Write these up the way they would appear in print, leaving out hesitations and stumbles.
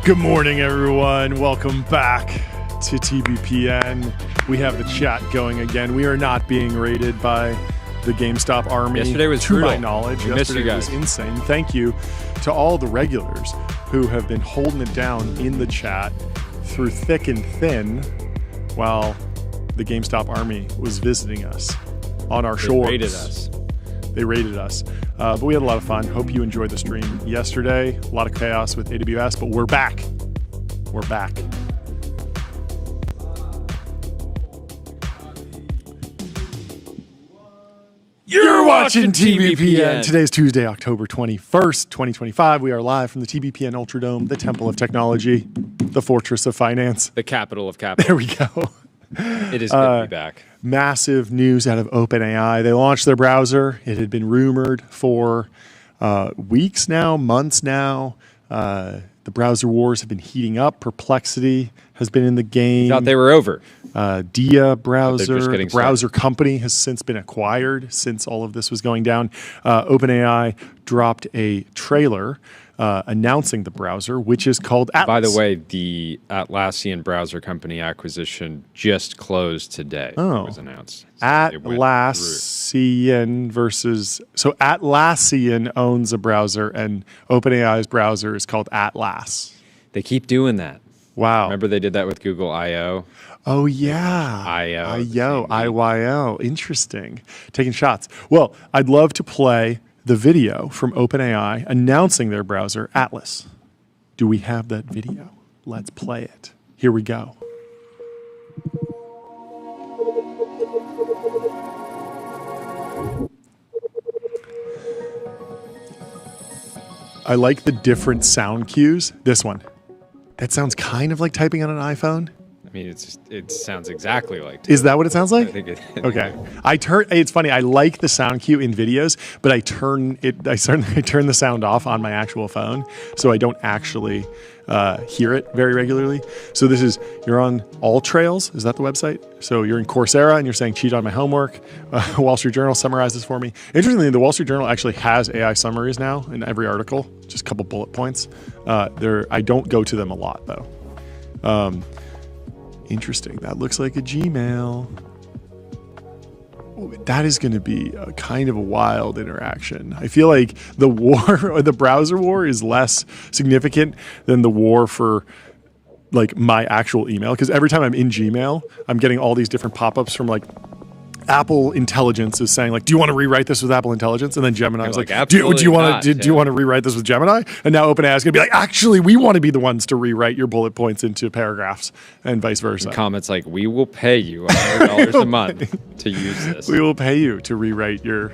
Good morning, everyone. Welcome back to TBPN. We have the chat going again. We are not being raided by the GameStop army. Yesterday was to brutal. my knowledge. We missed you Yesterday guys. was insane. Thank you to all the regulars who have been holding it down in the chat through thick and thin while the GameStop army was visiting us on our shores. They raided us. They raided us. But we had a lot of fun. Hope you enjoyed the stream yesterday. A lot of chaos with AWS, but we're back. We're back. You're watching TBPN. Today's Tuesday, October 21st, 2025. We are live from the TBPN Ultradome, the Temple of Technology, the Fortress of Finance. The capital of capital. There we go. It is good to be back. Massive news out of OpenAI. They launched their browser. It had been rumored for weeks now, months now. The browser wars have been heating up. Perplexity has been in the game. Thought they were over. Dia browser, just the getting browser company, has since been acquired since all of this was going down. OpenAI dropped a trailer announcing the browser, which is called Atlas. By the way, the Atlassian browser company acquisition just closed today. Oh. It was announced. Atlassian versus... So Atlassian owns a browser, and OpenAI's browser is called Atlas. They keep doing that. Wow. Remember they did that with Google I.O.? Oh, yeah. IYO. Interesting. Taking shots. Well, I'd love to play the video from OpenAI announcing their browser, Atlas. Do we have that video? Let's play it. Here we go. I like the different sound cues. This one. That sounds kind of like typing on an iPhone. I mean, it sounds exactly like. Is that what it sounds like? I think it. Okay. It's funny. I like the sound cue in videos, but I turn the sound off on my actual phone, so I don't actually hear it very regularly. So you're on All Trails. Is that the website? So you're in Coursera and you're saying cheat on my homework. Wall Street Journal summarizes for me. Interestingly, the Wall Street Journal actually has AI summaries now in every article, just a couple bullet points. I don't go to them a lot though. Interesting. That looks like a Gmail. That is going to be a kind of a wild interaction. I feel like the war, or the browser war, is less significant than the war for like my actual email. Because every time I'm in Gmail, I'm getting all these different pop-ups from like Apple Intelligence is saying like, do you want to rewrite this with Apple Intelligence? And then Gemini was like, do you want to rewrite this with Gemini? And now OpenAI is going to be like, actually, we want to be the ones to rewrite your bullet points into paragraphs and vice versa. And comments like, we will pay you $100 a month to use this. We will pay you to rewrite your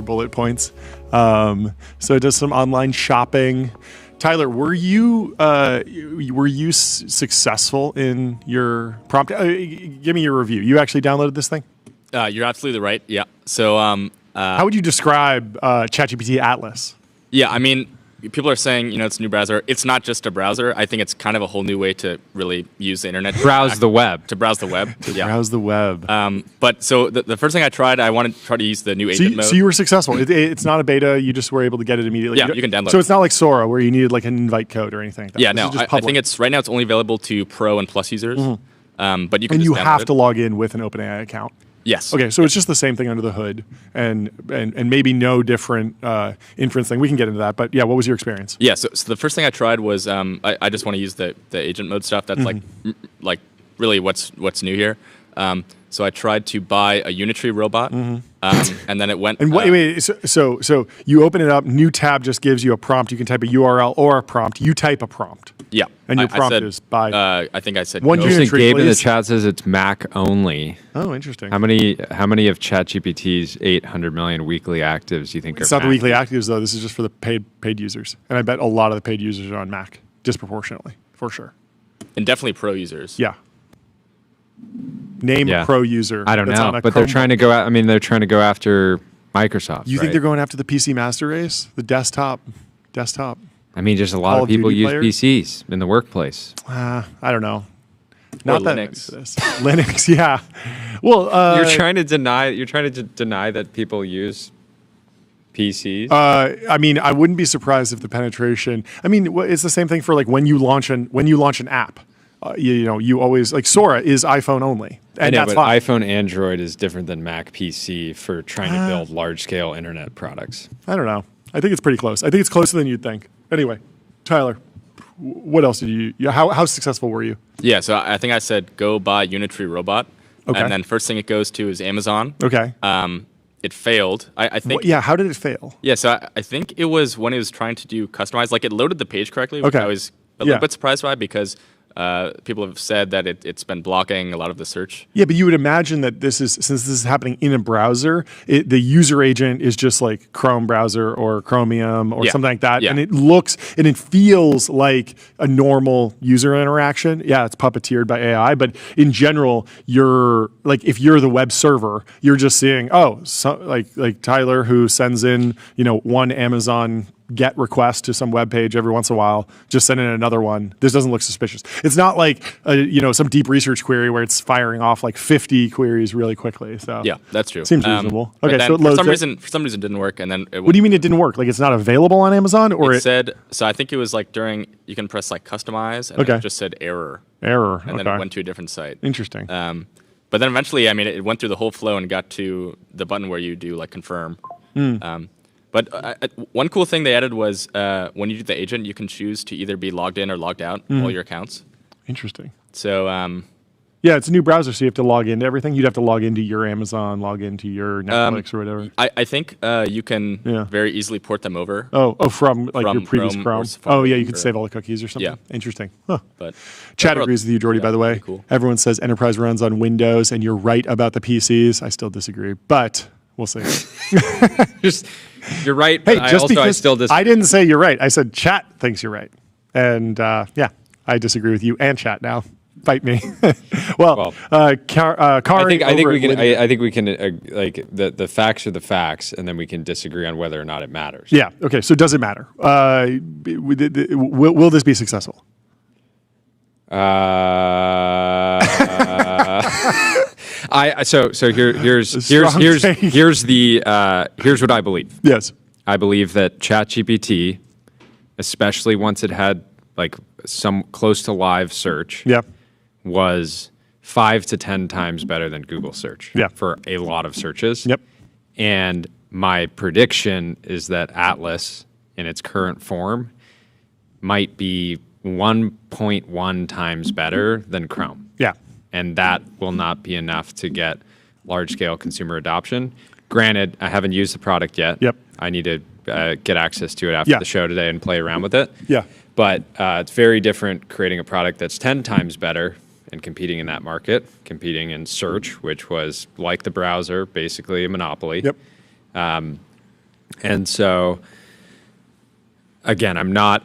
bullet points. So it does some online shopping. Tyler, were you successful in your prompt? Give me your review. You actually downloaded this thing? You're absolutely right. Yeah. So, how would you describe ChatGPT Atlas? Yeah, I mean, people are saying, it's a new browser. It's not just a browser. I think it's kind of a whole new way to really use the internet. Browse the web. To browse the web. Browse the web. But so the first thing I wanted to try to use the new agent mode. So you were successful. It's not a beta. You just were able to get it immediately. Yeah, you can download it. So it's not like Sora where you needed like an invite code or anything like that. Yeah, no. I think right now it's only available to Pro and Plus users. Mm-hmm. But you can and just you download have it. to log in with an OpenAI account. Yes. Okay, so it's just the same thing under the hood, and maybe no different inference thing. We can get into that, but yeah, what was your experience? Yeah. So the first thing I tried was I just want to use the agent mode stuff. That's like really what's new here. So I tried to buy a Unitree robot, and then it went. And wait, so you open it up, new tab just gives you a prompt. You can type a URL or a prompt. You type a prompt. Yeah. And your prompt is buy. I think I said one go. Unitree, Gabe in the please. chat says it's Mac only. Oh, interesting. How many of ChatGPT's 800 million weekly actives do you think are It's not the Mac? weekly actives though. This is just for the paid users, and I bet a lot of the paid users are on Mac disproportionately, for sure. And definitely pro users. Yeah. Name a pro user. I don't that's know, on a but they're Chromebook. trying to go out. I mean, they're trying to go after Microsoft. You think right? they're going after the PC master race, the desktop? I mean, just a lot Call of of people Duty use players? PCs in the workplace. I don't know. Not that Linux. into this. Linux, yeah. Well, You're trying to deny that people use PCs. I mean, I wouldn't be surprised if the penetration. I mean, it's the same thing for like when you launch an app. You always like Sora is iPhone only, I and know, that's but fine. iPhone Android is different than Mac PC for trying to build large-scale internet products. I don't know. I think it's pretty close. I think it's closer than you'd think. Anyway, Tyler, what else did you? How successful were you? Yeah. So I think I said go buy Unitree robot, Okay. and then first thing it goes to is Amazon. Okay. It failed. I think. Yeah. How did it fail? Yeah, so I think it was when it was trying to do customize, like it loaded the page correctly, which Okay. I was a Yeah. little bit surprised by because people have said that it's been blocking a lot of the search. Yeah, but you would imagine that since this is happening in a browser, the user agent is just like Chrome browser or Chromium or Yeah. something like that, Yeah. and it looks and it feels like a normal user interaction. Yeah, it's puppeteered by AI, but in general, you're like if you're the web server, you're just seeing like Tyler who sends in one Amazon GET request to some web page every once in a while, just send in another one. This doesn't look suspicious. It's not like some deep research query where it's firing off like 50 queries really quickly. So Yeah, that's true. Seems reasonable. But Okay, then so it for loads some it. reason, it didn't work, and then What do you mean it didn't work? Like it's not available on Amazon, or it said? So I think it was like during you can press like customize, and Okay. it just said error, error? and then it went to a different site. Interesting. But then eventually, I mean, it went through the whole flow and got to the button where you do like confirm. But one cool thing they added was when you do the agent, you can choose to either be logged in or logged out, all your accounts. Interesting. So Yeah, it's a new browser, so you have to log into everything. You'd have to log into your Amazon, log into your Netflix or whatever. I think you can Yeah. very easily port them over. Oh, from like From your previous Chrome or Chrome. Safari Oh, yeah, you could or- save all the cookies or something. Yeah. Interesting. Huh. But Chat overall- agrees with you, Jordy, yeah, by the way. pretty cool. Everyone says enterprise runs on Windows, and you're right about the PCs. I still disagree, but we'll see. Just you're right. Hey, But just I because still disagree. I didn't say you're right. I said chat thinks you're right. And yeah, I disagree with you and chat now. Fight me. Well, Karen I think over we at can. Lydia- I think we can. Like the facts are the facts, and then we can disagree on whether or not it matters. Yeah. Okay. So does it matter? Will this be successful? Here's what I believe. Yes. I believe that ChatGPT, especially once it had like some close to live search, Yeah. was 5 to 10 times better than Google search Yeah. for a lot of searches. Yep. And my prediction is that Atlas in its current form might be 1.1 times better than Chrome. Yeah. And that will not be enough to get large-scale consumer adoption. Granted, I haven't used the product yet. Yep. I need to get access to it after Yeah. the show today and play around with it. Yeah. But it's very different creating a product that's 10 times better and competing in that market, competing in search, which was like the browser, basically a monopoly. Yep. And so, again, I'm not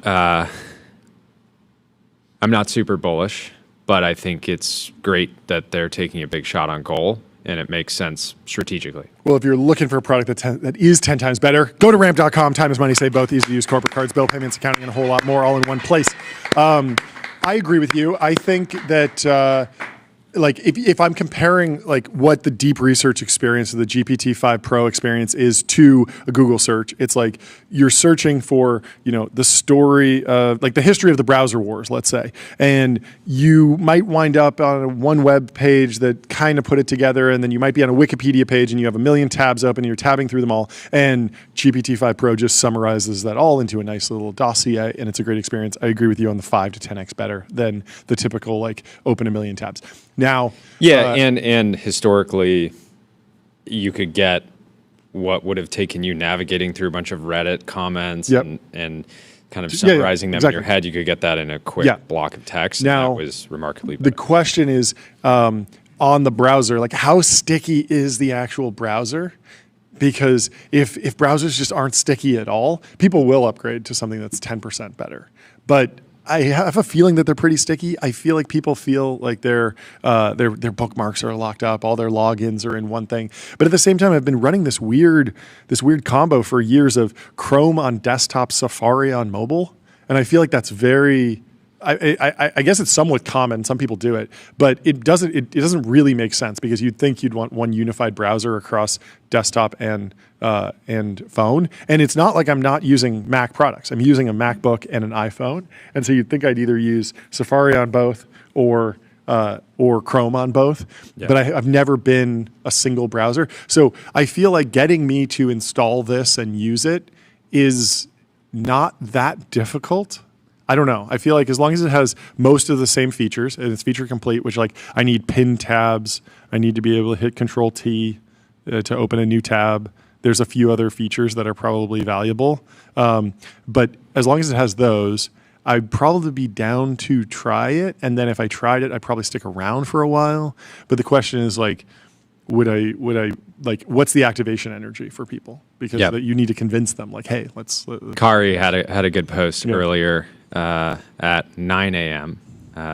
super bullish, but I think it's great that they're taking a big shot on goal, and it makes sense strategically. Well, if you're looking for a product that is 10 times better, go to ramp.com. Time is money, save both. Easy to use corporate cards, bill payments, accounting, and a whole lot more all in one place. I agree with you. I think that like if I'm comparing like what the deep research experience of the GPT-5 Pro experience is to a Google search, it's like you're searching for, the story of like the history of the browser wars, let's say, and you might wind up on one web page that kind of put it together, and then you might be on a Wikipedia page and you have a million tabs open and you're tabbing through them all, and GPT-5 Pro just summarizes that all into a nice little dossier, and it's a great experience. I agree with you on the 5 to 10x better than the typical like open a million tabs. Now, and historically, you could get what would have taken you navigating through a bunch of Reddit comments and kind of summarizing them in your head. You could get that in a quick block of text. Now, and that was remarkably better. The question is on the browser, like how sticky is the actual browser? Because if browsers just aren't sticky at all, people will upgrade to something that's 10% better. But I have a feeling that they're pretty sticky. I feel like people feel like their bookmarks are locked up, all their logins are in one thing. But at the same time, I've been running this weird combo for years of Chrome on desktop, Safari on mobile, and I feel like that's very. I guess it's somewhat common. Some people do it, but it doesn't really make sense because you'd think you'd want one unified browser across desktop and phone. And it's not like I'm not using Mac products. I'm using a MacBook and an iPhone, and so you'd think I'd either use Safari on both or Chrome on both. Yeah. But I've never been a single browser, so I feel like getting me to install this and use it is not that difficult. I don't know. I feel like as long as it has most of the same features and it's feature complete, which like I need pin tabs, I need to be able to hit Control T to open a new tab. There's a few other features that are probably valuable. But as long as it has those, I'd probably be down to try it. And then if I tried it, I'd probably stick around for a while. But the question is like, would I like, what's the activation energy for people? Because you need to convince them like, hey, let's. Kari had a good post earlier at 9 a.m.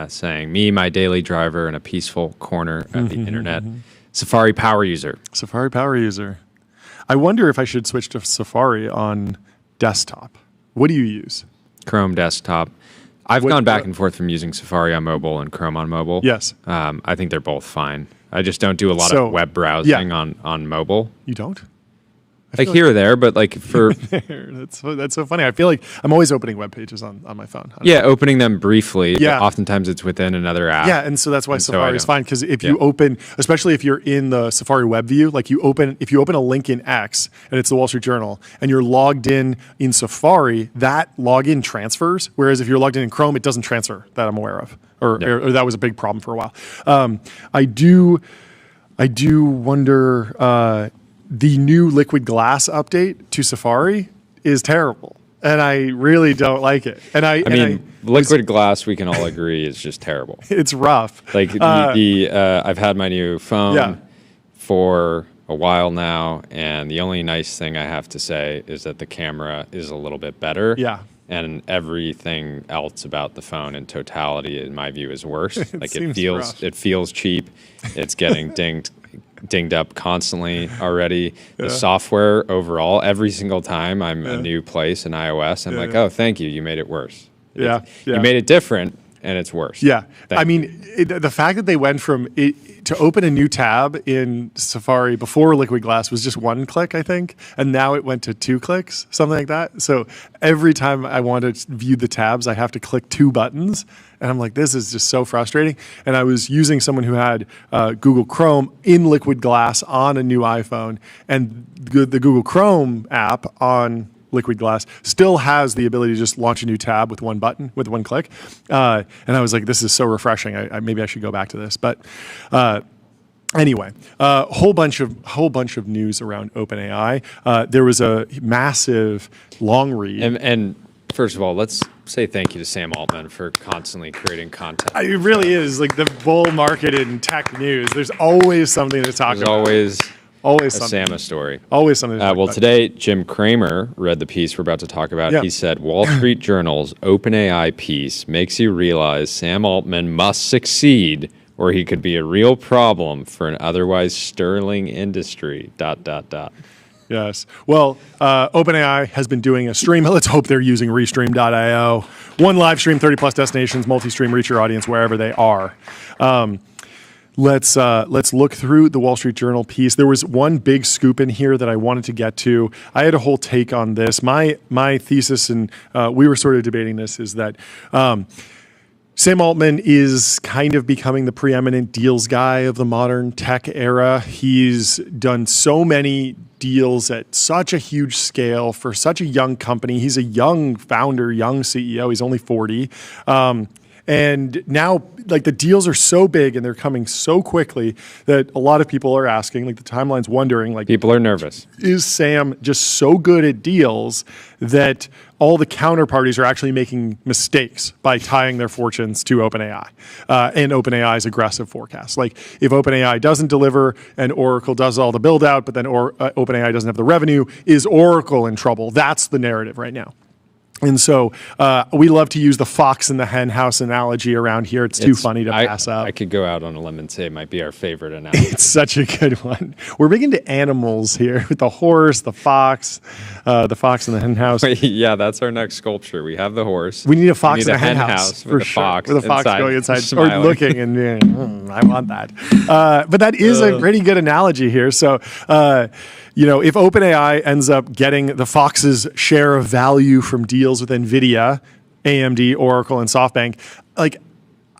Saying, me, my daily driver, in a peaceful corner of the internet. Safari power user. Safari power user. I wonder if I should switch to Safari on desktop. What do you use? Chrome desktop. I've gone back and forth from using Safari on mobile and Chrome on mobile. Yes. I think they're both fine. I just don't do a lot of web browsing on mobile. You don't? Like here or there, but like for that's so funny. I feel like I'm always opening web pages on my phone. Opening them briefly. Yeah, oftentimes it's within another app. Yeah, and so that's why Safari is fine, because if you open, especially if you're in the Safari web view, like if you open a link in X and it's the Wall Street Journal and you're logged in Safari, that login transfers. Whereas if you're logged in Chrome, it doesn't transfer, that I'm aware of, or that was a big problem for a while. I do wonder. The new Liquid Glass update to Safari is terrible, and I really don't like it. And I mean, Liquid Glass, we can all agree, is just terrible. It's rough. Like I've had my new phone for a while now, and the only nice thing I have to say is that the camera is a little bit better. Yeah. And everything else about the phone in totality, in my view, is worse. It feels cheap. It's getting dinged up constantly already. The software overall, every single time I'm a new place in iOS, I'm like, oh, thank you. You made it worse. You made it different, and it's worse. Yeah. The fact that they went from to open a new tab in Safari before Liquid Glass was just one click, I think, and now it went to 2 clicks, something like that. So every time I want to view the tabs, I have to click 2 buttons, and I'm like, this is just so frustrating. And I was using someone who had Google Chrome in Liquid Glass on a new iPhone, and the Google Chrome app on Liquid Glass still has the ability to just launch a new tab with one button, with one click. And I was like, this is so refreshing. Maybe I should go back to this. But anyway, whole bunch of news around OpenAI. There was a massive long read. And first of all, let's say thank you to Sam Altman for constantly creating content. It really is like the bull market in tech news. There's always something to talk about. Always something. A Sama story. Always something to talk about. Today, Jim Cramer read the piece we're about to talk about. He said, Wall Street Journal's OpenAI piece makes you realize Sam Altman must succeed or he could be a real problem for an otherwise sterling industry, ... Yes. Well, OpenAI has been doing a stream. Let's hope they're using Restream.io. One live stream, 30-plus destinations, multi-stream, reach your audience wherever they are. let's look through the Wall Street Journal piece. There was one big scoop in here that I wanted to get to. I had a whole take on this. My thesis, and we were sort of debating this, is that Sam Altman is kind of becoming the preeminent deals guy of the modern tech era. He's done so many deals at such a huge scale for such a young company. He's a young founder, young CEO. He's only 40. And now, like, the deals are so big and they're coming so quickly that a lot of people are asking, like, the timeline's wondering, like, people are nervous. Is Sam just so good at deals that all the counterparties are actually making mistakes by tying their fortunes to OpenAI and OpenAI's aggressive forecast? Like, if OpenAI doesn't deliver and Oracle does all the build out, but then OpenAI doesn't have the revenue, is Oracle in trouble? That's the narrative right now. And so we love to use the fox and the hen house analogy around here. It's too funny to pass up. I could go out on a limb and say it might be our favorite analogy. It's such a good one. We're big into animals here with the horse, the fox and the hen house. Yeah, that's our next sculpture. We have the horse. We need a fox and a hen house with a fox. With a fox inside, going inside smiling. or looking and I want that. But that is a pretty good analogy here. So, if OpenAI ends up getting the fox's share of value from deals with NVIDIA, AMD, Oracle, and SoftBank, like,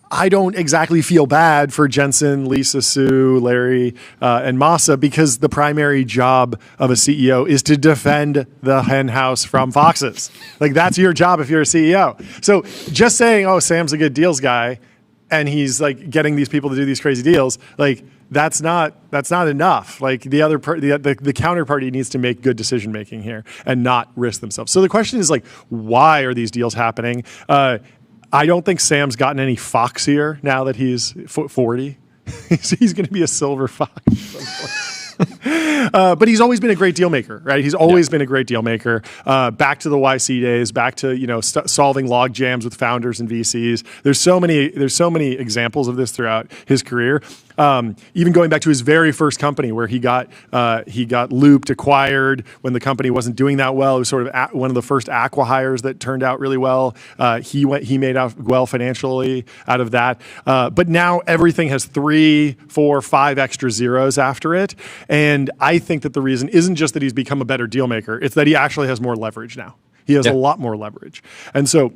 I don't exactly feel bad for Jensen, Lisa Su, Larry, and Masa, because the primary job of a CEO is to defend the hen house from foxes. Like, that's your job if you're a CEO. So just saying, oh, Sam's a good deals guy, and he's like getting these people to do these crazy deals, like, that's not enough. Like, the counterparty needs to make good decision making here and not risk themselves. So the question is, like, why are these deals happening? I don't think Sam's gotten any foxier now that he's 40. He's going to be a silver fox. But he's always been a great deal maker, right? He's always been a great deal maker. Back to the YC days, back to solving log jams with founders and VCs. There's so many examples of this throughout his career. Even going back to his very first company, where he got looped, acquired when the company wasn't doing that well. It was sort of one of the first acqui-hires that turned out really well. He made out well financially out of that. But now everything has 3, 4, 5 extra zeros after it. And I think that the reason isn't just that he's become a better deal maker, it's that he actually has more leverage now. He has a lot more leverage. And so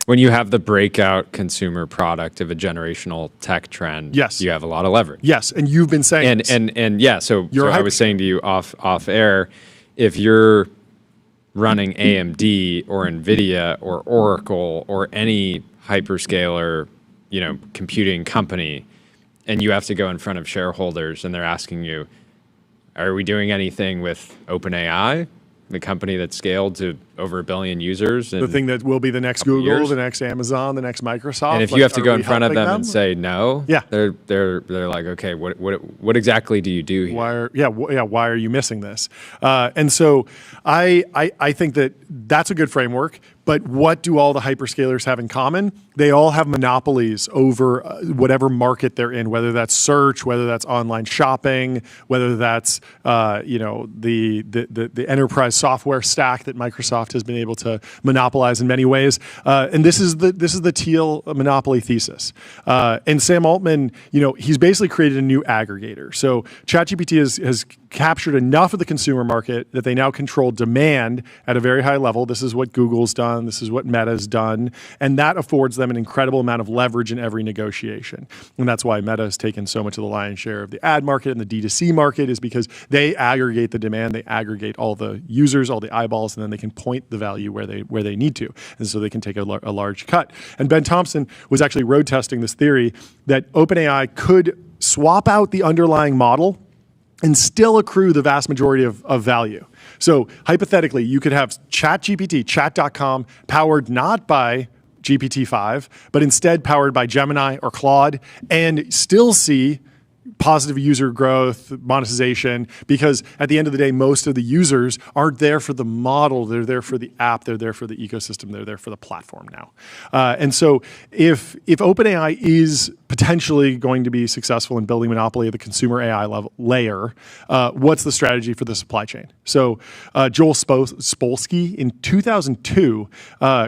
when you have the breakout consumer product of a generational tech trend, yes, you have a lot of leverage. Yes, and you've been saying and yeah, so I was saying to you off air, if you're running AMD or NVIDIA or Oracle or any hyperscaler, computing company, and you have to go in front of shareholders and they're asking you, are we doing anything with OpenAI, the company that scaled to over 1 billion users? The thing that will be the next Google, the next Amazon, the next Microsoft. And if you have to go in front of them and say no, yeah, they're like, okay, what exactly do you do here? Why are you missing this? And so I think that's a good framework. But what do all the hyperscalers have in common? They all have monopolies over whatever market they're in, whether that's search, whether that's online shopping, whether that's the enterprise software stack that Microsoft has been able to monopolize in many ways. And this is the Thiel monopoly thesis. And Sam Altman, he's basically created a new aggregator. So ChatGPT has captured enough of the consumer market that they now control demand at a very high level. This is what Google's done. This is what Meta's done. And that affords them an incredible amount of leverage in every negotiation. And that's why Meta has taken so much of the lion's share of the ad market and the D2C market, is because they aggregate the demand, they aggregate all the users, all the eyeballs, and then they can point the value where they need to. And so they can take a large cut. And Ben Thompson was actually road testing this theory that OpenAI could swap out the underlying model and still accrue the vast majority of value. So hypothetically, you could have ChatGPT, chat.com, powered not by GPT-5, but instead powered by Gemini or Claude, and still see positive user growth, monetization, because at the end of the day, most of the users aren't there for the model. They're there for the app. They're there for the ecosystem. They're there for the platform now. And so if OpenAI is potentially going to be successful in building monopoly at the consumer AI layer, what's the strategy for the supply chain? So Joel Spolsky in 2002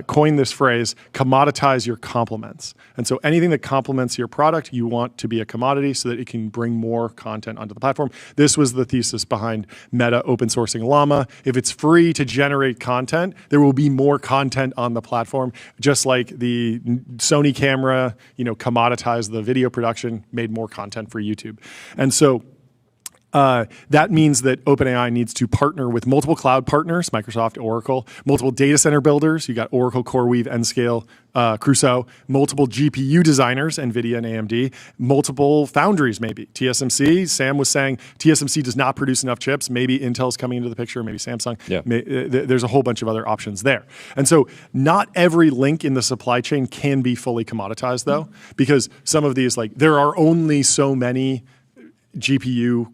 coined this phrase, commoditize your complements. And so anything that complements your product, you want to be a commodity so that it can bring more content onto the platform. This was the thesis behind Meta open sourcing Llama. If it's free to generate content, there will be more content on the platform, just like the Sony camera, commoditized the video production, made more content for YouTube. And so that means that OpenAI needs to partner with multiple cloud partners, Microsoft, Oracle, multiple data center builders. You got Oracle, CoreWeave, Nscale, Crusoe, multiple GPU designers, NVIDIA and AMD, multiple foundries maybe. TSMC, Sam was saying TSMC does not produce enough chips. Maybe Intel's coming into the picture, maybe Samsung. Yeah. There's a whole bunch of other options there. And so not every link in the supply chain can be fully commoditized though, because some of these, there are only so many GPU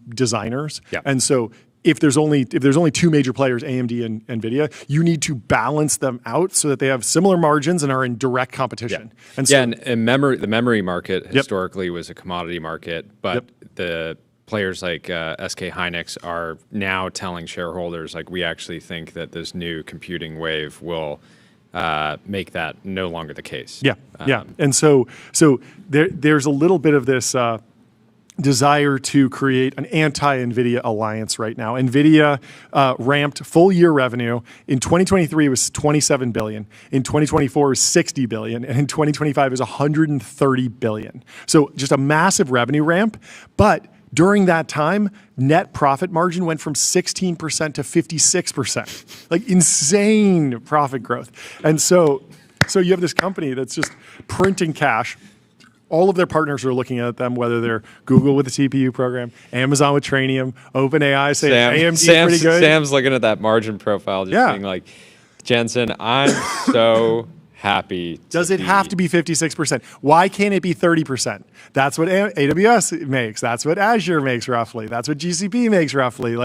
designers. Yeah. And so if there's only two major players, AMD and NVIDIA, you need to balance them out so that they have similar margins and are in direct competition. Yeah. And so, and the memory market historically was a commodity market, but the players like SK Hynix are now telling shareholders, we actually think that this new computing wave will make that no longer the case. Yeah, yeah. And so there's a little bit of this desire to create an anti-NVIDIA alliance right now. NVIDIA ramped full year revenue. In 2023, it was $27 billion. In 2024, it was $60 billion. And in 2025, it was $130 billion. So just a massive revenue ramp. But during that time, net profit margin went from 16% to 56%. Insane profit growth. And so you have this company that's just printing cash. All of their partners are looking at them, whether they're Google with the CPU program, Amazon with Trainium, OpenAI saying AMD is pretty good. Sam's looking at that margin profile, just being Jensen, I'm so happy. Does it have to be 56%? Why can't it be 30%? That's what AWS makes. That's what Azure makes roughly. That's what GCP makes roughly.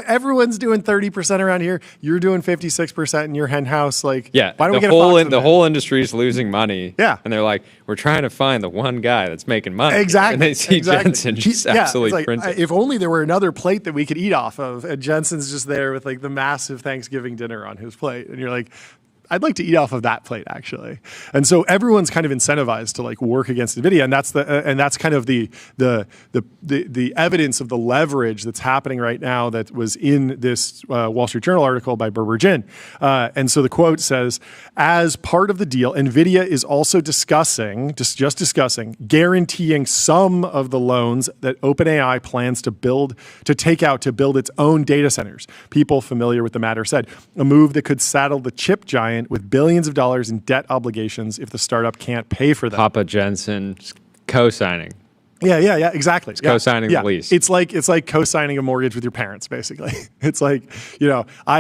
Everyone's doing 30% around here. You're doing 56% in your hen house. Why don't we get the whole industry is losing money. Yeah. And they're like, we're trying to find the one guy that's making money. Exactly. And they see Jensen just absolutely printing. If only there were another plate that we could eat off of. And Jensen's just there with the massive Thanksgiving dinner on his plate. And you're like, I'd like to eat off of that plate, actually. And so everyone's kind of incentivized to work against NVIDIA, and that's kind of the evidence of the leverage that's happening right now that was in this Wall Street Journal article by Berber Jin. And so the quote says, as part of the deal, NVIDIA is also discussing, guaranteeing some of the loans that OpenAI plans to take out to build its own data centers. People familiar with the matter said, a move that could saddle the chip giant with billions of dollars in debt obligations if the startup can't pay for them. Papa Jensen co-signing. Yeah, exactly. It's co-signing the lease. It's like co-signing a mortgage with your parents, basically. It's I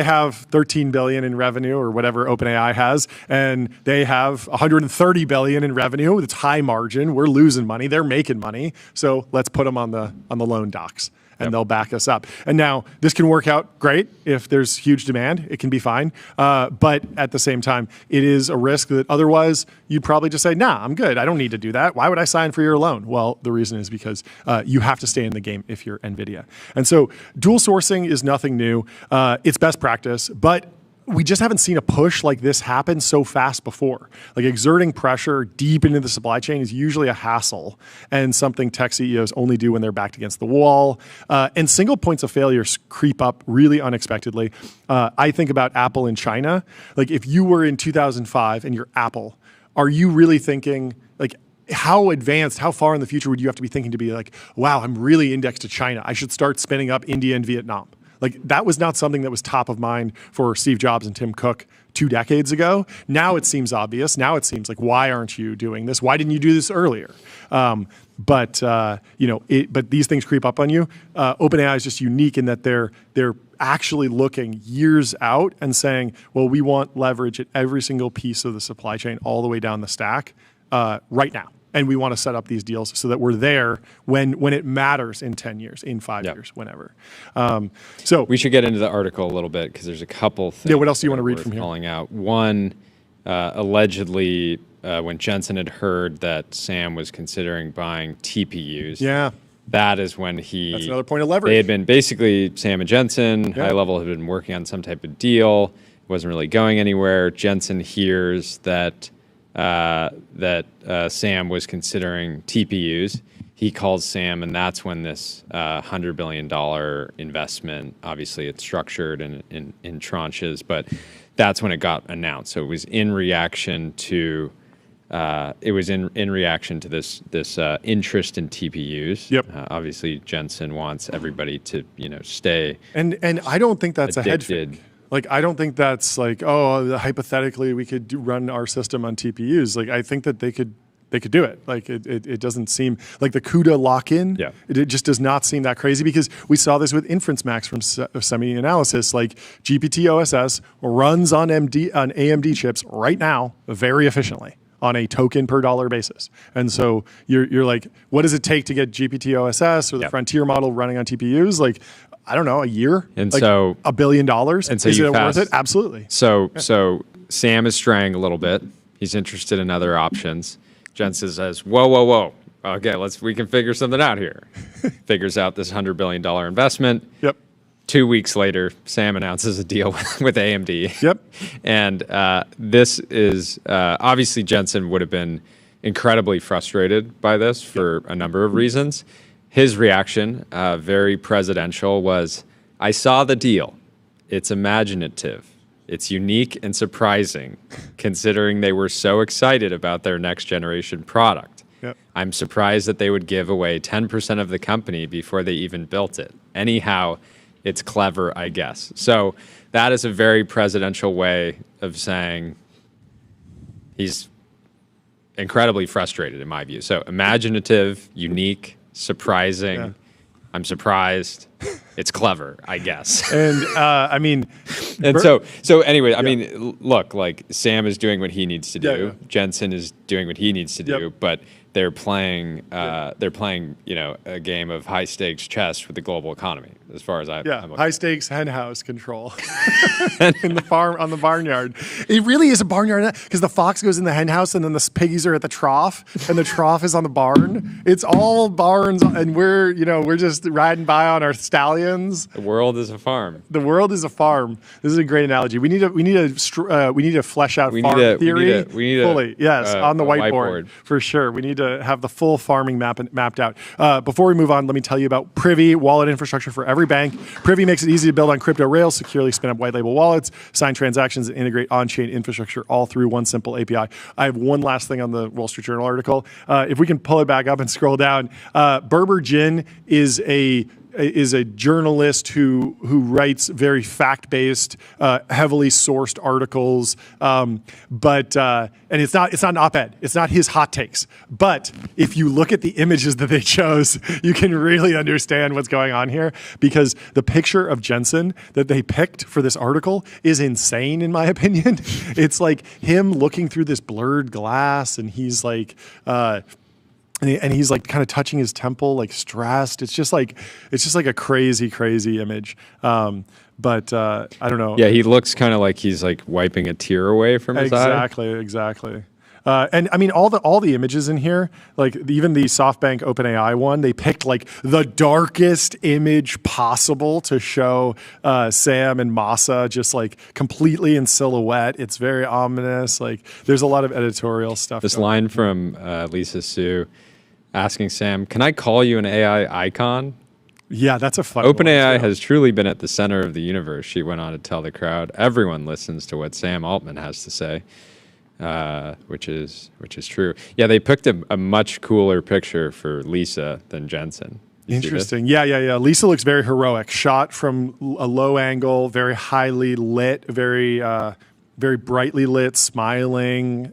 have $13 billion in revenue or whatever OpenAI has, and they have $130 billion in revenue. It's high margin. We're losing money. They're making money. So let's put them on the loan docs. And they'll back us up. And now this can work out great if there's huge demand. It can be fine. But at the same time, it is a risk that otherwise you'd probably just say, nah, I'm good. I don't need to do that. Why would I sign for your loan? Well, the reason is because you have to stay in the game if you're NVIDIA. And so dual sourcing is nothing new. It's best practice, but we just haven't seen a push like this happen so fast before. Exerting pressure deep into the supply chain is usually a hassle and something tech CEOs only do when they're backed against the wall. And single points of failure creep up really unexpectedly. I think about Apple in China. If you were in 2005 and you're Apple, are you really thinking how advanced, how far in the future would you have to be thinking to be wow, I'm really indexed to China. I should start spinning up India and Vietnam. That was not something that was top of mind for Steve Jobs and Tim Cook 2 decades ago. Now it seems obvious. Now it seems why aren't you doing this? Why didn't you do this earlier? But these things creep up on you. OpenAI is just unique in that they're actually looking years out and saying, well, we want leverage at every single piece of the supply chain all the way down the stack. right now. And we want to set up these deals so that we're there when it matters in 10 years, in 5 years, whenever. So we should get into the article a little bit because there's a couple things. Yeah, what else do you want to read from here? Calling out. One, allegedly, when Jensen had heard that Sam was considering buying TPUs. Yeah. That is when That's another point of leverage. They had been basically, Sam and Jensen, high level, had been working on some type of deal. It wasn't really going anywhere. Jensen hears that Sam was considering TPUs. He calls Sam, and that's when this $100 billion investment, obviously it's structured in tranches, but that's when it got announced. So it was in reaction to this interest in TPUs. Yep. Obviously, Jensen wants everybody to stay. And I don't think that's addicted. A head fake. Like, I don't think that's like, oh, hypothetically we could run our system on TPUs. Like, I think that they could do it. Like, it doesn't seem like the CUDA lock-in. Yeah. It just does not seem that crazy because we saw this with Inference Max from Semi-Analysis. Like, GPT OSS runs on AMD chips right now very efficiently on a token per dollar basis. And so you're like, what does it take to get GPT OSS or the Frontier model running on TPUs? Like, I don't know, a year? And like so $1 billion? And so is it worth it? Absolutely. So Sam is straying a little bit. He's interested in other options. Jensen says, whoa. Okay, we can figure something out here. Figures out this $100 billion investment. Yep. 2 weeks later, Sam announces a deal with AMD. Yep. And this is, obviously Jensen would have been incredibly frustrated by this for a number of reasons. His reaction, very presidential, was, I saw the deal. It's imaginative. It's unique and surprising, considering they were so excited about their next generation product. Yep. I'm surprised that they would give away 10% of the company before they even built it. Anyhow, it's clever, I guess. So that is a very presidential way of saying he's incredibly frustrated, in my view. So imaginative, unique, surprising. Yeah. I'm surprised. It's clever, I guess. And I mean, and so anyway, I mean, look, like Sam is doing what he needs to do. Yeah. Jensen is doing what he needs to do, but they're playing, a game of high stakes chess with the global economy, as far as I'm high stakes hen house control in the farm on the barnyard. It really is a barnyard because the fox goes in the hen house and then the piggies are at the trough and the trough is on the barn. It's all barns and we're just riding by on our stallions. The world is a farm. The world is a farm. This is a great analogy. We need to flesh out farm theory fully. Yes, on the whiteboard for sure. We need to have the full farming mapped out. Before we move on, let me tell you about Privy, wallet infrastructure for every bank. Privy makes it easy to build on crypto rails, securely spin up white label wallets, sign transactions, and integrate on-chain infrastructure all through one simple API. I have one last thing on the Wall Street Journal article. If we can pull it back up and scroll down, Berber Jin is a journalist who writes very fact-based, heavily sourced articles, but it's not an op-ed. It's not his hot takes. But if you look at the images that they chose, you can really understand what's going on here because the picture of Jensen that they picked for this article is insane, in my opinion. It's like him looking through this blurred glass, and he's like. And he's like kind of touching his temple, like stressed. It's just like a crazy, crazy image. But I don't know. Yeah, he looks kind of like he's like wiping a tear away from his eye. Exactly. And I mean, all the images in here, like even the SoftBank OpenAI one, they picked like the darkest image possible to show Sam and Masa just like completely in silhouette. It's very ominous. Like there's a lot of editorial stuff. This line from Lisa Su asking Sam, "Can I call you an AI icon?" Yeah, that's a fun OpenAI has truly been at the center of the universe, she went on to tell the crowd. Everyone listens to what Sam Altman has to say. Which is true. Yeah, they picked a much cooler picture for Lisa than Jensen. Interesting. Yeah. Lisa looks very heroic. Shot from a low angle, very highly lit, very brightly lit, smiling.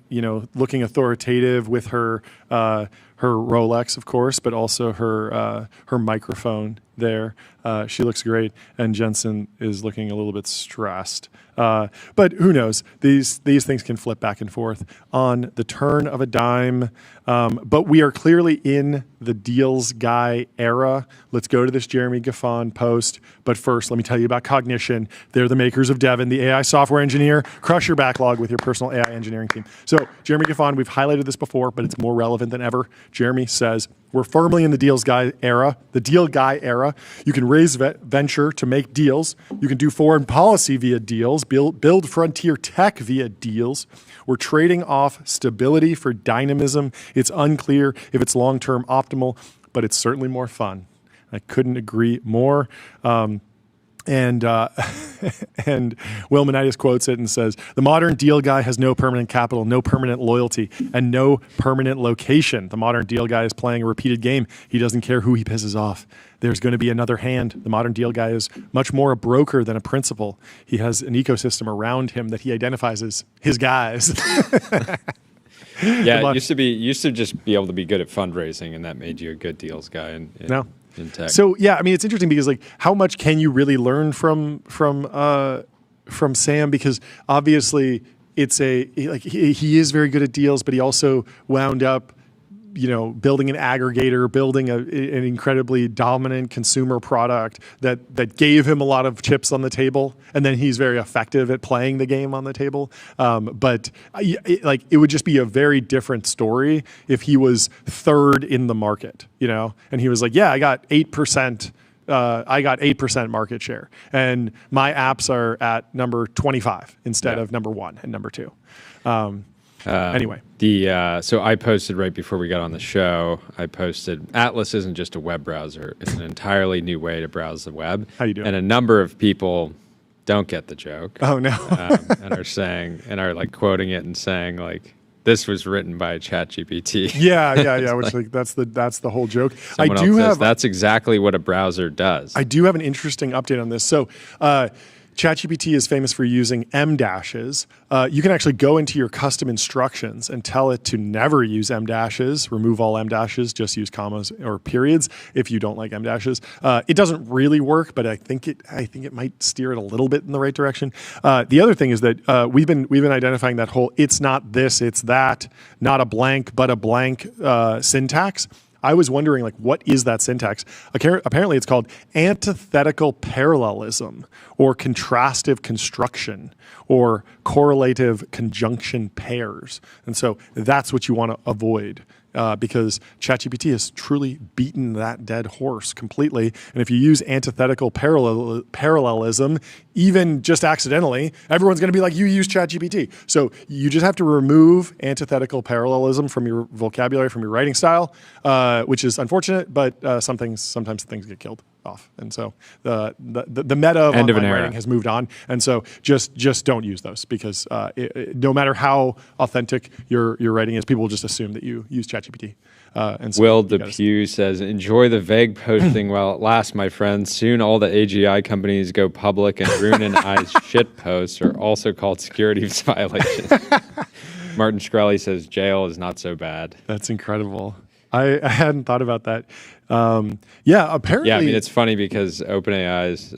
Looking authoritative with her Rolex, of course, but also her microphone there. She looks great, and Jensen is looking a little bit stressed. But who knows? These things can flip back and forth on the turn of a dime. But we are clearly in the deals guy era. Let's go to this Jeremy Gaffon post. But first, let me tell you about Cognition. They're the makers of Devin, the AI software engineer. Crush your backlog with your personal AI engineering team. So Jeremy Gaffon, we've highlighted this before, but it's more relevant than ever. Jeremy says, we're firmly in the deals guy era, the deal guy era. You can raise venture to make deals. You can do foreign policy via deals, build frontier tech via deals. We're trading off stability for dynamism. It's unclear if it's long-term optimal, but it's certainly more fun. I couldn't agree more. And Will Manitis quotes it and says, the modern deal guy has no permanent capital, no permanent loyalty, and no permanent location. The modern deal guy is playing a repeated game. He doesn't care who he pisses off. There's going to be another hand. The modern deal guy is much more a broker than a principal. He has an ecosystem around him that he identifies as his guys. Yeah, it used to just be able to be good at fundraising, and that made you a good deals guy. No. In tech. So yeah, I mean, it's interesting because like, how much can you really learn from Sam? Because obviously, he is very good at deals, but he also wound up, building an aggregator, building an incredibly dominant consumer product that gave him a lot of chips on the table, and then he's very effective at playing the game on the table. But it would just be a very different story if he was third in the market, and he was like, yeah, I got 8%. I got 8% market share, and my apps are at number 25 instead of number 1 and number 2. Anyway, so I posted right before we got on the show. I posted Atlas isn't just a web browser; it's an entirely new way to browse the web. How you doing? And a number of people don't get the joke. Oh no, and are like quoting it and saying like, this was written by ChatGPT. Yeah. Which that's the whole joke. That's exactly what a browser does. I do have an interesting update on this. So, ChatGPT is famous for using M dashes. You can actually go into your custom instructions and tell it to never use M dashes, remove all M dashes, just use commas or periods if you don't like M dashes. It doesn't really work, but I think it might steer it a little bit in the right direction. The other thing is that we've been identifying that whole "it's not this, it's that, not a blank but a blank" syntax. I was wondering, what is that syntax? Apparently, it's called antithetical parallelism, or contrastive construction, or correlative conjunction pairs. And so that's what you want to avoid, because ChatGPT has truly beaten that dead horse completely. And if you use antithetical parallelism, even just accidentally, everyone's going to be like, you use ChatGPT. So you just have to remove antithetical parallelism from your vocabulary, from your writing style, which is unfortunate, but sometimes things get killed off. And so the meta of online writing has moved on. And so just don't use those, because no matter how authentic your writing is, people will just assume that you use ChatGPT. And so Will Depew says, enjoy the vague posting while it lasts, my friends. Soon all the AGI companies go public, and RuneAI's shit posts are also called securities violations. Martin Shkreli says, jail is not so bad. That's incredible. I hadn't thought about that. Apparently. Yeah, I mean, it's funny because OpenAI's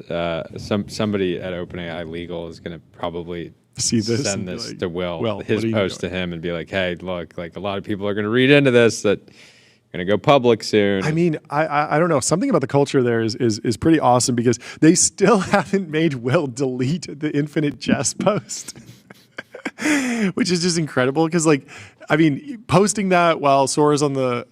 somebody at OpenAI legal is going to probably send this to Will, his post to him, and be like, hey, look, a lot of people are going to read into this that are going to go public soon. I mean, I don't know. Something about the culture there is pretty awesome, because they still haven't made Will delete the infinite jest post. Which is just incredible, because posting that while Sora's on the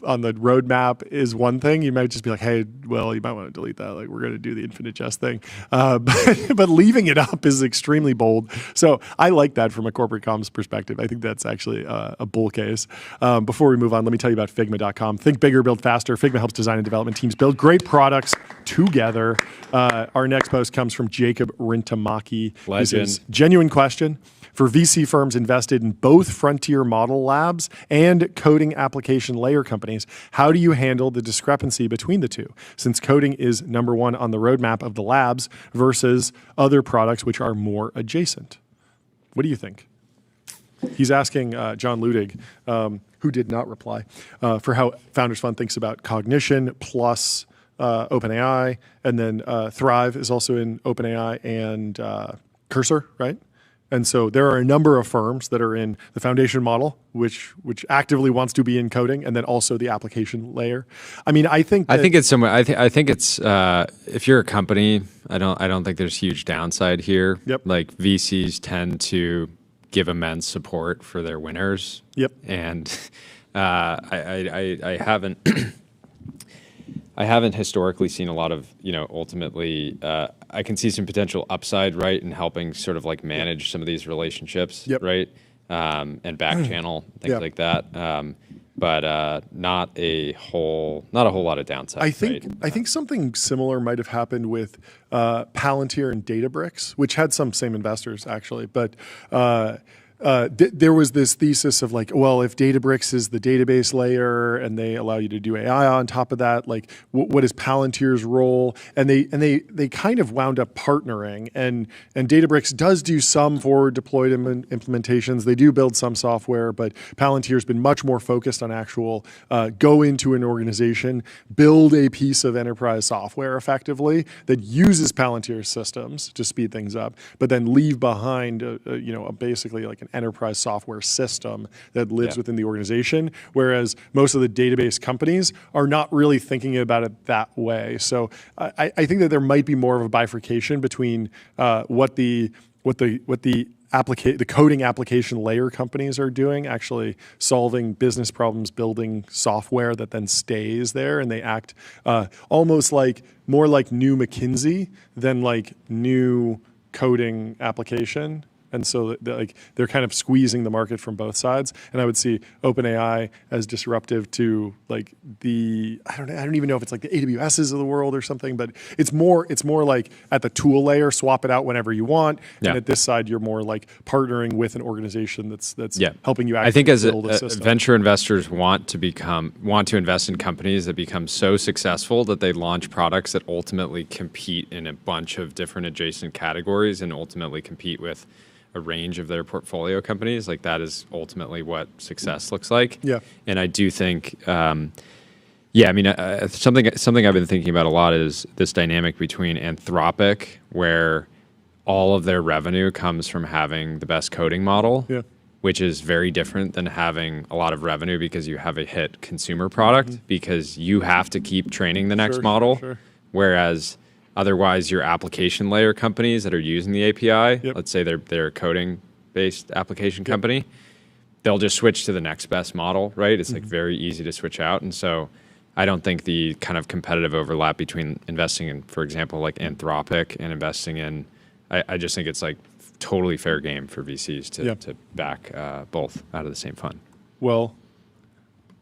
roadmap is one thing. You might just be like, hey, well, you might want to delete that. We're going to do the infinite jest thing. But leaving it up is extremely bold. So I like that from a corporate comms perspective. I think that's actually a bull case. Before we move on, let me tell you about Figma.com. Think bigger, build faster. Figma helps design and development teams build great products together. Our next post comes from Jacob Rintamaki. Legend. This is genuine question. For VC firms invested in both frontier model labs and coding application layer companies, how do you handle the discrepancy between the two, since coding is number one on the roadmap of the labs versus other products which are more adjacent? What do you think? He's asking John Ludig, who did not reply, for how Founders Fund thinks about cognition plus OpenAI, and then Thrive is also in OpenAI and Cursor, right? And so there are a number of firms that are in the foundation model, which actively wants to be in coding, and then also the application layer. I mean, I think it's somewhere. I think it's if you're a company, I don't think there's huge downside here. Yep. Like VCs tend to give immense support for their winners. Yep. And I haven't. I haven't historically seen a lot of, ultimately, I can see some potential upside, right, in helping sort of like manage some of these relationships, Yep. right, and back channel, things like that, but not a whole lot of downside. I think something similar might have happened with Palantir and Databricks, which had some same investors actually, but there was this thesis of like, well, if Databricks is the database layer and they allow you to do AI on top of that, like what is Palantir's role? And they kind of wound up partnering. And Databricks does do some forward deployed implementations. They do build some software, but Palantir's been much more focused on actual go into an organization, build a piece of enterprise software effectively that uses Palantir's systems to speed things up, but then leave behind basically like an enterprise software system that lives within the organization, whereas most of the database companies are not really thinking about it that way. So I think that there might be more of a bifurcation between what the coding application layer companies are doing, actually solving business problems, building software that then stays there, and they act almost like more like new McKinsey than like new coding application. And so they're kind of squeezing the market from both sides. And I would see OpenAI as disruptive to like I don't even know if it's like the AWSs of the world or something, but it's more like at the tool layer, swap it out whenever you want. And at this side, you're more like partnering with an organization that's helping you actually build a system. Venture investors want to invest in companies that become so successful that they launch products that ultimately compete in a bunch of different adjacent categories and ultimately compete with a range of their portfolio companies. Like that is ultimately what success looks like. Yeah. And I do think, something I've been thinking about a lot is this dynamic between Anthropic, where all of their revenue comes from having the best coding model, which is very different than having a lot of revenue because you have a hit consumer product, because you have to keep training the next model. Sure. Whereas otherwise, your application layer companies that are using the API, let's say they're a coding-based application company, they'll just switch to the next best model, right? It's like very easy to switch out. And so I don't think the kind of competitive overlap between investing in, for example, like Anthropic and investing in, I just think it's like totally fair game for VCs to back both out of the same fund. Well,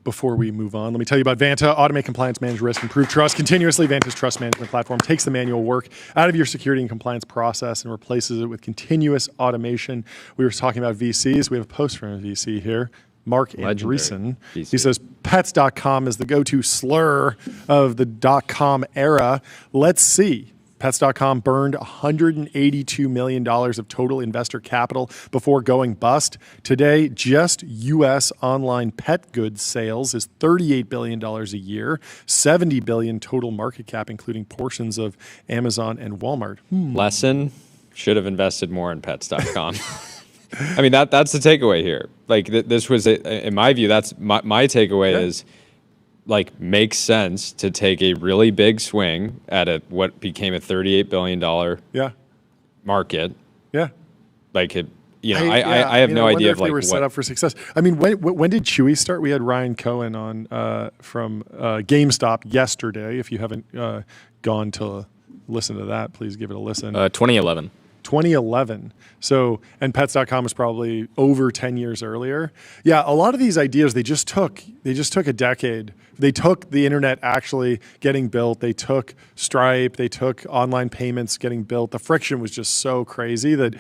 before we move on, let me tell you about Vanta. Automate compliance, manage risk, improve trust continuously. Vanta's trust management platform takes the manual work out of your security and compliance process and replaces it with continuous automation. We were talking about VCs. We have a post from a VC here, Mark Andreessen. He says, pets.com is the go-to slur of the .com era. Let's see. Pets.com burned $182 million of total investor capital before going bust. Today, just U.S. online pet goods sales is $38 billion a year, $70 billion total market cap, including portions of Amazon and Walmart. Lesson, should have invested more in Pets.com. I mean, that's the takeaway here. Like this was, in my view, that's my takeaway is, like, makes sense to take a really big swing at what became a $38 billion market. Yeah. Like it, I have no idea if they were set up for success. I mean, when did Chewy start? We had Ryan Cohen on from GameStop yesterday. If you haven't gone to listen to that, please give it a listen. 2011. 2011. So, and pets.com was probably over 10 years earlier. Yeah, a lot of these ideas, they just took a decade. They took the internet actually getting built. They took Stripe. They took online payments getting built. The friction was just so crazy that,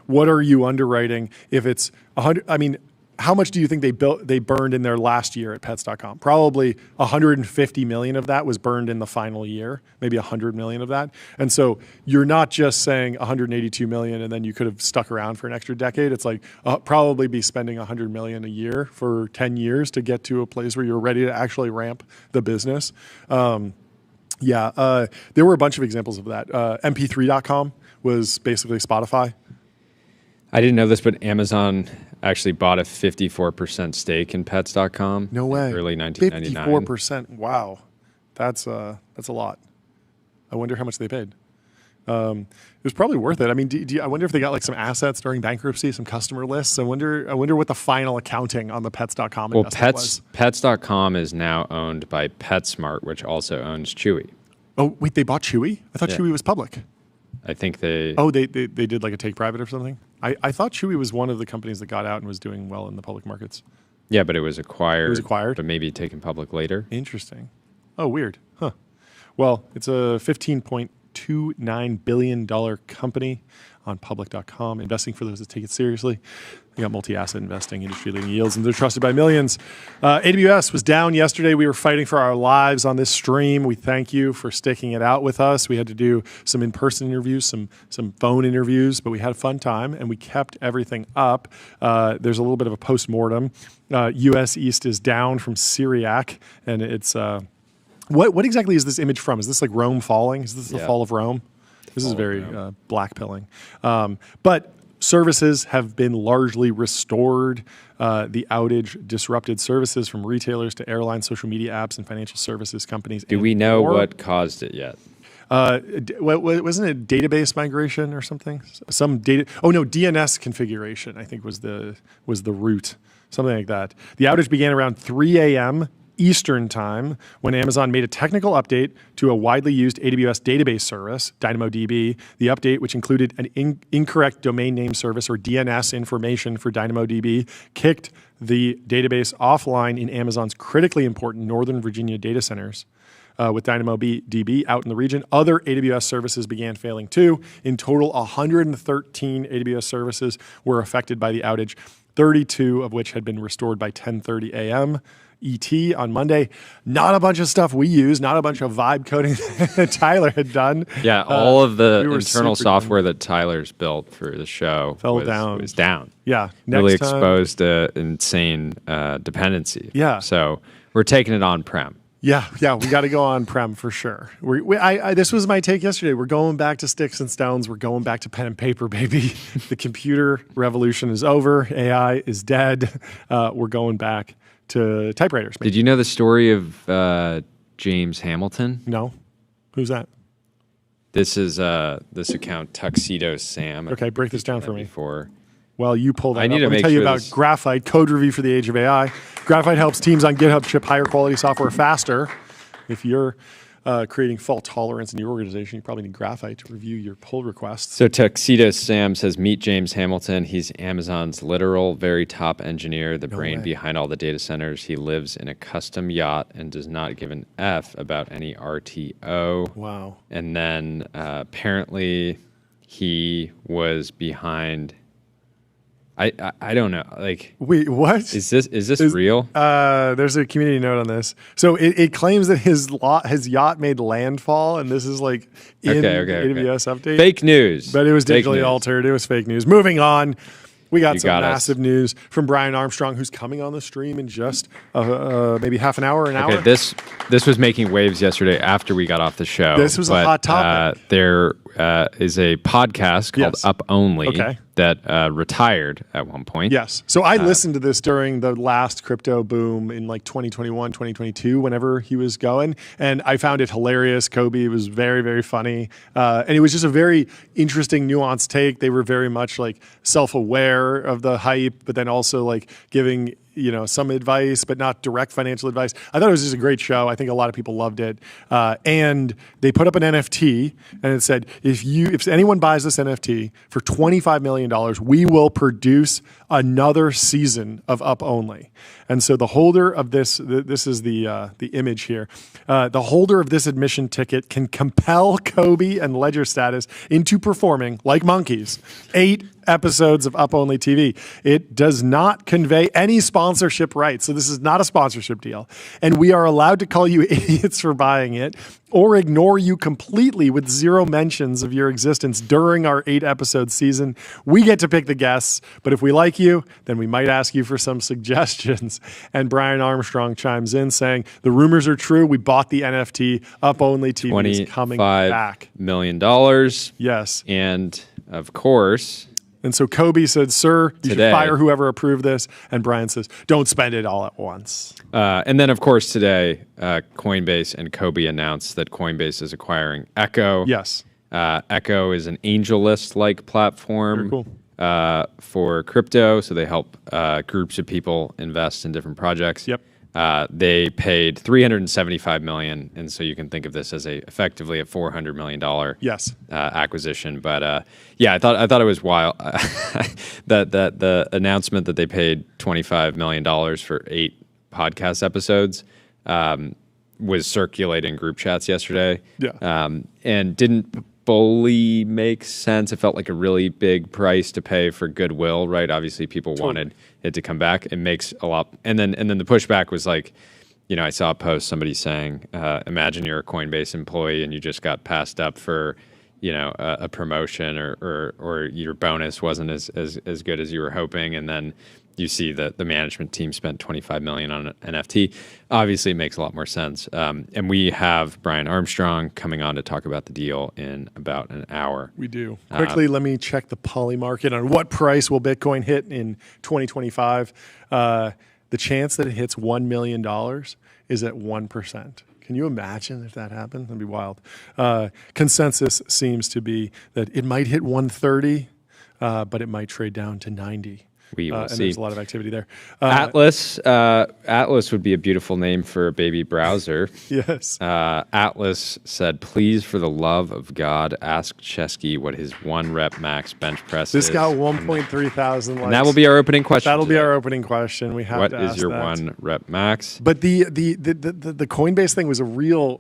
what are you underwriting if it's 100? I mean, how much do you think they burned in their last year at pets.com? Probably 150 million of that was burned in the final year, maybe 100 million of that. And so you're not just saying 182 million and then you could have stuck around for an extra decade. It's like probably be spending 100 million a year for 10 years to get to a place where you're ready to actually ramp the business. Yeah, there were a bunch of examples of that. MP3.com was basically Spotify. I didn't know this, but Amazon actually bought a 54% stake in Pets.com. No way. In early 1999. 54%. Wow, that's a lot. I wonder how much they paid. It was probably worth it. I mean, I wonder if they got like some assets during bankruptcy, some customer lists. I wonder what the final accounting on the Pets.com investment was. Pets.com is now owned by PetSmart, which also owns Chewy. Oh, wait, they bought Chewy? I thought Chewy was public. I think they... Oh, they did like a take private or something? I thought Chewy was one of the companies that got out and was doing well in the public markets. Yeah, but it was acquired. It was acquired? But maybe taken public later. Interesting. Oh, weird. Huh. Well, it's a $15.29 billion company on public.com, investing for those that take it seriously. They got multi-asset investing, industry-leading yields, and they're trusted by millions. AWS was down yesterday. We were fighting for our lives on this stream. We thank you for sticking it out with us. We had to do some in-person interviews, some phone interviews, but we had a fun time, and we kept everything up. There's a little bit of a post-mortem. US East is down from Syriac, and it's... What exactly is this image from? Is this like Rome falling? Is this the fall of Rome? This is very blackpilling. But services have been largely restored. The outage disrupted services from retailers to airlines, social media apps, and financial services companies. Do we know what caused it yet? Wasn't it database migration or something? Some data. Oh no, DNS configuration. I think was the root. Something like that. The outage began around 3 a.m. Eastern time when Amazon made a technical update to a widely used AWS database service, DynamoDB. The update, which included an incorrect domain name service or DNS information for DynamoDB, kicked the database offline in Amazon's critically important Northern Virginia data centers. With DynamoDB out in the region, other AWS services began failing too. In total, 113 AWS services were affected by the outage, 32 of which had been restored by 10:30 a.m. ET on Monday. Not a bunch of stuff we use, not a bunch of vibe coding that Tyler had done. Yeah, all of the internal software that Tyler's built for the show was down. Yeah. Really exposed to insane dependency. Yeah. So we're taking it on-prem. Yeah, we got to go on-prem for sure. This was my take yesterday. We're going back to sticks and stones. We're going back to pen and paper, baby. The computer revolution is over. AI is dead. We're going back to typewriters. Maybe. Did you know the story of James Hamilton? No. Who's that? This is this account, Tuxedo Sam. Okay, break this down for me. Before. Well, you pull that I up. need to Let me tell you about Graphite, code review for the age of AI. Graphite helps teams on GitHub ship higher quality software faster. If you're creating fault tolerance in your organization, you probably need Graphite to review your pull requests. So Tuxedo Sam says, meet James Hamilton. He's Amazon's literal very top engineer, the brain behind all the data centers. He lives in a custom yacht and does not give an F about any RTO. Wow. And then apparently he was behind... I don't know. Like, wait, what is this real? There's a community note on this. So it claims that his yacht made landfall, and this is like in AWS update. Fake news. But it was digitally altered. It was fake news. Moving on. We got some massive news from Brian Armstrong, who's coming on the stream in just maybe half an hour, hour. This was making waves yesterday after we got off the show. This was a hot topic. There is a podcast called Up Only that retired at one point. Yes. So I listened to this during the last crypto boom in like 2021, 2022, whenever he was going. And I found it hilarious. Kobe was very, very funny. And it was just a very interesting, nuanced take. They were very much like self-aware of the hype, but then also like giving some advice, but not direct financial advice. I thought it was just a great show. I think a lot of people loved it. And they put up an NFT, and it said, if anyone buys this NFT for $25 million, we will produce another season of Up Only. And so the holder of this is the image here. The holder of this admission ticket can compel Kobe and Ledger Status into performing, like monkeys, 8 episodes of Up Only TV. It does not convey any sponsorship rights. So this is not a sponsorship deal. And we are allowed to call you idiots for buying it or ignore you completely with zero mentions of your existence during our 8-episode season. We get to pick the guests, but if we like you, then we might ask you for some suggestions. And Brian Armstrong chimes in saying, the rumors are true. We bought the NFT. Up Only TV is coming back. $25 million. Yes. And of course... And so Kobe said, sir, you should today, fire whoever approved this. And Brian says, don't spend it all at once. And then, of course, today, Coinbase and Kobe announced that Coinbase is acquiring Echo. Yes. Echo is an AngelList-like platform for crypto. So they help groups of people invest in different projects. Yep. They paid $375 million, and so you can think of this as effectively a $400 million acquisition. But yeah, I thought it was wild that the announcement that they paid $25 million for 8 podcast episodes was circulating group chats yesterday. Yeah, and didn't fully make sense. It felt like a really big price to pay for goodwill, right? Obviously, people wanted it to come back. It makes a lot, and then the pushback was like, I saw a post somebody saying, imagine you're a Coinbase employee and you just got passed up for, a promotion or your bonus wasn't as good as you were hoping, and then you see that the management team spent $25 million on an NFT. Obviously, it makes a lot more sense. And we have Brian Armstrong coming on to talk about the deal in about an hour. We do. Quickly, let me check the Poly market on what price will Bitcoin hit in 2025. The chance that it hits $1 million is at 1%. Can you imagine if that happened? That'd be wild. Consensus seems to be that it might hit 130, but it might trade down to 90. We will see. There's a lot of activity there. Atlas would be a beautiful name for a baby browser. Yes. Atlas said, please, for the love of God, ask Chesky what his 1 rep max bench press is. This got 1.3 thousand likes. And that will be our opening question. That'll be our opening question. We have to ask what is your that. 1 rep max? But the Coinbase thing was a real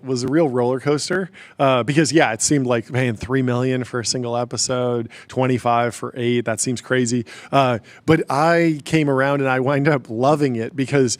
roller coaster because it seemed like paying $3 million for a single episode, 25 for 8. That seems crazy. But I came around and I wind up loving it because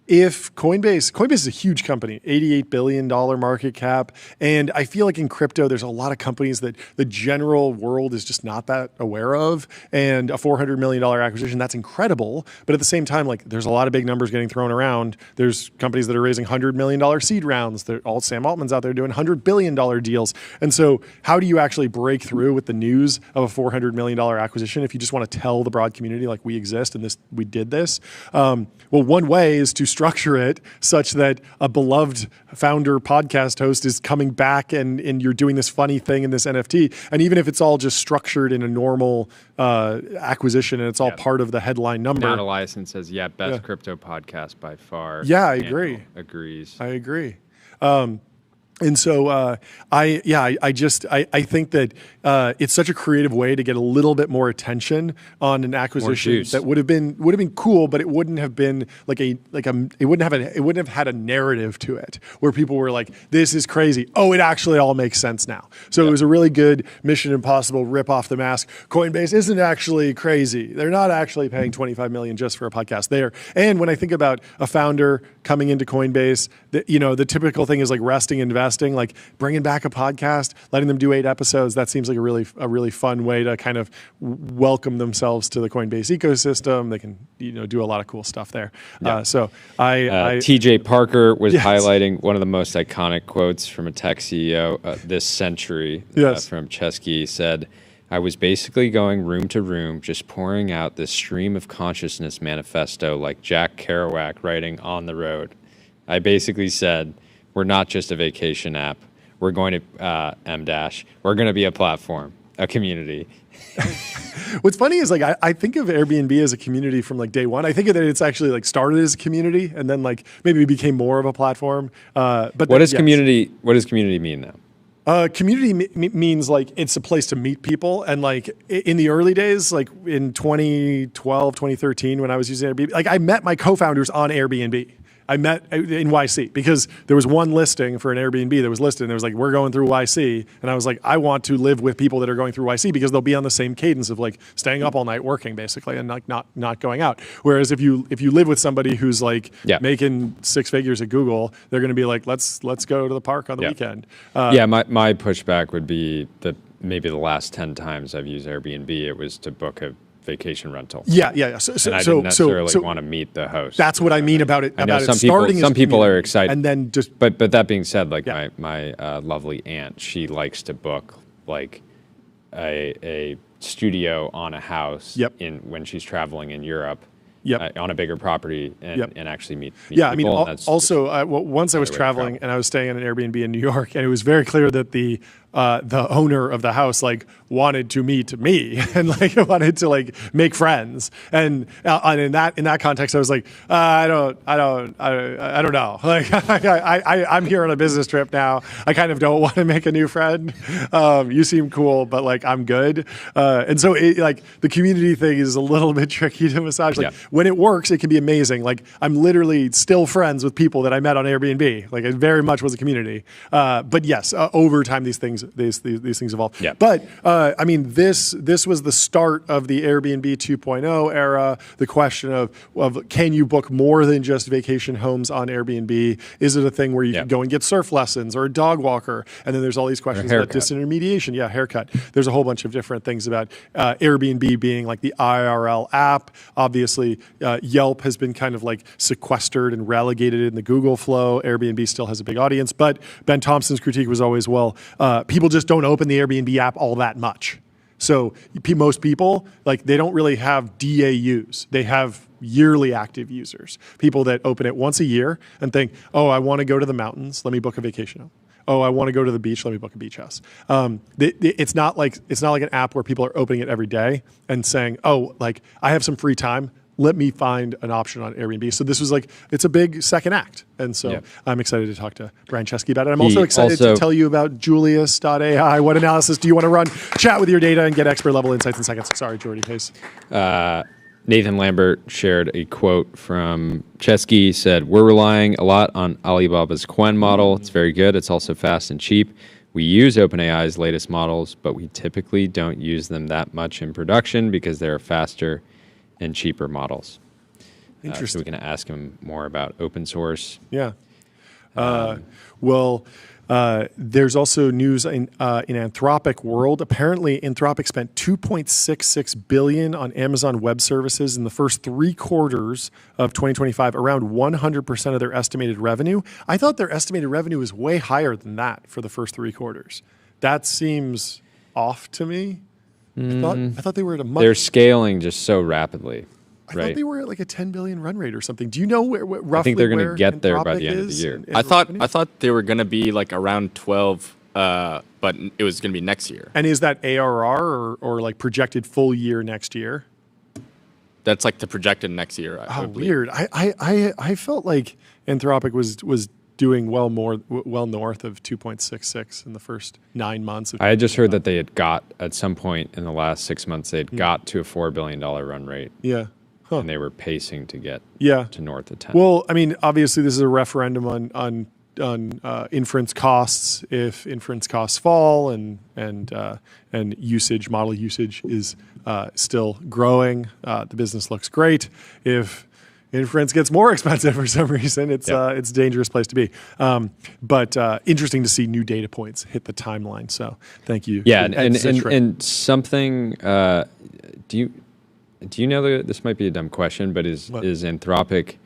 if Coinbase is a huge company, $88 billion market cap. And I feel like in crypto, there's a lot of companies that the general world is just not that aware of. And a $400 million acquisition, that's incredible. But at the same time, like there's a lot of big numbers getting thrown around. There's companies that are raising $100 million seed rounds. Sam Altman's out there doing $100 billion deals. And so how do you actually break through with the news of a $400 million acquisition if you just want to tell the broad community like we exist and we did this? Well, one way is to structure it such that a beloved founder podcast host is coming back and you're doing this funny thing in this NFT. And even if it's all just structured in a normal acquisition and it's all part of the headline number. Not Eliason says, best crypto podcast by far. Yeah, I agree. Agrees. I agree. And so I think that it's such a creative way to get a little bit more attention on an acquisition that would have been cool, but it wouldn't have been it wouldn't have had a narrative to it where people were like, this is crazy. Oh, it actually all makes sense now. So it was a really good Mission Impossible rip off the mask. Coinbase isn't actually crazy. They're not actually paying $25 million just for a podcast there. And when I think about a founder coming into Coinbase, the typical thing is like resting investing, like bringing back a podcast, letting them do 8 episodes. That seems like a really fun way to kind of welcome themselves to the Coinbase ecosystem. They can do a lot of cool stuff there. Yeah. So TJ Parker was highlighting one of the most iconic quotes from a tech CEO this century from Chesky. Said, I was basically going room to room, just pouring out this stream of consciousness manifesto like Jack Kerouac writing On the Road. I basically said, we're not just a vacation app. We're going to we're going to be a platform, a community. What's funny is like I think of Airbnb as a community from like day one. I think that it's actually like started as a community and then like maybe became more of a platform. But what does community mean now? Community means like it's a place to meet people. And like in the early days, like in 2012, 2013, when I was using Airbnb, like I met my co-founders on Airbnb. I met in YC because there was one listing for an Airbnb that was listed, and it was like, we're going through YC. And I was like, I want to live with people that are going through YC because they'll be on the same cadence of like staying up all night working basically and like not going out. Whereas if you live with somebody who's like making 6 figures at Google, they're going to be like, let's go to the park on the weekend. My pushback would be that maybe the last 10 times I've used Airbnb, it was to book a vacation rental. Yeah. And I didn't necessarily want to meet the host. That's what I mean about it. I know some people are excited, and then just. But that being said, like my lovely aunt, she likes to book like a studio on a house when she's traveling in Europe. On a bigger property and actually meet people. I mean, also, once I was traveling and I was staying in an Airbnb in New York, and it was very clear that the owner of the house like wanted to meet me and like wanted to like make friends. And in that context, I was like, I don't know. Like I'm here on a business trip now. I kind of don't want to make a new friend. You seem cool, but like I'm good. And so like the community thing is a little bit tricky to massage. Like when it works, it can be amazing. Like I'm literally still friends with people that I met on Airbnb. Like it very much was a community. But yes, over time these things evolve. But I mean, this was the start of the Airbnb 2.0 era. The question of can you book more than just vacation homes on Airbnb? Is it a thing where you can go and get surf lessons or a dog walker? And then there's all these questions about disintermediation. Yeah, haircut. There's a whole bunch of different things about Airbnb being like the IRL app. Obviously, Yelp has been kind of like sequestered and relegated in the Google flow. Airbnb still has a big audience, but Ben Thompson's critique was always, people just don't open the Airbnb app all that much. So most people, like, they don't really have DAUs. They have yearly active users, people that open it once a year and think, oh, I want to go to the mountains. Let me book a vacation home. Oh, I want to go to the beach. Let me book a beach house. It's not like an app where people are opening it every day and saying, oh, like I have some free time. Let me find an option on Airbnb. So this was like, it's a big second act. And so I'm excited to talk to Brian Chesky about it. I'm also excited to tell you about Julius.ai. What analysis do you want to run? Chat with your data and get expert level insights in seconds. Sorry, Jordy Case. Nathan Lambert shared a quote from Chesky, said, we're relying a lot on Alibaba's Quen model. It's very good. It's also fast and cheap. We use OpenAI's latest models, but we typically don't use them that much in production because they're faster and cheaper models. Interesting. So we can ask him more about open source. Yeah. There's also news in Anthropic world. Apparently, Anthropic spent $2.66 billion on Amazon Web Services in the first 3 quarters of 2025, around 100% of their estimated revenue. I thought their estimated revenue was way higher than that for the first 3 quarters. That seems off to me. I thought they were at a much... They're scaling just so rapidly. I thought they were at like a 10 billion run rate or something. Do you know roughly? I think they're going to get there by the end of the year. I thought they were going to be like around 12, but it was going to be next year. And is that ARR or like projected full year next year? That's like the projected next year. Weird. I felt like Anthropic was doing well north of 2.66 in the first 9 months. I had just heard that they had got, at some point in the last 6 months, they had got to a $4 billion run rate. Yeah. Huh. And they were pacing to get to north of 10. Well, I mean, obviously this is a referendum on inference costs. If inference costs fall and model usage is still growing, the business looks great. If inference gets more expensive for some reason, it's a dangerous place to be. But interesting to see new data points hit the timeline. So thank you. Yeah, and something. Do you know this might be a dumb question, but is Anthropic?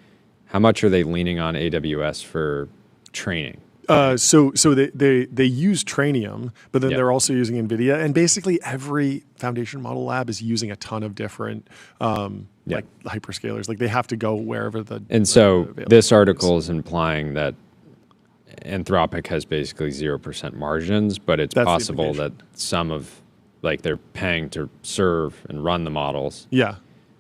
How much are they leaning on AWS for training? So they use Trainium, but then they're also using NVIDIA, and basically every foundation model lab is using a ton of different like hyperscalers. Like they have to go wherever the. And so this article is implying that Anthropic has basically 0% margins, but it's possible that some of they're paying to serve and run the models. Yeah.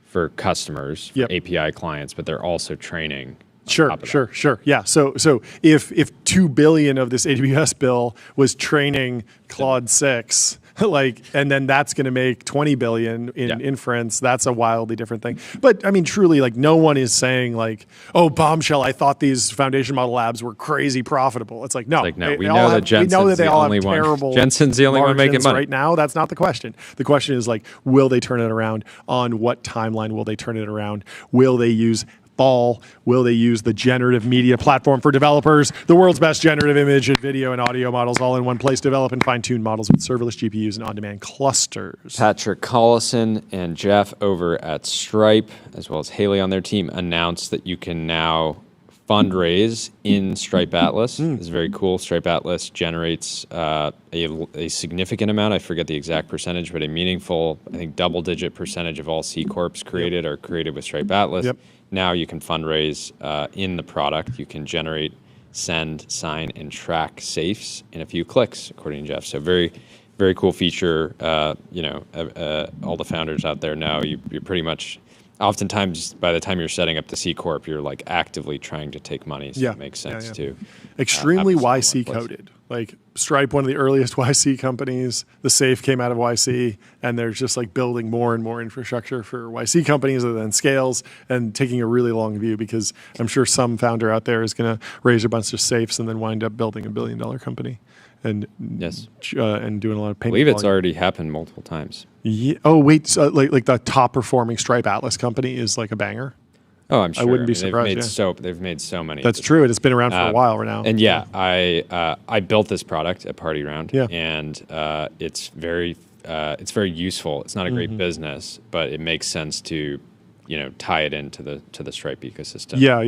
For customers, for API clients, but they're also training Sure. Yeah. So if 2 billion of this AWS bill was training Claude 6, and then that's going to make 20 billion in inference, that's a wildly different thing. But I mean, truly, no one is saying oh, bombshell, I thought these foundation model labs were crazy profitable. It's no. We know that they all have terrible Jensen's the only one making money right now. That's not the question. The question is will they turn it around? On what timeline will they turn it around? Will they use Fall? Will they use the generative media platform for developers? The world's best generative image and video and audio models all in one place. Develop and fine-tune models with serverless GPUs and on-demand clusters. Patrick Collison and Jeff over at Stripe, as well as Haley on their team, announced that you can now fundraise in Stripe Atlas. It's very cool. Stripe Atlas generates a significant amount. I forget the exact percentage, but a meaningful, I think, double-digit percentage of all C Corps created are created with Stripe Atlas. Yep. Now you can fundraise in the product. You can generate, send, sign, and track safes in a few clicks, according to Jeff. So very, very cool feature. All the founders out there know you're pretty much. Oftentimes, by the time you're setting up the C Corp, you're actively trying to take money. So it makes sense to. Extremely YC coded. Stripe, one of the earliest YC companies, the safe came out of YC, and they're just building more and more infrastructure for YC companies that then scales, and taking a really long view, because I'm sure some founder out there is going to raise a bunch of safes and then wind up building $1 billion company. And and doing a lot of payment. I believe it's already happened multiple times. Yeah. Oh wait, so the top performing Stripe Atlas company is a banger. Oh, I'm sure. I wouldn't be surprised. They've made so many. That's true. It's been around for a while right now. And I built this product at Party Round. Yeah. And it's very useful. It's not a great business, but it makes sense to tie it into the Stripe ecosystem. Yeah.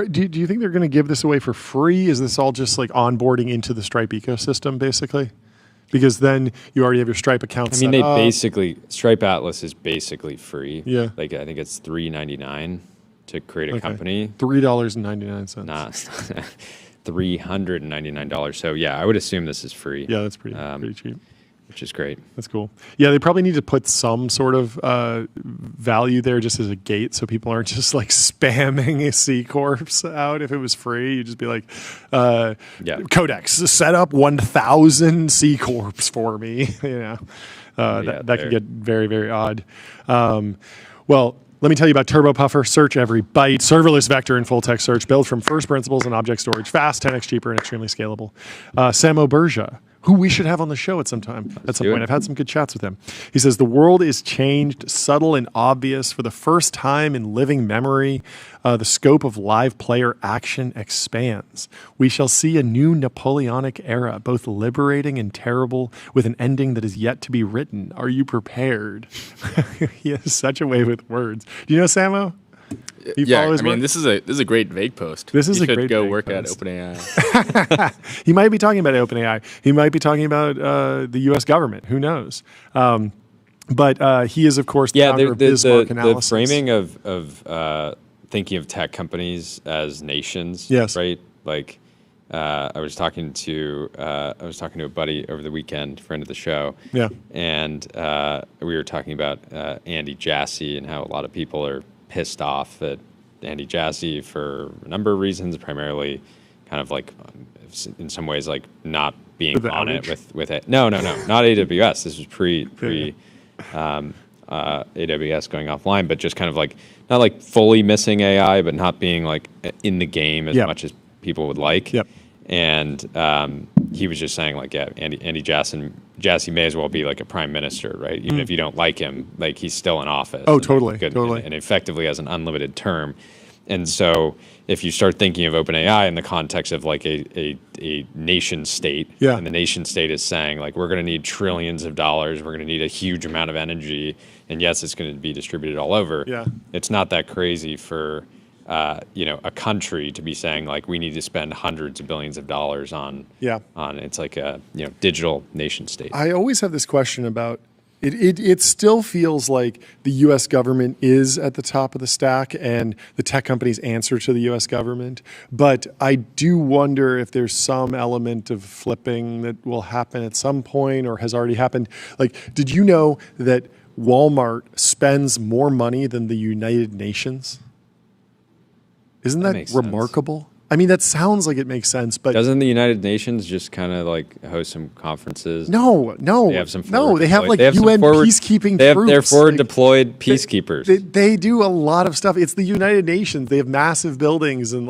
Do you think they're going to give this away for free? Is this all just onboarding into the Stripe ecosystem, basically? Because then you already have your Stripe account set up. Stripe Atlas is basically free. Yeah. I think it's $3.99 to create a company. $3.99. Nah, $399. So yeah, I would assume this is free. Yeah, that's pretty cheap. Which is great. That's cool. Yeah, they probably need to put some sort of value there just as a gate, so people aren't just spamming a C Corps out. If it was free, you'd just be Codex, set up 1,000 C Corps for me. That could get very, very odd. Well, let me tell you about TurboPuffer. Search every byte. Serverless vector and full text search built from first principles and object storage. Fast, 10x cheaper, and extremely scalable. Samo Berja, who we should have on the show at some point. I've had some good chats with him. He says, the world is changed, subtle and obvious. For the first time in living memory, the scope of live player action expands. We shall see a new Napoleonic era, both liberating and terrible, with an ending that is yet to be written. Are you prepared? He has such a way with words. Do you know Samo? This is a great vague post. This is you a great go vague work post. at OpenAI. He might be talking about OpenAI. He might be talking about the U.S. government. Who knows? But he is, of course, the founder of Bismarck Analysis. The framing of thinking of tech companies as nations. Yes. Right. I was talking to a buddy over the weekend, friend of the show. Yeah. And we were talking about Andy Jassy and how a lot of people are pissed off at Andy Jassy for a number of reasons, primarily kind of in some ways not being on it with it. No, not AWS. This was pre AWS going offline, but just kind of not fully missing AI, but not being in the game as much as people would like. Yep. And he was just saying Andy Jassy may as well be a prime minister, right? Even if you don't like him, he's still in office. Oh, totally. And effectively has an unlimited term. And so if you start thinking of OpenAI in the context of a nation state, and the nation state is saying we're going to need trillions of dollars, we're going to need a huge amount of energy, and yes, it's going to be distributed all over. Yeah. It's not that crazy for a country to be saying we need to spend hundreds of billions of dollars on it's a digital nation state. I always have this question about it. It still feels like the U.S. government is at the top of the stack and the tech companies answer to the U.S. government. But I do wonder if there's some element of flipping that will happen at some point or has already happened. Did you know that Walmart spends more money than the United Nations? Isn't that remarkable? Sense. I mean, that sounds like it makes sense, but doesn't the United Nations just kind of like host some conferences? No. They have some they have like UN peacekeeping troops. They're forward deployed peacekeepers. They do a lot of stuff. It's the United Nations. They have massive buildings and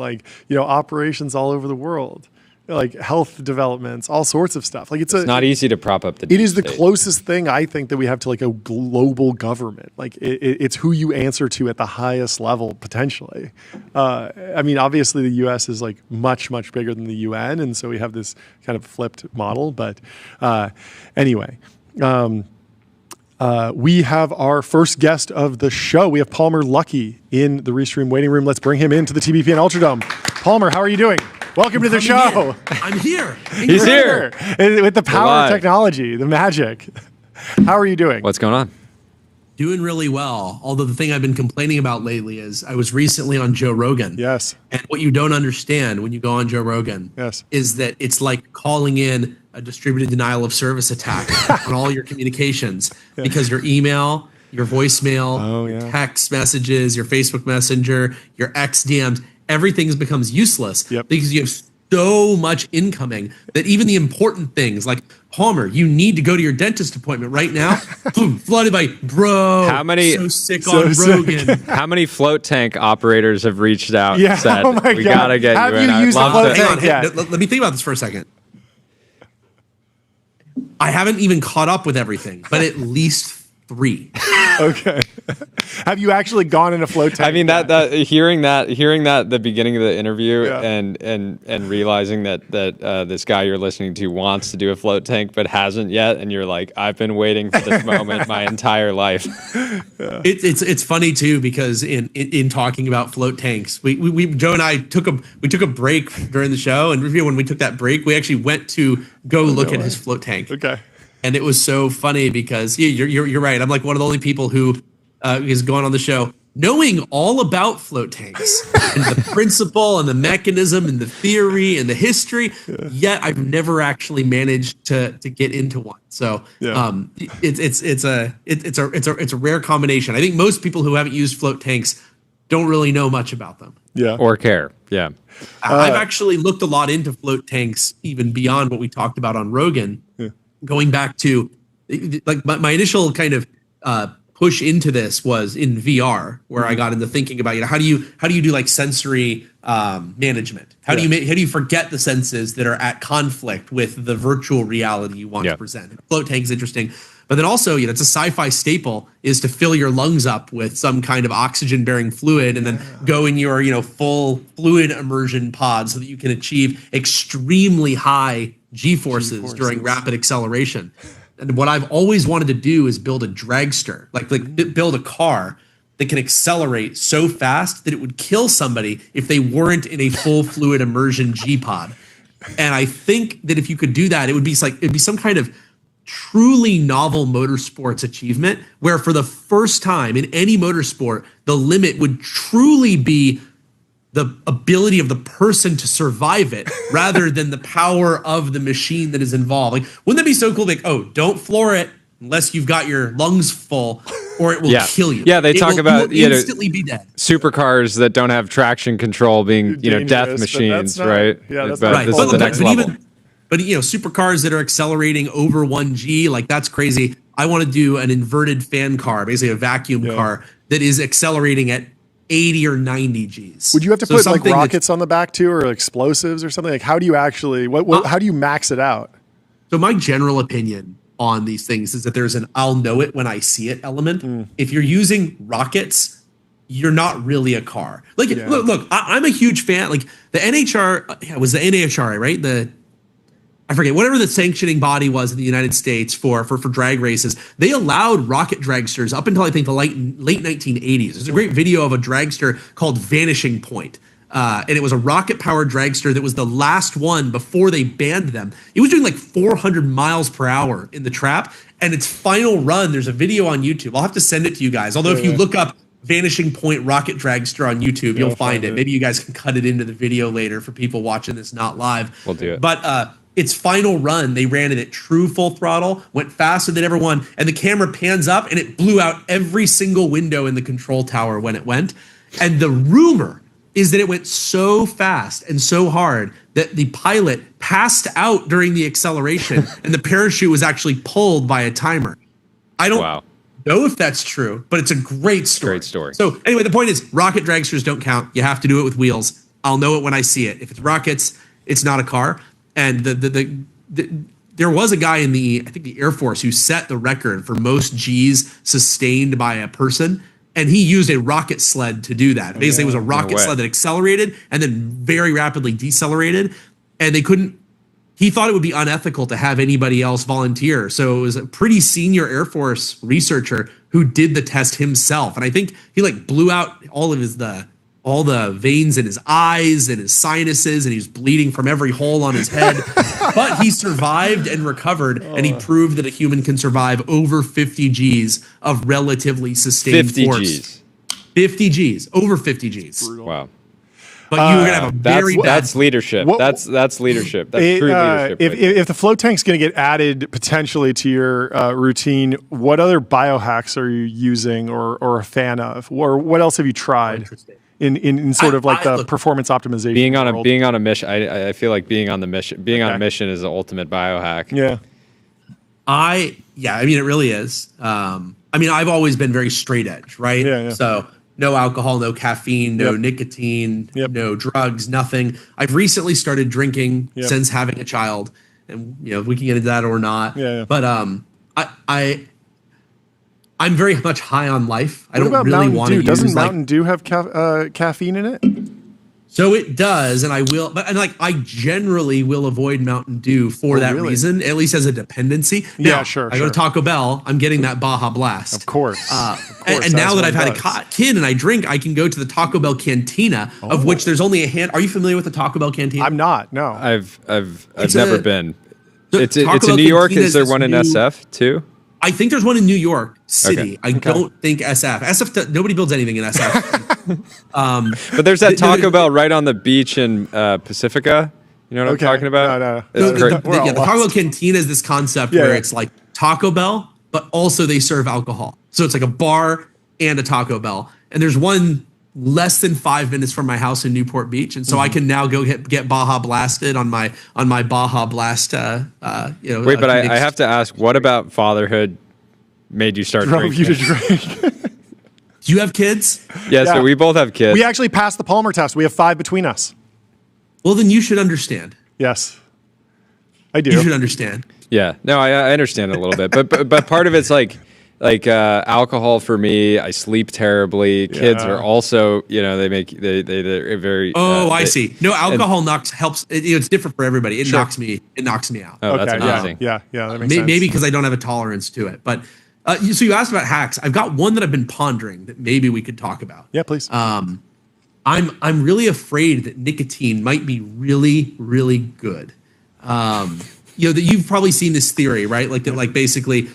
operations all over the world. Like health developments, all sorts of stuff. Like it's not easy to prop up the. It is the closest thing I think that we have to like a global government. Like it's who you answer to at the highest level potentially. I mean, obviously the U.S. is like much bigger than the UN, and so we have this kind of flipped model. But anyway. We have our first guest of the show. We have Palmer Luckey in the Restream waiting room. Let's bring him into the TBPN Ultradome. Palmer, how are you doing? Welcome to the show. I'm here. He's here. With the power of technology, the magic. How are you doing? What's going on? Doing really well. Although the thing I've been complaining about lately is I was recently on Joe Rogan. Yes. And what you don't understand when you go on Joe Rogan is that it's like calling in a distributed denial of service attack on all your communications because your email, your voicemail, your text messages, your Facebook Messenger, your X DMs, everything becomes useless because you have so much incoming that even the important things like Palmer, you need to go to your dentist appointment right now. Boom, flooded by how many so sick on Rogan. How many float tank operators have reached out and said, we gotta get have you in? Used a float tank? Let me think about this for a second. I haven't even caught up with everything, but at least 3. Okay. Have you actually gone in a float tank? I mean, hearing that at the beginning of the interview and realizing that this guy you're listening to wants to do a float tank but hasn't yet, and you're like, I've been waiting for this moment my entire life. It's funny too because in talking about float tanks, we Joe and I took a break during the show, and when we took that break, we actually went to go look at his float tank. Okay. And it was so funny because you're right. I'm like one of the only people who is going on the show knowing all about float tanks and the principle and the mechanism and the theory and the history. Yet I've never actually managed to get into one. So it's a rare combination. I think most people who haven't used float tanks don't really know much about them. Yeah. Or care. Yeah. I've actually looked a lot into float tanks, even beyond what we talked about on Rogan. Yeah. Going back to like my initial kind of push into this was in VR, where I got into thinking about how do you do like sensory management? How do you forget the senses that are at conflict with the virtual reality you want to present? Float tank is interesting, but then also it's a sci-fi staple is to fill your lungs up with some kind of oxygen-bearing fluid and then go in your full fluid immersion pod so that you can achieve extremely high G-forces during rapid acceleration. And what I've always wanted to do is build a dragster, like build a car that can accelerate so fast that it would kill somebody if they weren't in a full fluid immersion G-pod. And I think that if you could do that, it'd be some kind of truly novel motorsports achievement where for the first time in any motorsport, the limit would truly be the ability of the person to survive it rather than the power of the machine that is involved. Like, wouldn't that be so cool? Like, don't floor it unless you've got your lungs full or it will kill you. Yeah, they talk about instantly be dead. Supercars that don't have traction control being death machines, right? Yeah, that's right. This is the next level. But supercars that are accelerating over 1G, like that's crazy. I want to do an inverted fan car, basically a vacuum car that is accelerating at 80 or 90 Gs. Would you have to put like rockets on the back too, or explosives or something? Like, how do you actually? How do you max it out? So my general opinion on these things is that there's an "I'll know it when I see it" element. If you're using rockets, you're not really a car. Like, look, I'm a huge fan. Like the NHR was the NHRA, right? I forget, whatever the sanctioning body was in the United States for drag races, they allowed rocket dragsters up until I think the late 1980s. There's a great video of a dragster called Vanishing Point. And it was a rocket-powered dragster that was the last one before they banned them. It was doing like 400 miles per hour in the trap. And its final run, there's a video on YouTube. I'll have to send it to you guys. Although if you look up Vanishing Point rocket dragster on YouTube, you'll find it. Maybe you guys can cut it into the video later for people watching this not live. We'll do it. But its final run, they ran it at true full throttle, went faster than everyone, and the camera pans up and it blew out every single window in the control tower when it went. And the rumor is that it went so fast and so hard that the pilot passed out during the acceleration and the parachute was actually pulled by a timer. I don't know if that's true, but it's a great story. Great story. So anyway, the point is rocket dragsters don't count. You have to do it with wheels. I'll know it when I see it. If it's rockets, it's not a car. And there was a guy in I think the Air Force who set the record for most G's sustained by a person. And he used a rocket sled to do that. Basically, it was a rocket sled that accelerated and then very rapidly decelerated. And he thought it would be unethical to have anybody else volunteer. So it was a pretty senior Air Force researcher who did the test himself. And I think he like blew out all the veins in his eyes and his sinuses, and he was bleeding from every hole on his head. But he survived and recovered, and he proved that a human can survive over 50 Gs of relatively sustained 50 force. Gs. 50 Gs, over 50 Gs. Brutal. Wow. But you're going to have a very that's leadership. That's leadership. That's true leadership. If the float tank's going to get added potentially to your routine, what other biohacks are you using or a fan of? Or what else have you tried? In sort of like the performance optimization. Being on a mission, I feel like being on a mission is the ultimate biohack. Yeah. I mean, it really is. I mean, I've always been very straight edge, right? Yeah. So no alcohol, no caffeine, no nicotine, no drugs, nothing. I've recently started drinking since having a child, and we can get into that or not. Yeah. But I'm very much high on life. I don't really Mountain want to Dew? use Doesn't Mountain Dew have caffeine in it? So it does, and I will, I generally will avoid Mountain Dew for that reason, at least as a dependency. Now, sure. I go to Taco Bell, I'm getting that Baja Blast. Of course. And now that I've had a kid and I drink, I can go to the Taco Bell Cantina, of which there's only a hand. Are you familiar with the Taco Bell Cantina? I'm not. No. I've never been. It's in Taco Bell New York. Cantina Is there one in SF too? I think there's one in New York City. Okay. I don't think SF. SF, nobody builds anything in SF. But there's that Taco Bell right on the beach in Pacifica. You know what I'm talking about? No. The Taco Bell Cantina is this concept where it's like Taco Bell, but also they serve alcohol. So it's like a bar and a Taco Bell. And there's one less than 5 minutes from my house in Newport Beach, and so I can now go get Baja Blasted on my Baja Blast. Wait, but I have to ask, what about fatherhood made you start drinking? You to drink. Do you have kids? Yeah, so we both have kids. We actually passed the Palmer test. We have 5 between us. Well, then you should understand. Yes, I do. You should understand. Yeah, no, I understand it a little bit, but part of it's like alcohol for me. I sleep terribly. Kids are also, they're very. I see. No, alcohol helps. It's different for everybody. It knocks me out. Oh, that's amazing. Yeah, that makes sense. Maybe because I don't have a tolerance to it. But so you asked about hacks. I've got one that I've been pondering that maybe we could talk about. Yeah, please. I'm really afraid that nicotine might be really, really good. That you've probably seen this theory, right? Like that, basically.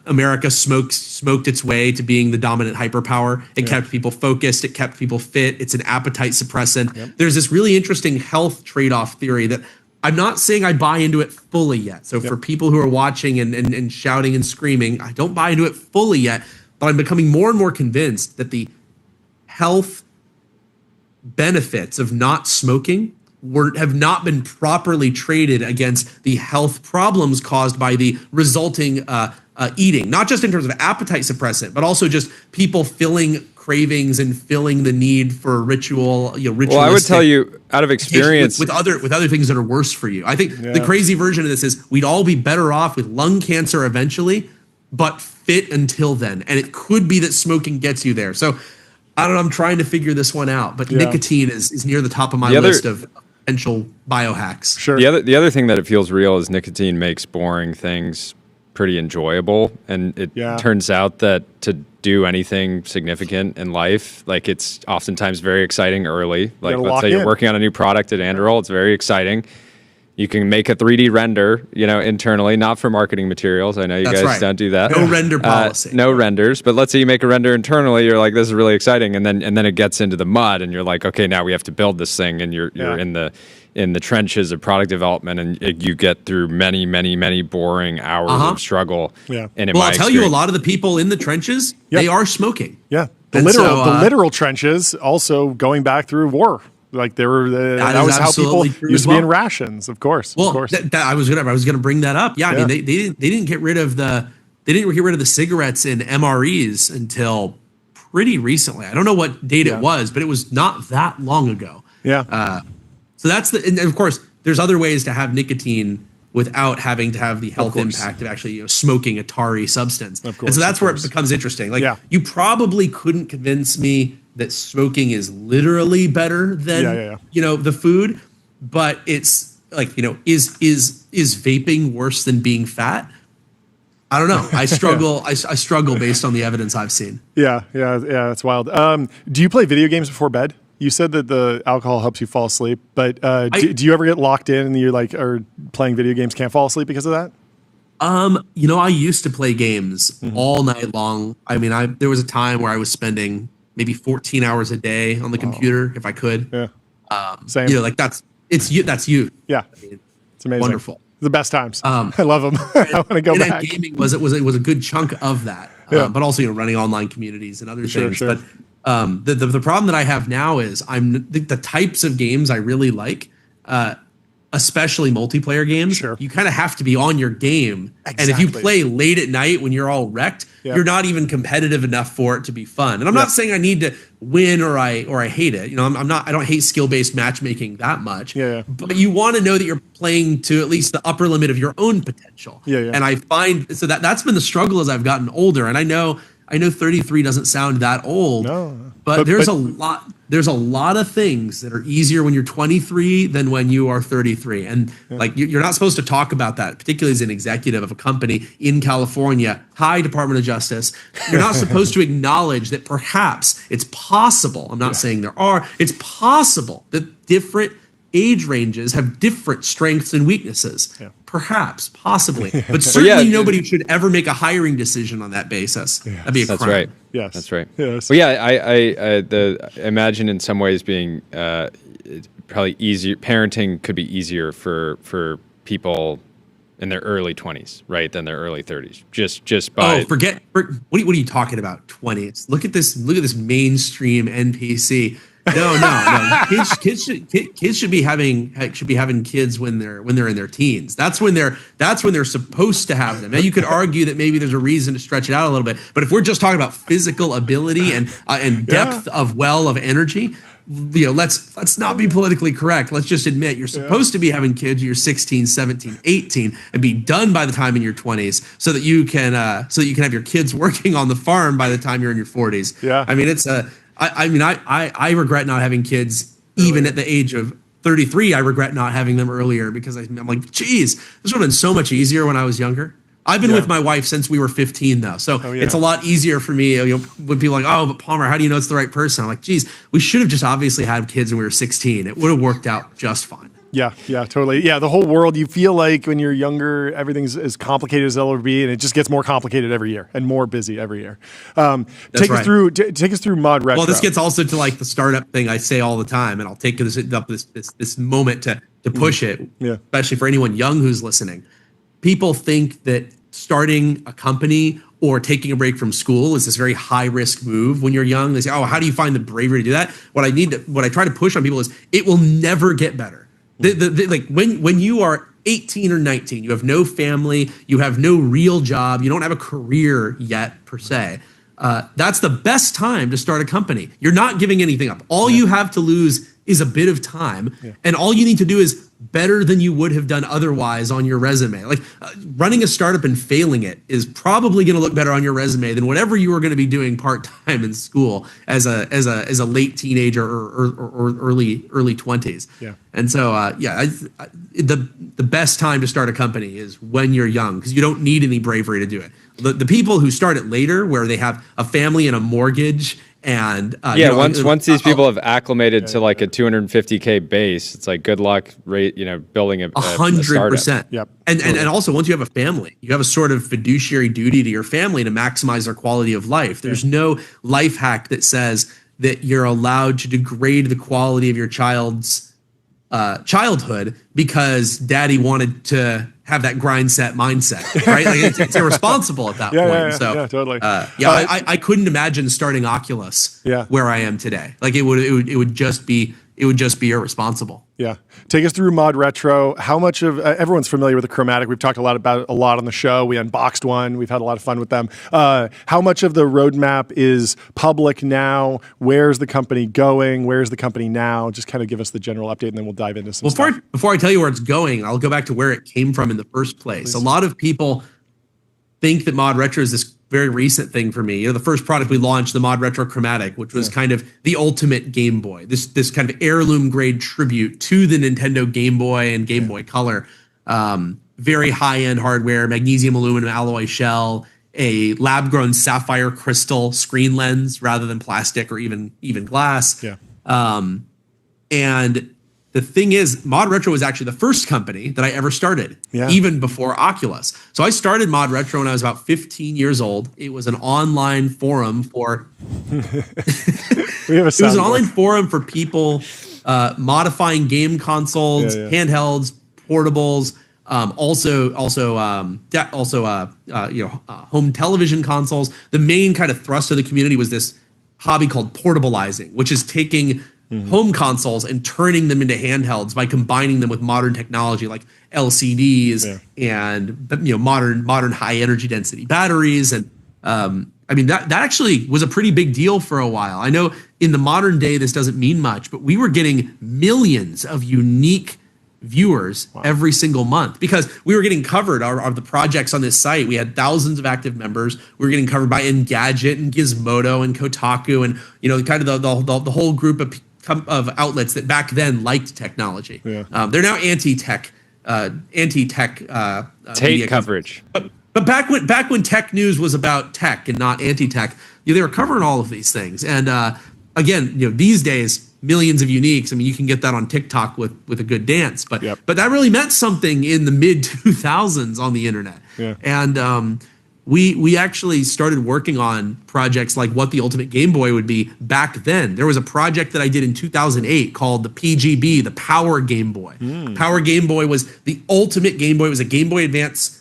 America smoked its way to being the dominant hyperpower. It kept people focused. It kept people fit. It's an appetite suppressant. Yep. There's this really interesting health trade-off theory that I'm not saying I buy into it fully yet. So for people who are watching and shouting and screaming, I don't buy into it fully yet, but I'm becoming more and more convinced that the health benefits of not smoking have not been properly traded against the health problems caused by the resulting eating, not just in terms of appetite suppressant, but also just people filling cravings and filling the need for ritualistic. Well, I would tell you out of experience with other things that are worse for you. I think the crazy version of this is we'd all be better off with lung cancer eventually, but fit until then. And it could be that smoking gets you there. So I don't know. I'm trying to figure this one out, but nicotine is near the top of my list of potential biohacks. Sure. The other thing that it feels real is nicotine makes boring things pretty enjoyable, and it turns out that to do anything significant in life, like it's oftentimes very exciting early. Like let's say you're working on a new product at Anduril, it's very exciting. You can make a 3D render, internally, not for marketing materials. I know you guys don't do that. No render policy. No renders. But let's say you make a render internally. You're like, this is really exciting, and then it gets into the mud, and you're like, okay, now we have to build this thing, and you're in the trenches of product development, and you get through many, many, many boring hours of struggle. Yeah. And I'll tell you, a lot of the people in the trenches, they are smoking. Yeah. The literal trenches also going back through war. Like that was how people used to be in rations, of course. Well, of course. I was gonna bring that up. Yeah, I mean they didn't get rid of the cigarettes in MREs until pretty recently. I don't know what date it was, but it was not that long ago. Yeah. So and of course there's other ways to have nicotine without having to have the health impact of actually smoking a tarry substance. Of course, and so that's where it becomes interesting. Like you probably couldn't convince me that smoking is literally better than the food, but it's like is vaping worse than being fat? I don't know. I struggle. I struggle based on the evidence I've seen. Yeah, that's wild. Do you play video games before bed? You said that the alcohol helps you fall asleep, but do you ever get locked in and you're like, or playing video games can't fall asleep because of that? I used to play games all night long. I mean, there was a time where I was spending maybe 14 hours a day on the computer if I could. Yeah. Same. That's you. Yeah. It's amazing. Wonderful. The best times. I love them. I want to go back. Gaming was a good chunk of that. But also running online communities and other things. Sure. But the problem that I have now is the types of games I really like, especially multiplayer games. Sure. You kind of have to be on your game, exactly. and if you play late at night when you're all wrecked, you're not even competitive enough for it to be fun. And I'm not saying I need to win or I hate it. I don't hate skill-based matchmaking that much. But you want to know that you're playing to at least the upper limit of your own potential. And I find so that's been the struggle as I've gotten older. And I know 33 doesn't sound that old, but there's a lot of things that are easier when you're 23 than when you are 33. And like you're not supposed to talk about that, particularly as an executive of a company in California, high Department of Justice. You're not supposed to acknowledge that perhaps it's possible. I'm not saying there are. It's possible that different age ranges have different strengths and weaknesses. Perhaps, possibly, but certainly nobody should ever make a hiring decision on that basis. That'd be a crime. That's right. Yes, that's right. Yes. Well, I imagine in some ways being probably easier. Parenting could be easier for people in their early 20s, right, than their early 30s. Just by what are you talking about? 20s. Look at this mainstream NPC. No. Kids should be having kids when they're in their teens. That's when they're supposed to have them. Now you could argue that maybe there's a reason to stretch it out a little bit, but if we're just talking about physical ability and depth of energy, let's not be politically correct. Let's just admit you're supposed to be having kids when you're 16, 17, 18 and be done by the time in your 20s so that you can have your kids working on the farm by the time you're in your 40s. I mean I regret not having kids even at the age of 33. I regret not having them earlier because I'm like, geez, this would have been so much easier when I was younger. I've been with my wife since we were 15 though. So it's a lot easier for me. When people are like, oh, but Palmer, how do you know it's the right person? I'm like, geez, we should have just obviously had kids when we were 16. It would have worked out just fine. Yeah, totally. Yeah, the whole world, you feel like when you're younger, everything's as complicated as it'll ever be, and it just gets more complicated every year and more busy every year. Take us through ModRetro. Well, this gets also to like the startup thing I say all the time, and I'll take this moment to push it, especially for anyone young who's listening. People think that starting a company or taking a break from school is this very high risk move when you're young. They say, oh, how do you find the bravery to do that? What I try to push on people is it will never get better. Like when you are 18 or 19, you have no family, you have no real job, you don't have a career yet per se. That's the best time to start a company. You're not giving anything up. All you have to lose is a bit of time, and all you need to do is better than you would have done otherwise on your resume. Like running a startup and failing it is probably going to look better on your resume than whatever you were going to be doing part-time in school as a late teenager or early 20s. And so the best time to start a company is when you're young, because you don't need any bravery to do it. The people who start it later, where they have a family and a mortgage. And once these people have acclimated to like a 250K base, it's like good luck, building a 100%. Yep. And also once you have a family, you have a sort of fiduciary duty to your family to maximize their quality of life. There's no life hack that says that you're allowed to degrade the quality of your child's childhood because daddy wanted to have that grind set mindset, right? Like it's irresponsible at that point. So totally. I couldn't imagine starting Oculus where I am today. Like it would just be irresponsible. Yeah. Take us through ModRetro. How much of everyone's familiar with the Chromatic? We've talked about it a lot on the show. We unboxed one. We've had a lot of fun with them. How much of the roadmap is public now? Where's the company going? Where's the company now? Just kind of give us the general update, and then we'll dive into some stuff. Before I tell you where it's going, I'll go back to where it came from in the first place. Please. A lot of people think that ModRetro is this very recent thing for me. You know, the first product we launched, the ModRetro Chromatic, which was kind of the ultimate Game Boy. This kind of heirloom grade tribute to the Nintendo Game Boy and Game Boy Color. Very high-end hardware, magnesium aluminum alloy shell, a lab-grown sapphire crystal screen lens rather than plastic or even glass. Yeah. And the thing is, ModRetro was actually the first company that I ever started, even before Oculus. So I started ModRetro when I was about 15 years old. It was an online forum for forum for people modifying game consoles, handhelds, portables, home television consoles. The main kind of thrust of the community was this hobby called portableizing, which is taking home consoles and turning them into handhelds by combining them with modern technology like LCDs and modern high energy density batteries. And that actually was a pretty big deal for a while. I know in the modern day this doesn't mean much, but we were getting millions of unique viewers every single month because we were getting covered of the projects on this site. We had thousands of active members. We were getting covered by Engadget and Gizmodo and Kotaku and kind of the whole group of outlets that back then liked technology. They're now anti-tech Tate coverage. But back when tech news was about tech and not anti-tech, they were covering all of these things. And again, these days, millions of uniques. I mean, you can get that on TikTok with a good dance, but that really meant something in the mid 2000s on the internet. And we actually started working on projects like what the ultimate Game Boy would be back then. There was a project that I did in 2008 called the PGB, the Power Game Boy. Power Game Boy was the ultimate Game Boy. It was a Game Boy Advance.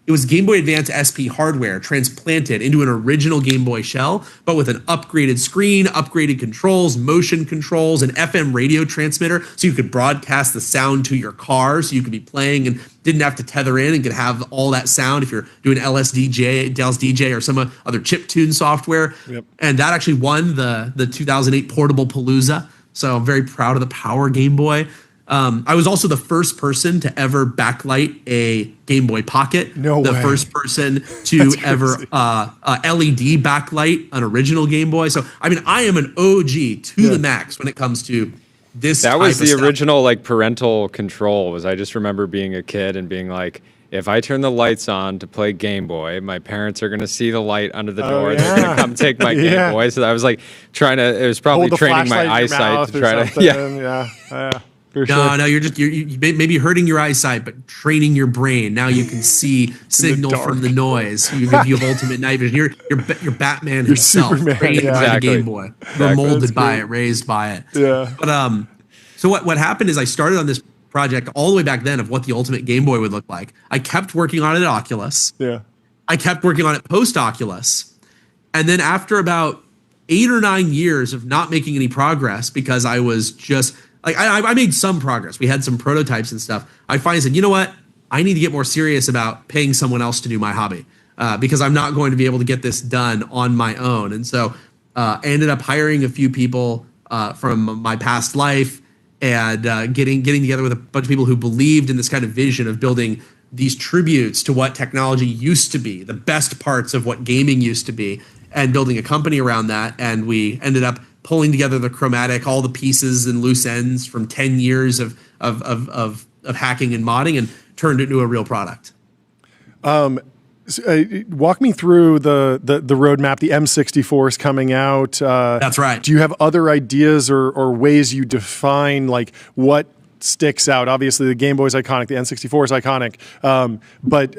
It was Game Boy Advance SP hardware transplanted into an original Game Boy shell, but with an upgraded screen, upgraded controls, motion controls, an FM radio transmitter, so you could broadcast the sound to your car, so you could be playing and didn't have to tether in and could have all that sound if you're doing LSDJ or some other chiptune software. And that actually won the 2008 Portable Palooza. So I'm very proud of the Power Game Boy. I was also the first person to ever backlight a Game Boy Pocket. The first person to ever LED backlight an original Game Boy. So, I mean, I am an OG to the max when it comes to this. That was the original parental control. I just remember being a kid and being like, if I turn the lights on to play Game Boy, my parents are going to see the light under the door. They're going to come take my Game Boy. So I was it was probably training my eyesight to try to. No, you're maybe hurting your eyesight, but training your brain. Now you can see signal from the noise. You have ultimate night vision. You're Batman himself, Superman, trained by the Game Boy. We're molded by it, raised by it. But so what happened is I started on this project all the way back then of what the ultimate Game Boy would look like. I kept working on it at Oculus. I kept working on it post Oculus, and then after about 8 or 9 years of not making any progress because I was just I made some progress. We had some prototypes and stuff. I finally said, you know what? I need to get more serious about paying someone else to do my hobby because I'm not going to be able to get this done on my own. And so I ended up hiring a few people from my past life and getting together with a bunch of people who believed in this kind of vision of building these tributes to what technology used to be, the best parts of what gaming used to be, and building a company around that. And we ended up pulling together the Chromatic, all the pieces and loose ends from 10 years of hacking and modding, and turned it into a real product. Walk me through the roadmap. The M64 is coming out. That's right. Do you have other ideas or ways you define what sticks out? Obviously, the Game Boy is iconic. The N64 is iconic. But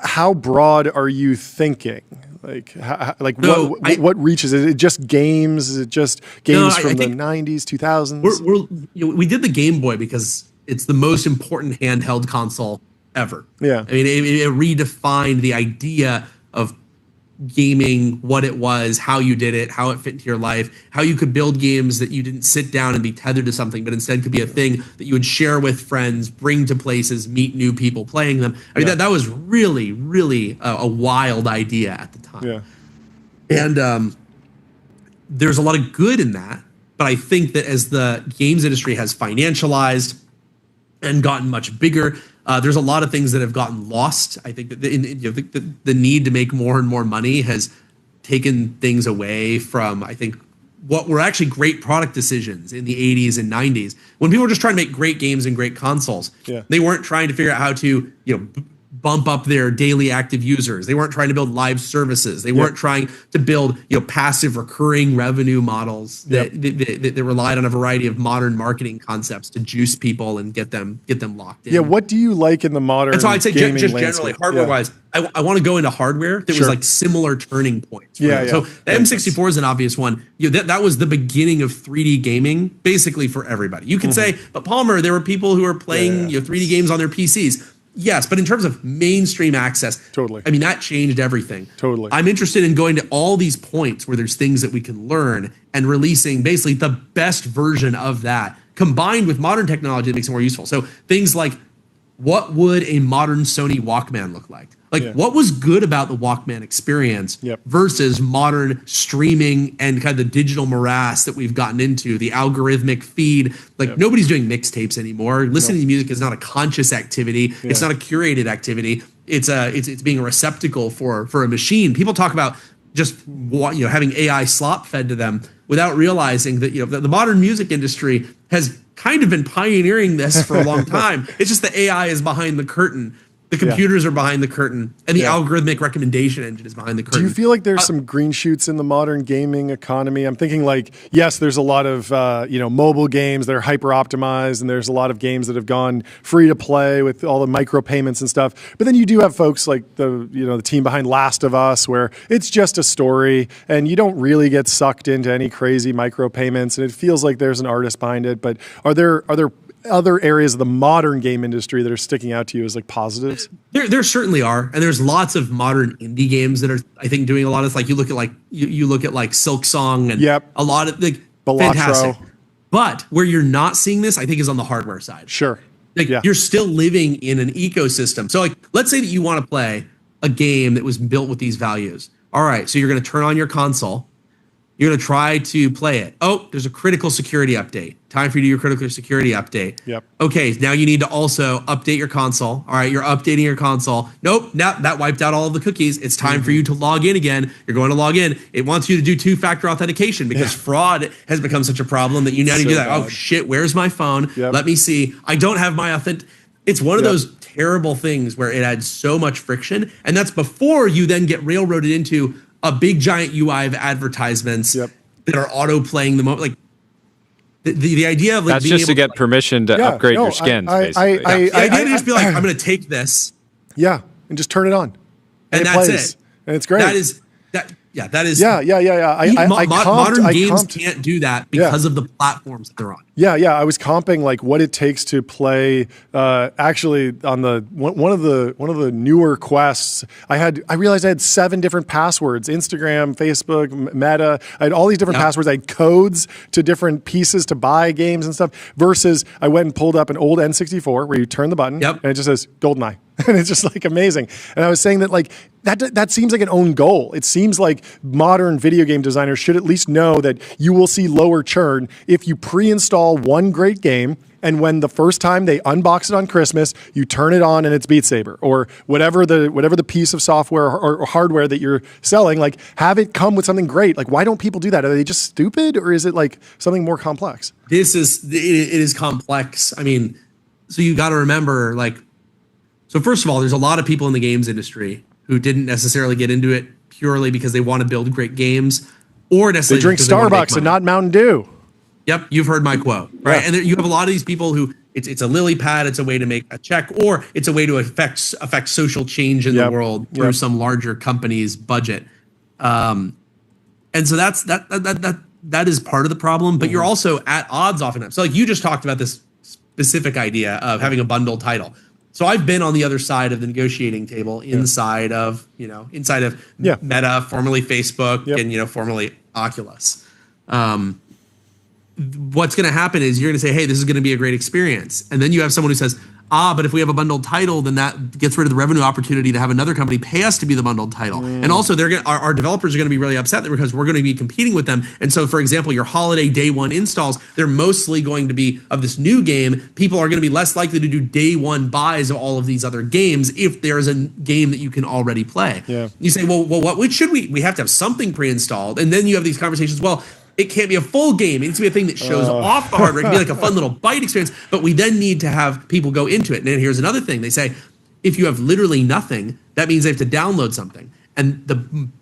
how broad are you thinking? Like, what reaches? Is it just games? Is it just games from the 90s, 2000s? We did the Game Boy because it's the most important handheld console ever. Yeah. I mean, it redefined the idea of gaming, what it was, how you did it, how it fit into your life, how you could build games that you didn't sit down and be tethered to something, but instead could be a thing that you would share with friends, bring to places, meet new people playing them. I mean, that was really, really a wild idea at the time. Yeah. And there's a lot of good in that, but I think that as the games industry has financialized and gotten much bigger, there's a lot of things that have gotten lost. I think that the need to make more and more money has taken things away from, I think, what were actually great product decisions in the 80s and 90s. When people were just trying to make great games and great consoles, they weren't trying to figure out how to, bump up their daily active users. They weren't trying to build live services. They weren't trying to build, passive recurring revenue models that relied on a variety of modern marketing concepts to juice people and get them locked in. Yeah, what do you like in the modern? And so I'd say gaming just landscape? generally hardware wise, I want to go into hardware that was like similar turning points. So the M64 is an obvious one. That was the beginning of 3D gaming, basically for everybody. You can say, but Palmer, there were people who were playing 3D games on their PCs. Yes, but in terms of mainstream access, totally. I mean, that changed everything. Totally. I'm interested in going to all these points where there's things that we can learn and releasing basically the best version of that combined with modern technology that makes it more useful. So things like, what would a modern Sony Walkman look like? What was good about the Walkman experience versus modern streaming and kind of the digital morass that we've gotten into, the algorithmic feed. Nobody's doing mixtapes anymore. Listening to music is not a conscious activity. It's not a curated activity. It's being a receptacle for a machine. People talk about just having AI slop fed to them without realizing that the modern music industry has kind of been pioneering this for a long time. It's just the AI is behind the curtain. The computers are behind the curtain, and the algorithmic recommendation engine is behind the curtain. Do you feel like there's some green shoots in the modern gaming economy? I'm thinking yes, there's a lot of mobile games that are hyper optimized, and there's a lot of games that have gone free to play with all the micro payments and stuff. But then you do have folks like the team behind Last of Us, where it's just a story, and you don't really get sucked into any crazy micro payments, and it feels like there's an artist behind it. But are there other areas of the modern game industry that are sticking out to you as positives? There certainly are, and there's lots of modern indie games that are, I think, doing a lot of you look at you look at Silk Song and a lot of fantastic. But where you're not seeing this, I think, is on the hardware side. Sure. You're still living in an ecosystem. So let's say that you want to play a game that was built with these values. All right, so you're going to turn on your console. You're going to try to play it. Oh, there's a critical security update. Time for you to do your critical security update. Yep. Okay, now you need to also update your console. All right, you're updating your console. Nope, now that wiped out all of the cookies. It's time for you to log in again. You're going to log in. It wants you to do two-factor authentication because fraud has become such a problem that you now need to do that. Bad. Oh, shit, where's my phone? Yep. Let me see. I don't have my It's one of those terrible things where it adds so much friction, and that's before you then get railroaded into a big giant UI of advertisements that are auto playing the moment. The idea of that's being just to get permission to upgrade your skins. Basically, the idea to just be I'm going to take this, and just turn it on, and that's plays. it. And it's great. That is. Modern games can't do that because of the platforms that they're on. I was comping what it takes to play. Actually, on one of the newer quests, I realized I had 7 different passwords: Instagram, Facebook, Meta. I had all these different passwords. I had codes to different pieces to buy games and stuff. Versus, I went and pulled up an old N64 where you turn the button and it just says GoldenEye. And it's just amazing. And I was saying that that seems like an own goal. It seems like modern video game designers should at least know that you will see lower churn if you pre-install one great game, and when the first time they unbox it on Christmas, you turn it on and it's Beat Saber or whatever the piece of software or hardware that you're selling, have it come with something great. Why don't people do that? Are they just stupid, or is it something more complex? It is complex. I mean, so you got to remember So first of all, there's a lot of people in the games industry who didn't necessarily get into it purely because they want to build great games, or necessarily they drink Starbucks and not Mountain Dew. Yep, you've heard my quote, right? And you have a lot of these people who it's a lily pad, it's a way to make a check, or it's a way to affect social change in the world through some larger company's budget. And so that is part of the problem, but you're also at odds oftentimes. So like you just talked about this specific idea of having a bundled title. So I've been on the other side of the negotiating table inside of Meta, formerly Facebook, and formerly Oculus. What's going to happen is you're going to say, hey, this is going to be a great experience. And then you have someone who says, but if we have a bundled title, then that gets rid of the revenue opportunity to have another company pay us to be the bundled title. And also, our developers are going to be really upset because we're going to be competing with them. And so, for example, your holiday day one installs, they're mostly going to be of this new game. People are going to be less likely to do day one buys of all of these other games if there's a game that you can already play. Yeah. You say, well, what should we? We have to have something pre-installed. And then you have these conversations, well, it can't be a full game. It needs to be a thing that shows off the hardware. It can be like a fun little bite experience, but we then need to have people go into it. And then here's another thing. They say, if you have literally nothing, that means they have to download something. And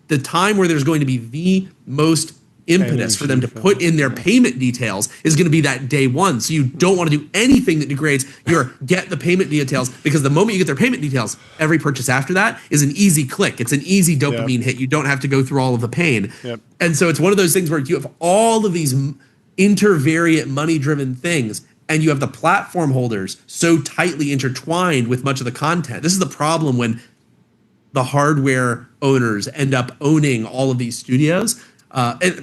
the time where there's going to be the most impetus for them to put in their payment details is going to be that day one. So you don't want to do anything that degrades your get the payment details, because the moment you get their payment details, every purchase after that is an easy click. It's an easy dopamine hit. You don't have to go through all of the pain. And so it's one of those things where you have all of these intervariant money-driven things, and you have the platform holders so tightly intertwined with much of the content. This is the problem when the hardware owners end up owning all of these studios. I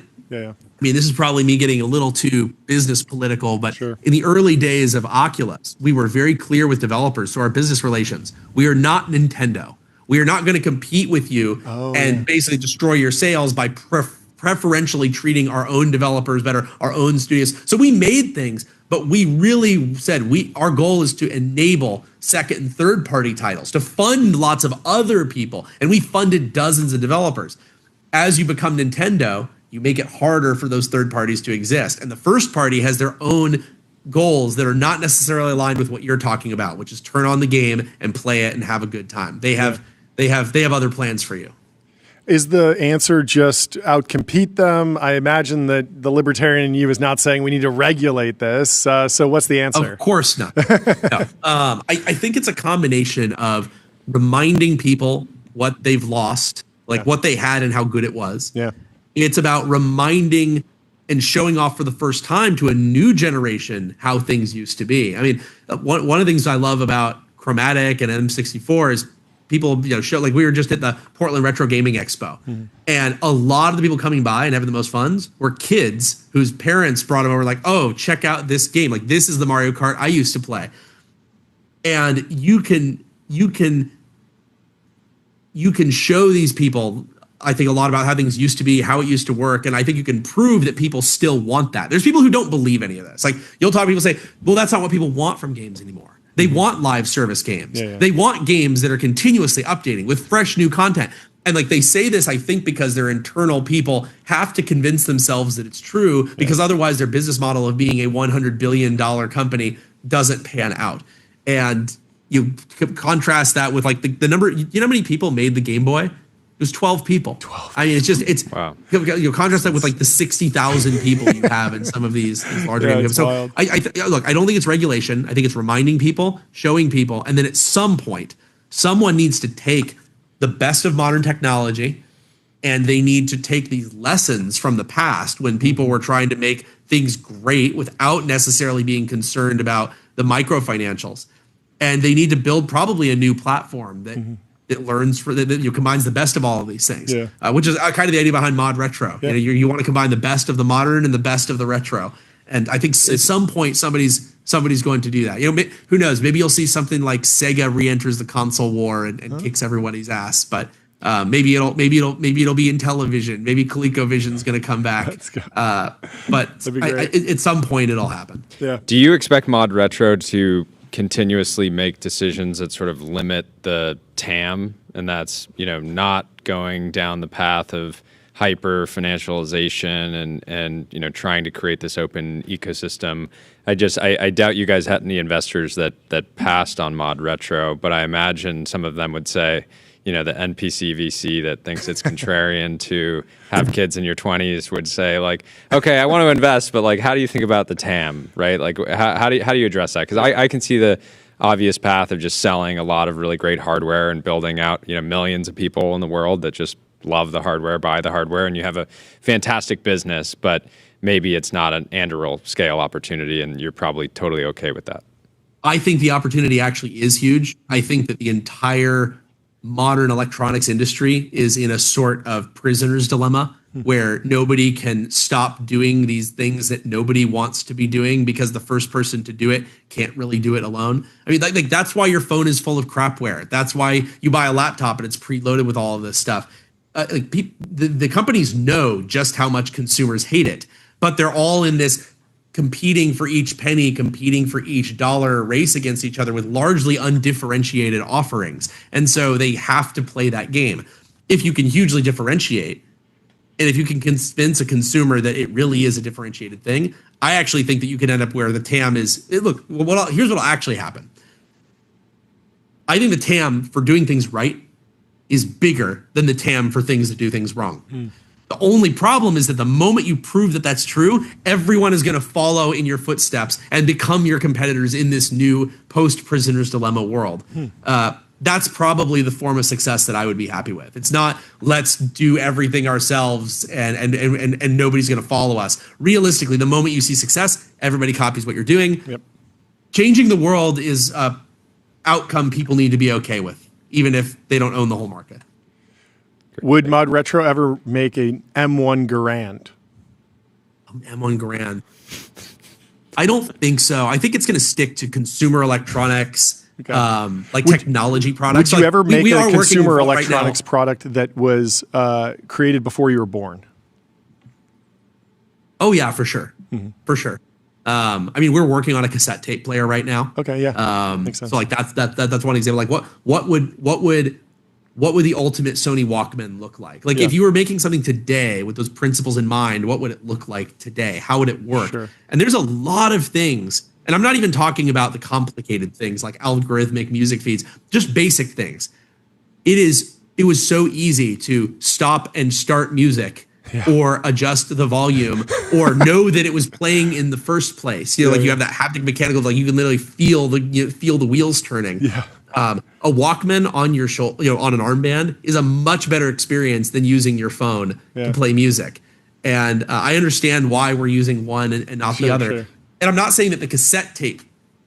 mean, this is probably me getting a little too business political, but in the early days of Oculus, we were very clear with developers. So our business relations, we are not Nintendo. We are not going to compete with you and basically destroy your sales by preferentially treating our own developers better, our own studios. So we made things, but we really said our goal is to enable second and third party titles, to fund lots of other people. And we funded dozens of developers. As you become Nintendo, you make it harder for those third parties to exist. And the first party has their own goals that are not necessarily aligned with what you're talking about, which is turn on the game and play it and have a good time. They have other plans for you. Is the answer just outcompete them? I imagine that the libertarian in you is not saying we need to regulate this. So what's the answer? Of course not. No. I think it's a combination of reminding people what they've lost, like what they had and how good it was. Yeah. It's about reminding and showing off for the first time to a new generation how things used to be. I mean, one of the things I love about Chromatic and M64 is people show, like we were just at the Portland Retro Gaming Expo, and a lot of the people coming by and having the most funds were kids whose parents brought them over, like, oh, check out this game. Like, this is the Mario Kart I used to play. And you can show these people, I think, a lot about how things used to be, how it used to work. And I think you can prove that people still want that. There's people who don't believe any of this. Like, you'll talk to people say, well, that's not what people want from games anymore. They want live service games. They want games that are continuously updating with fresh new content. And like, they say this, I think, because their internal people have to convince themselves that it's true, because otherwise their business model of being a $100 billion company doesn't pan out. And you contrast that with like the number, you know how many people made the Game Boy? It was 12 people. 12. I mean, it's wow. You contrast that with like the 60,000 people you have in some of these larger games. So look, I don't think it's regulation. I think it's reminding people, showing people, and then at some point, someone needs to take the best of modern technology, and they need to take these lessons from the past when people were trying to make things great without necessarily being concerned about the micro financials. And they need to build probably a new platform that it learns that combines the best of all of these things, which is kind of the idea behind ModRetro. You want to combine the best of the modern and the best of the retro. And I think at some point somebody's going to do that. Who knows? Maybe you'll see something like Sega re-enters the console war and kicks everybody's ass. But maybe it'll be in television. Maybe ColecoVision's going to come back. But at some point it'll happen. Yeah. Do you expect ModRetro to continuously make decisions that sort of limit the TAM, and that's not going down the path of hyper financialization and trying to create this open ecosystem? I doubt you guys had any investors that passed on ModRetro, but I imagine some of them would say, the NPC VC that thinks it's contrarian to have kids in your 20s would say, like, okay, I want to invest, but like, how do you think about the TAM, right? Like, how do you address that? Because I can see the obvious path of just selling a lot of really great hardware and building out, millions of people in the world that just, love the hardware, buy the hardware, and you have a fantastic business, but maybe it's not an Anduril scale opportunity, and you're probably totally okay with that. I think the opportunity actually is huge. I think that the entire modern electronics industry is in a sort of prisoner's dilemma where nobody can stop doing these things that nobody wants to be doing because the first person to do it can't really do it alone. I mean, like that's why your phone is full of crapware. That's why you buy a laptop and it's preloaded with all of this stuff. The companies know just how much consumers hate it, but they're all in this competing for each penny, competing for each dollar race against each other with largely undifferentiated offerings. And so they have to play that game. If you can hugely differentiate, and if you can convince a consumer that it really is a differentiated thing, I actually think that you can end up where the TAM is. Here's what'll actually happen. I think the TAM for doing things right is bigger than the TAM for things that do things wrong. The only problem is that the moment you prove that that's true, everyone is going to follow in your footsteps and become your competitors in this new post-prisoner's dilemma world. That's probably the form of success that I would be happy with. It's not let's do everything ourselves and nobody's going to follow us. Realistically, the moment you see success, everybody copies what you're doing. Yep. Changing the world is an outcome people need to be okay with, even if they don't own the whole market. Would ModRetro ever make an M1 Garand? M1 Garand. I don't think so. I think it's going to stick to consumer electronics. Okay. Technology products. Would you ever make a consumer electronics product that was created before you were born? Oh yeah, for sure, for sure. I mean, we're working on a cassette tape player right now. Okay, yeah, makes sense. So like that's one example. Like what would the ultimate Sony Walkman look like? Like if you were making something today with those principles in mind, what would it look like today? How would it work? Sure. And there's a lot of things. And I'm not even talking about the complicated things like algorithmic music feeds, just basic things. It was so easy to stop and start music or adjust the volume or know that it was playing in the first place. You know, you have that haptic mechanical, like you can literally feel the wheels turning. Yeah. A Walkman on your shoulder, on an armband is a much better experience than using your phone to play music. And I understand why we're using one and not the other. Sure. And I'm not saying that the cassette tape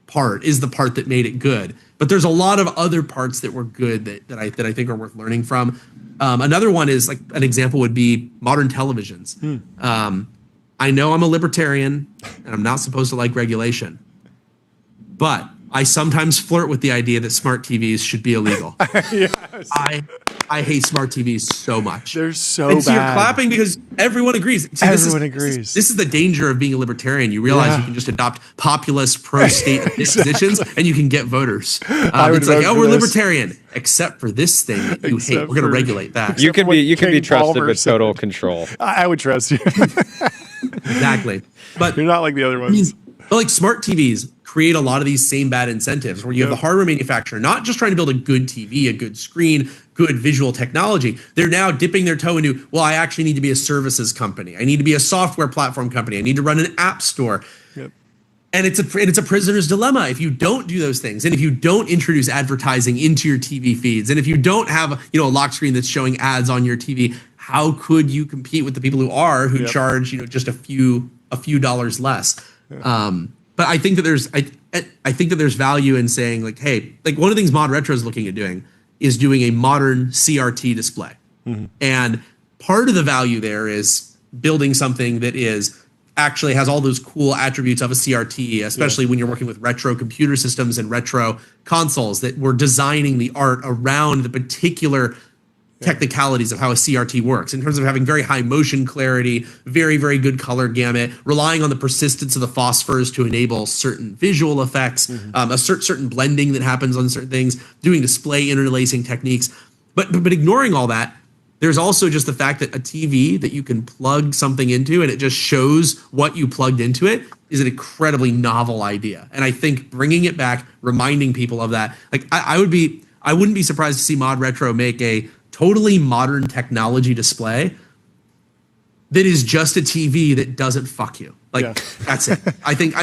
part is the part that made it good, but there's a lot of other parts that were good that I think are worth learning from. Another one is like an example would be modern televisions. I know I'm a libertarian and I'm not supposed to like regulation, but I sometimes flirt with the idea that smart TVs should be illegal. Yes. I hate smart TVs so much. They're so and so bad. You're clapping because everyone agrees. See, everyone agrees. This is the danger of being a libertarian. You realize you can just adopt populist pro-state positions and you can get voters. It's like, we're libertarian, except for this thing that you hate. We're going to regulate that. You can be trusted with total control. I would trust you. Exactly. But you're not like the other ones. But like smart TVs create a lot of these same bad incentives where you have the hardware manufacturer not just trying to build a good TV, a good screen, good visual technology. They're now dipping their toe into, well, I actually need to be a services company. I need to be a software platform company. I need to run an app store. Yep. And it's a prisoner's dilemma if you don't do those things, and if you don't introduce advertising into your TV feeds, and if you don't have a lock screen that's showing ads on your TV. How could you compete with the people who charge just a few dollars less? But I think that there's value in saying like, hey, like one of the things ModRetro is looking at doing is doing a modern CRT display, and part of the value there is building something that actually has all those cool attributes of a CRT, especially when you're working with retro computer systems and retro consoles that we're designing the art around the particular technicalities of how a CRT works in terms of having very high motion clarity, very, very good color gamut, relying on the persistence of the phosphors to enable certain visual effects, a certain blending that happens on certain things, doing display interlacing techniques. But ignoring all that, there's also just the fact that a TV that you can plug something into and it just shows what you plugged into it is an incredibly novel idea. And I think bringing it back, reminding people of that, like I wouldn't be surprised to see ModRetro make a totally modern technology display that is just a TV that doesn't fuck you. Like that's it. I think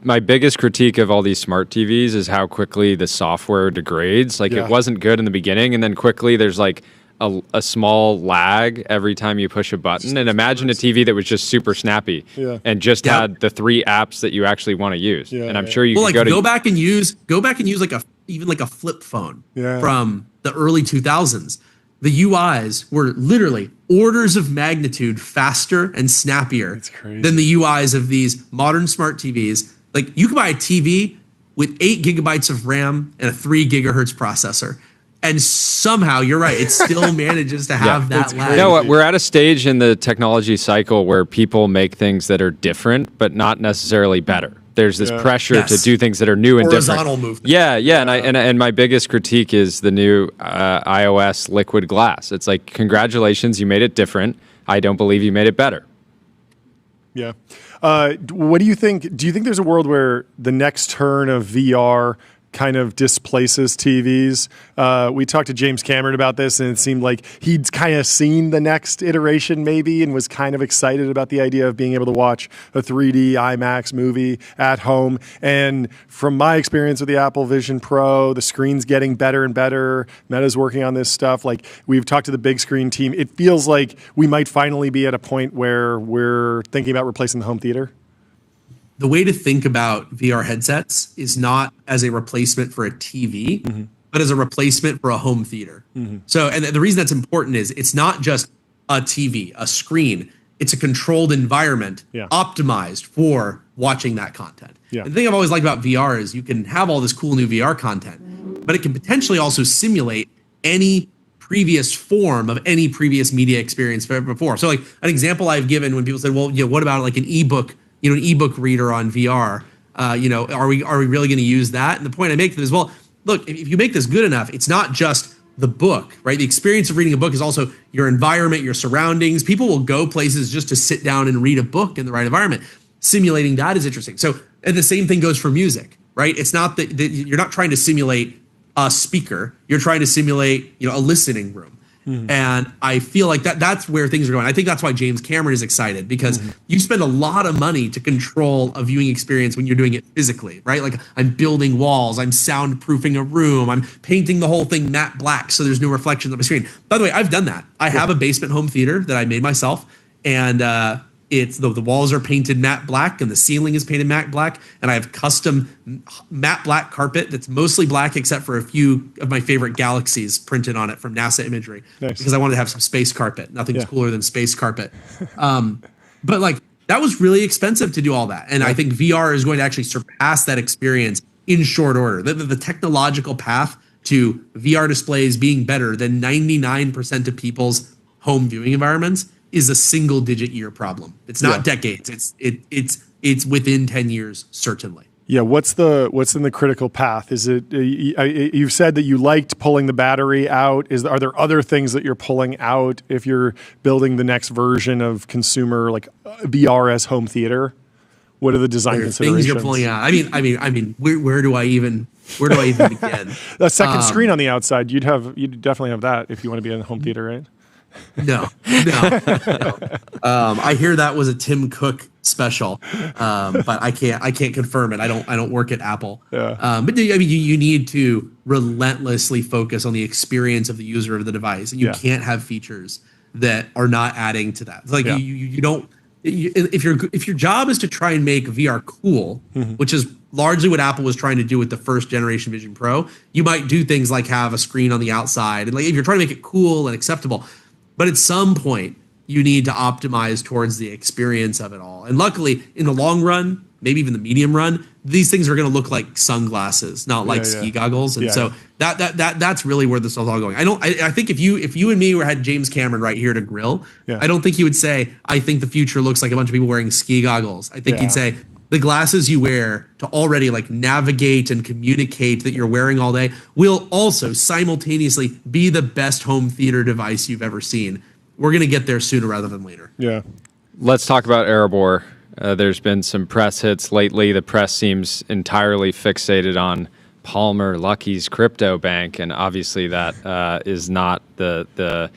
my biggest critique of all these smart TVs is how quickly the software degrades. Like it wasn't good in the beginning, and then quickly there's like a small lag every time you push a button. And imagine a TV that was just super snappy and just had the 3 apps that you actually want to use. And I'm sure you could go back and use like a flip phone from the early 2000s. The UIs were literally orders of magnitude faster and snappier than the UIs of these modern smart TVs. Like you can buy a TV with 8 gigabytes of RAM and a 3 gigahertz processor. And somehow, you're right, it still manages to have that lag. No, we're at a stage in the technology cycle where people make things that are different, but not necessarily better. There's this pressure to do things that are new and horizontal different. Movement. Yeah. And my biggest critique is the new iOS liquid glass. It's like, congratulations, you made it different. I don't believe you made it better. Yeah. What do you think? Do you think there's a world where the next turn of VR kind of displaces TVs? We talked to James Cameron about this, and it seemed like he'd kind of seen the next iteration maybe and was kind of excited about the idea of being able to watch a 3D IMAX movie at home. And from my experience with the Apple Vision Pro, the screen's getting better and better. Meta's working on this stuff. Like, we've talked to the big screen team. It feels like we might finally be at a point where we're thinking about replacing the home theater. The way to think about VR headsets is not as a replacement for a TV, but as a replacement for a home theater. So, and the reason that's important is it's not just a TV, a screen. It's a controlled environment optimized for watching that content. And the thing I've always liked about VR is you can have all this cool new VR content, but it can potentially also simulate any previous form of any previous media experience before. So like an example I've given when people said, well, what about like an ebook, an ebook reader on VR? Are we really going to use that? And the point I make is, well, look, if you make this good enough, it's not just the book, right? The experience of reading a book is also your environment, your surroundings. People will go places just to sit down and read a book in the right environment. Simulating that is interesting. So, and the same thing goes for music, right? It's not that you're not trying to simulate a speaker. You're trying to simulate, a listening room. And I feel like that's where things are going. I think that's why James Cameron is excited, because you spend a lot of money to control a viewing experience when you're doing it physically, right? Like I'm building walls, I'm soundproofing a room, I'm painting the whole thing matte black so there's no reflections on my screen. By the way, I've done that. I have a basement home theater that I made myself, and it's the walls are painted matte black and the ceiling is painted matte black, and I have custom matte black carpet that's mostly black except for a few of my favorite galaxies printed on it from NASA imagery. Nice. Because I wanted to have some space carpet. Nothing's cooler than space carpet. But like that was really expensive to do all that, and I think VR is going to actually surpass that experience in short order. The technological path to VR displays being better than 99% of people's home viewing environments is a single-digit year problem. It's not decades. It's within 10 years, certainly. Yeah, what's in the critical path? Is it you've said that you liked pulling the battery out? Are there other things that you're pulling out if you're building the next version of consumer like VR as home theater? What are the design considerations? Things you're pulling out. I mean, where do I even begin? A second screen on the outside. You'd definitely have that if you want to be in a home theater, right? No. I hear that was a Tim Cook special, but I can't confirm it. I don't work at Apple. But I mean, you need to relentlessly focus on the experience of the user of the device, and you can't have features that are not adding to that. It's like you don't. If your job is to try and make VR cool, which is largely what Apple was trying to do with the first generation Vision Pro, you might do things like have a screen on the outside, and like if you're trying to make it cool and acceptable. But at some point, you need to optimize towards the experience of it all. And luckily, in the long run, maybe even the medium run, these things are going to look like sunglasses, not like ski goggles. And so that's really where this is all going. I think if you and me had James Cameron right here to grill, I don't think he would say, I think the future looks like a bunch of people wearing ski goggles. I think he'd say, the glasses you wear to already like navigate and communicate that you're wearing all day will also simultaneously be the best home theater device you've ever seen. We're going to get there sooner rather than later. Yeah. Let's talk about Erebor. There's been some press hits lately. The press seems entirely fixated on Palmer Luckey's crypto bank, and obviously that is not the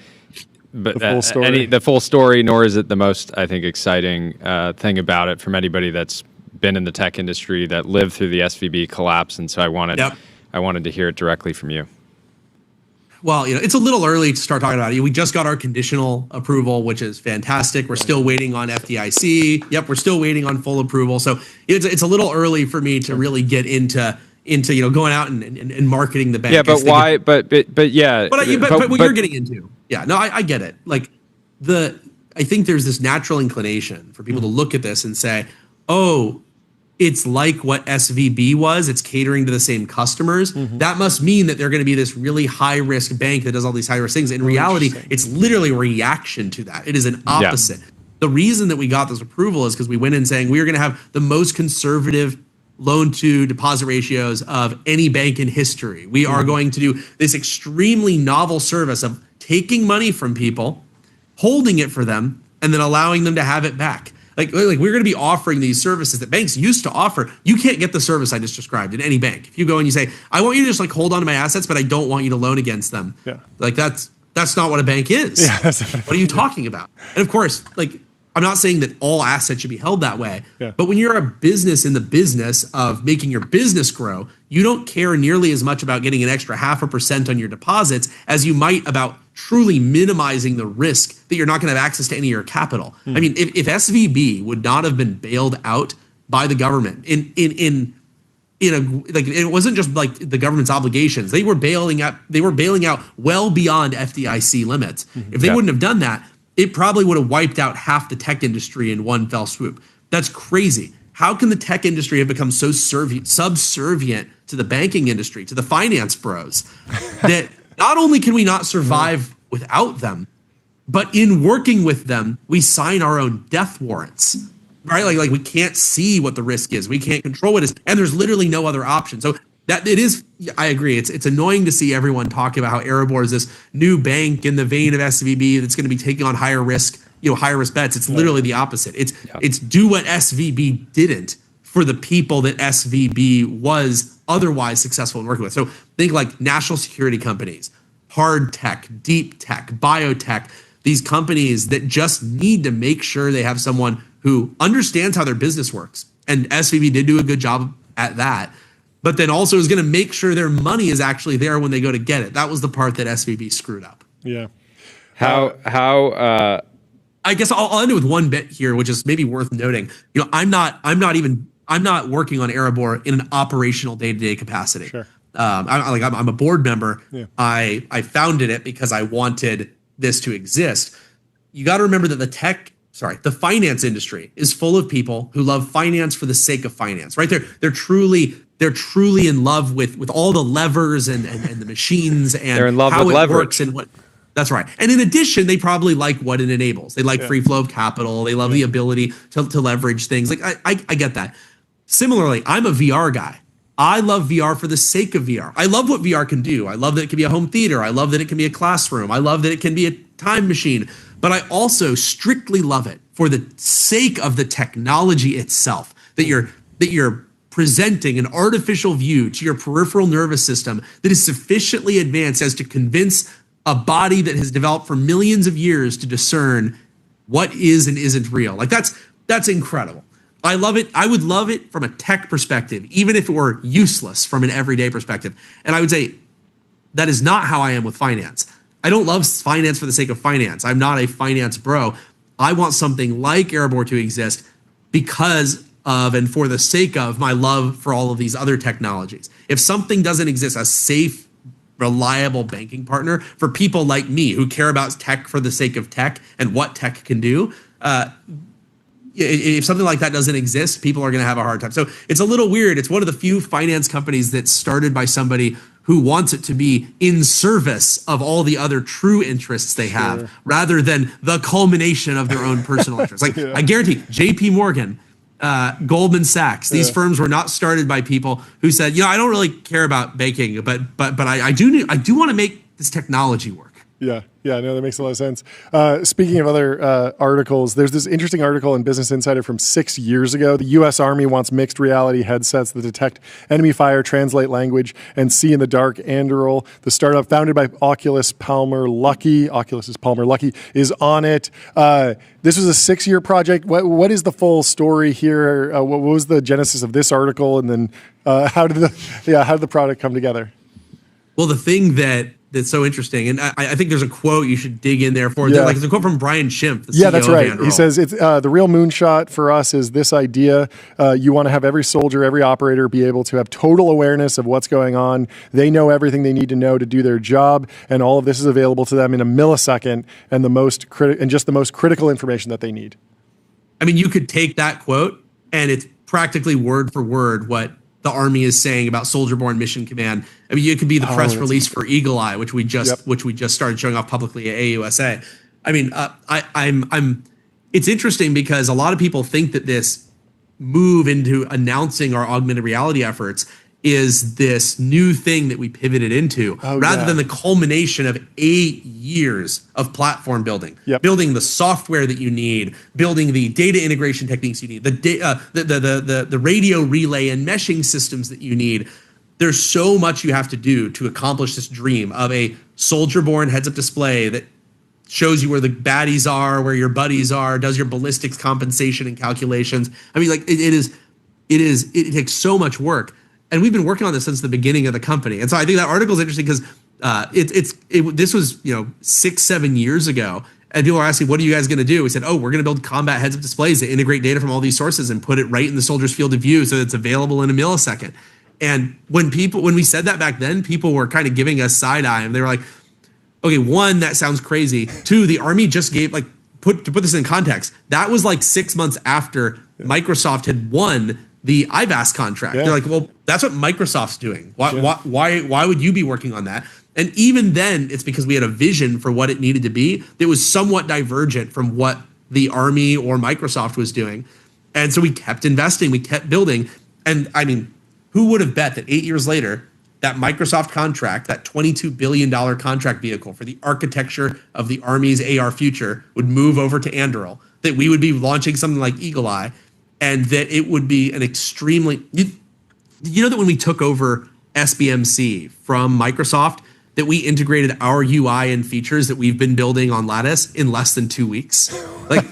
but the full story. The full story, nor is it the most, I think, exciting thing about it from anybody that's been in the tech industry that lived through the SVB collapse. And so I wanted to hear it directly from you. Well, it's a little early to start talking about it. We just got our conditional approval, which is fantastic. We're still waiting on FDIC. Yep, we're still waiting on full approval. So it's a little early for me to really get into going out and marketing the bank. Yeah, but why? But yeah. But what you're getting into. Yeah, no, I get it. Like I think there's this natural inclination for people to look at this and say, oh, it's like what SVB was. It's catering to the same customers. That must mean that they're going to be this really high risk bank that does all these high risk things. In reality, it's literally a reaction to that. It is an opposite. Yeah. The reason that we got this approval is because we went in saying we are going to have the most conservative loan to deposit ratios of any bank in history. We are going to do this extremely novel service of taking money from people, holding it for them, and then allowing them to have it back. Like we're going to be offering these services that banks used to offer. You can't get the service I just described in any bank. If you go and you say, I want you to just like hold on to my assets, but I don't want you to loan against them. Yeah. Like that's not what a bank is. Yeah, what are you talking about? And of course, like I'm not saying that all assets should be held that way, but when you're a business in the business of making your business grow, you don't care nearly as much about getting an extra 0.5% on your deposits as you might about truly minimizing the risk that you're not going to have access to any of your capital. I mean, if SVB would not have been bailed out by the government in a like it wasn't just like the government's obligations. They were bailing out well beyond FDIC limits. If they wouldn't have done that, it probably would have wiped out half the tech industry in one fell swoop. That's crazy. How can the tech industry have become so subservient to the banking industry, to the finance bros, that not only can we not survive without them, but in working with them, we sign our own death warrants, right? Like we can't see what the risk is. We can't control what it is. And there's literally no other option. So that it is, I agree. It's annoying to see everyone talk about how Erebor is this new bank in the vein of SVB that's going to be taking on higher risk bets. It's literally the opposite. It's do what SVB didn't for the people that SVB was otherwise successful in working with. So think like national security companies, hard tech, deep tech, biotech, these companies that just need to make sure they have someone who understands how their business works. And SVB did do a good job at that, but then also is going to make sure their money is actually there when they go to get it. That was the part that SVB screwed up. Yeah. I guess I'll end it with one bit here, which is maybe worth noting. I'm not working on Erebor in an operational day-to-day capacity. Sure. I'm a board member. Yeah. I founded it because I wanted this to exist. You got to remember that the finance industry is full of people who love finance for the sake of finance, right? They're truly in love with all the levers and the machines and they're in love how with it leverage. Works and what. That's right. And in addition, they probably like what it enables. They like free flow of capital. They love the ability to leverage things. Like I get that. Similarly, I'm a VR guy. I love VR for the sake of VR. I love what VR can do. I love that it can be a home theater. I love that it can be a classroom. I love that it can be a time machine. But I also strictly love it for the sake of the technology itself, that you're presenting an artificial view to your peripheral nervous system that is sufficiently advanced as to convince a body that has developed for millions of years to discern what is and isn't real. Like that's incredible. I love it. I would love it from a tech perspective, even if it were useless from an everyday perspective. And I would say that is not how I am with finance. I don't love finance for the sake of finance. I'm not a finance bro. I want something like Erebor to exist because of and for the sake of my love for all of these other technologies. If something doesn't exist, a safe, reliable banking partner for people like me who care about tech for the sake of tech and what tech can do, if something like that doesn't exist, people are going to have a hard time. So it's a little weird. It's one of the few finance companies that's started by somebody who wants it to be in service of all the other true interests they have, rather than the culmination of their own personal interests. Like I guarantee JP Morgan, Goldman Sachs, these firms were not started by people who said, I don't really care about banking, but I do want to make this technology work. Yeah, no, that makes a lot of sense. Speaking of other articles, there's this interesting article in Business Insider from 6 years ago. The U.S. Army wants mixed reality headsets that detect enemy fire, translate language, and see in the dark. Anduril, the startup founded by Oculus's Palmer Luckey, is on it. This was a 6-year project. What is the full story here? What was the genesis of this article, and then how did the product come together? Well, the thing that's so interesting, and I think there's a quote you should dig in there for. Yeah. It's a quote from Brian Schimpf, the CEO that's right. of Anduril. He says, "It's the real moonshot for us is this idea. You want to have every soldier, every operator be able to have total awareness of what's going on. They know everything they need to know to do their job, and all of this is available to them in a millisecond, and just the most critical information that they need." I mean, you could take that quote, and it's practically word for word what the Army is saying about Soldier-Borne Mission Command. I mean, it could be the press release for Eagle Eye, which we just started showing off publicly at AUSA. I mean, I'm. It's interesting because a lot of people think that this move into announcing our augmented reality efforts is this new thing that we pivoted into, rather than the culmination of 8 years of platform building, building the software that you need, building the data integration techniques you need, the radio relay and meshing systems that you need. There's so much you have to do to accomplish this dream of a soldier-borne heads-up display that shows you where the baddies are, where your buddies are, does your ballistics compensation and calculations. I mean, like it takes so much work. And we've been working on this since the beginning of the company. And so I think that article is interesting because this was 6-7 years ago. And people are asking, what are you guys going to do? We said, we're going to build combat heads-up displays that integrate data from all these sources and put it right in the soldier's field of view so that it's available in a millisecond. And when we said that back then, people were kind of giving us side eye. And they were like, okay, one, that sounds crazy. Two, the Army just gave, to put this in context, that was 6 months after Microsoft had won the IVAS contract. They're like, well, that's what Microsoft's doing. Why would you be working on that? And even then, it's because we had a vision for what it needed to be that was somewhat divergent from what the Army or Microsoft was doing. And so we kept investing, we kept building. And I mean, who would have bet that 8 years later, that Microsoft contract, that $22 billion contract vehicle for the architecture of the Army's AR future would move over to Anduril, that we would be launching something like Eagle Eye, and that it would be an extremely... You know that when we took over SBMC from Microsoft, that we integrated our UI and features that we've been building on Lattice in less than 2 weeks?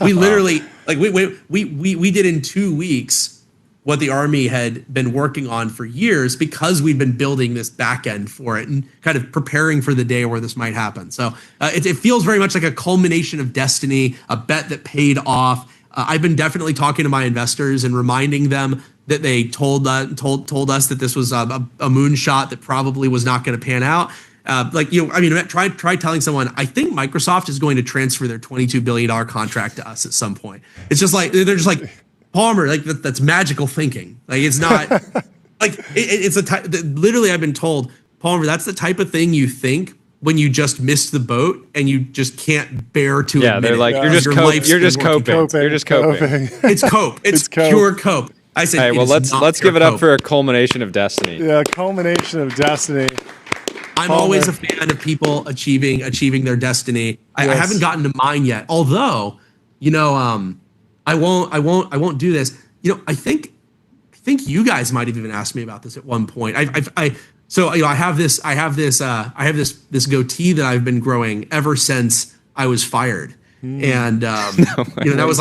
We literally... we did in 2 weeks what the Army had been working on for years because we'd been building this back end for it and kind of preparing for the day where this might happen. So it feels very much like a culmination of destiny, a bet that paid off. I've been definitely talking to my investors and reminding them that they told us that this was a moonshot that probably was not going to pan out. Try telling someone, I think Microsoft is going to transfer their $22 billion contract to us at some point. It's just like, they're just like, Palmer, that's magical thinking. It's not literally I've been told, Palmer, that's the type of thing you think when you just missed the boat and you just can't bear to admit they're like, it. You're just coping. You're just coping. It's cope. It's pure cope. I said, hey, well, let's give it up for a culmination of destiny. Yeah, culmination of destiny. I'm always a fan of people achieving their destiny. Yes. I haven't gotten to mine yet. Although, I won't do this. I think you guys might have even asked me about this at one point. I have this goatee that I've been growing ever since I was fired. And that was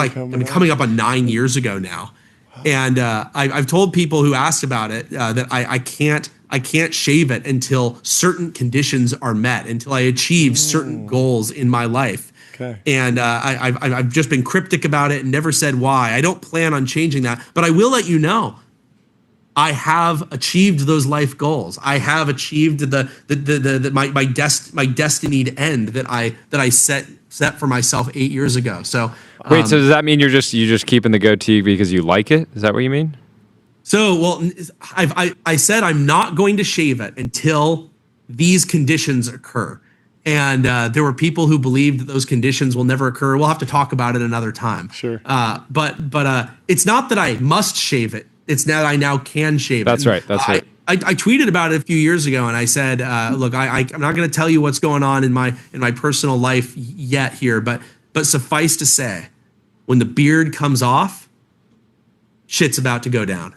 coming up on 9 years ago now. And I've told people who asked about it that I can't shave it until certain conditions are met, until I achieve certain goals in my life. Okay. And I've just been cryptic about it and never said why. I don't plan on changing that, but I will let you know. I have achieved those life goals. I have achieved my destinied end that I set for myself 8 years ago. So wait, so does that mean you're just keeping the goatee because you like it? Is that what you mean? So, well, I said I'm not going to shave it until these conditions occur. And there were people who believed that those conditions will never occur. We'll have to talk about it another time. Sure. But it's not that I must shave it. It's that I now can shave it. That's right. I tweeted about it a few years ago, and I said, "Look, I'm not going to tell you what's going on in my personal life yet here, but suffice to say, when the beard comes off, shit's about to go down."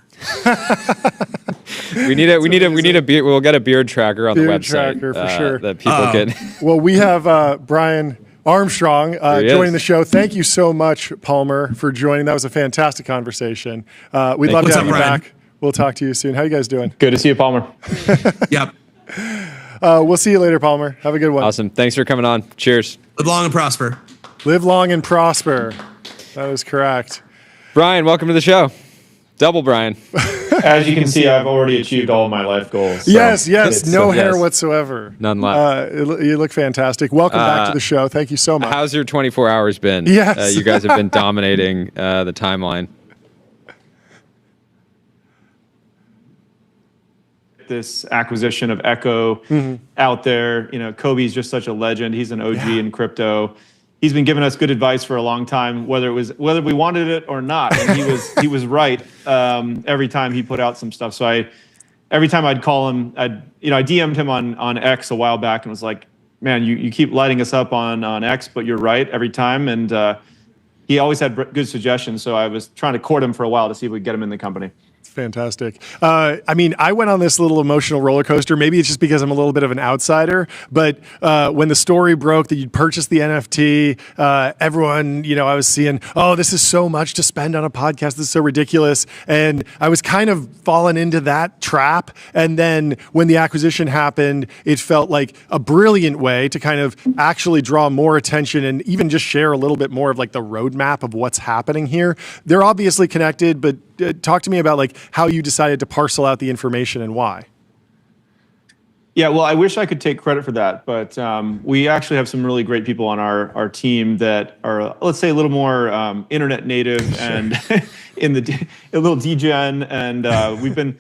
We need a beard. We'll get a beard tracker on the website tracker for sure that people can. Well, we have Brian Armstrong joining the show. Thank you so much, Palmer, for joining. That was a fantastic conversation. We'd love to have you back. We'll talk to you soon. How you guys doing? Good to see you, Palmer. Yep. We'll see you later, Palmer. Have a good one. Awesome. Thanks for coming on. Cheers. Live long and prosper. Live long and prosper. That is correct. Brian, welcome to the show. Double Brian. As you can see, I've already achieved all of my life goals. So yes. No hair whatsoever. None left. You look fantastic. Welcome back to the show. Thank you so much. How's your 24 hours been? Yes. You guys have been dominating the timeline. This acquisition of Echo out there. Kobe's just such a legend. He's an OG in crypto. He's been giving us good advice for a long time, whether we wanted it or not. And he was right every time he put out some stuff. So every time I'd call him, I DM'd him on X a while back and was like, man, you keep lighting us up on X, but you're right every time. And he always had good suggestions. So I was trying to court him for a while to see if we could get him in the company. Fantastic. I went on this little emotional roller coaster. Maybe it's just because I'm a little bit of an outsider, but when the story broke that you'd purchased the NFT, everyone, I was seeing, oh, this is so much to spend on a podcast. This is so ridiculous. And I was kind of falling into that trap. And then when the acquisition happened, it felt like a brilliant way to kind of actually draw more attention and even just share a little bit more of like the roadmap of what's happening here. They're obviously connected, but talk to me about like how you decided to parcel out the information and why. Yeah, well, I wish I could take credit for that, but we actually have some really great people on our team that are, let's say, a little more internet native and a little degen, and we've been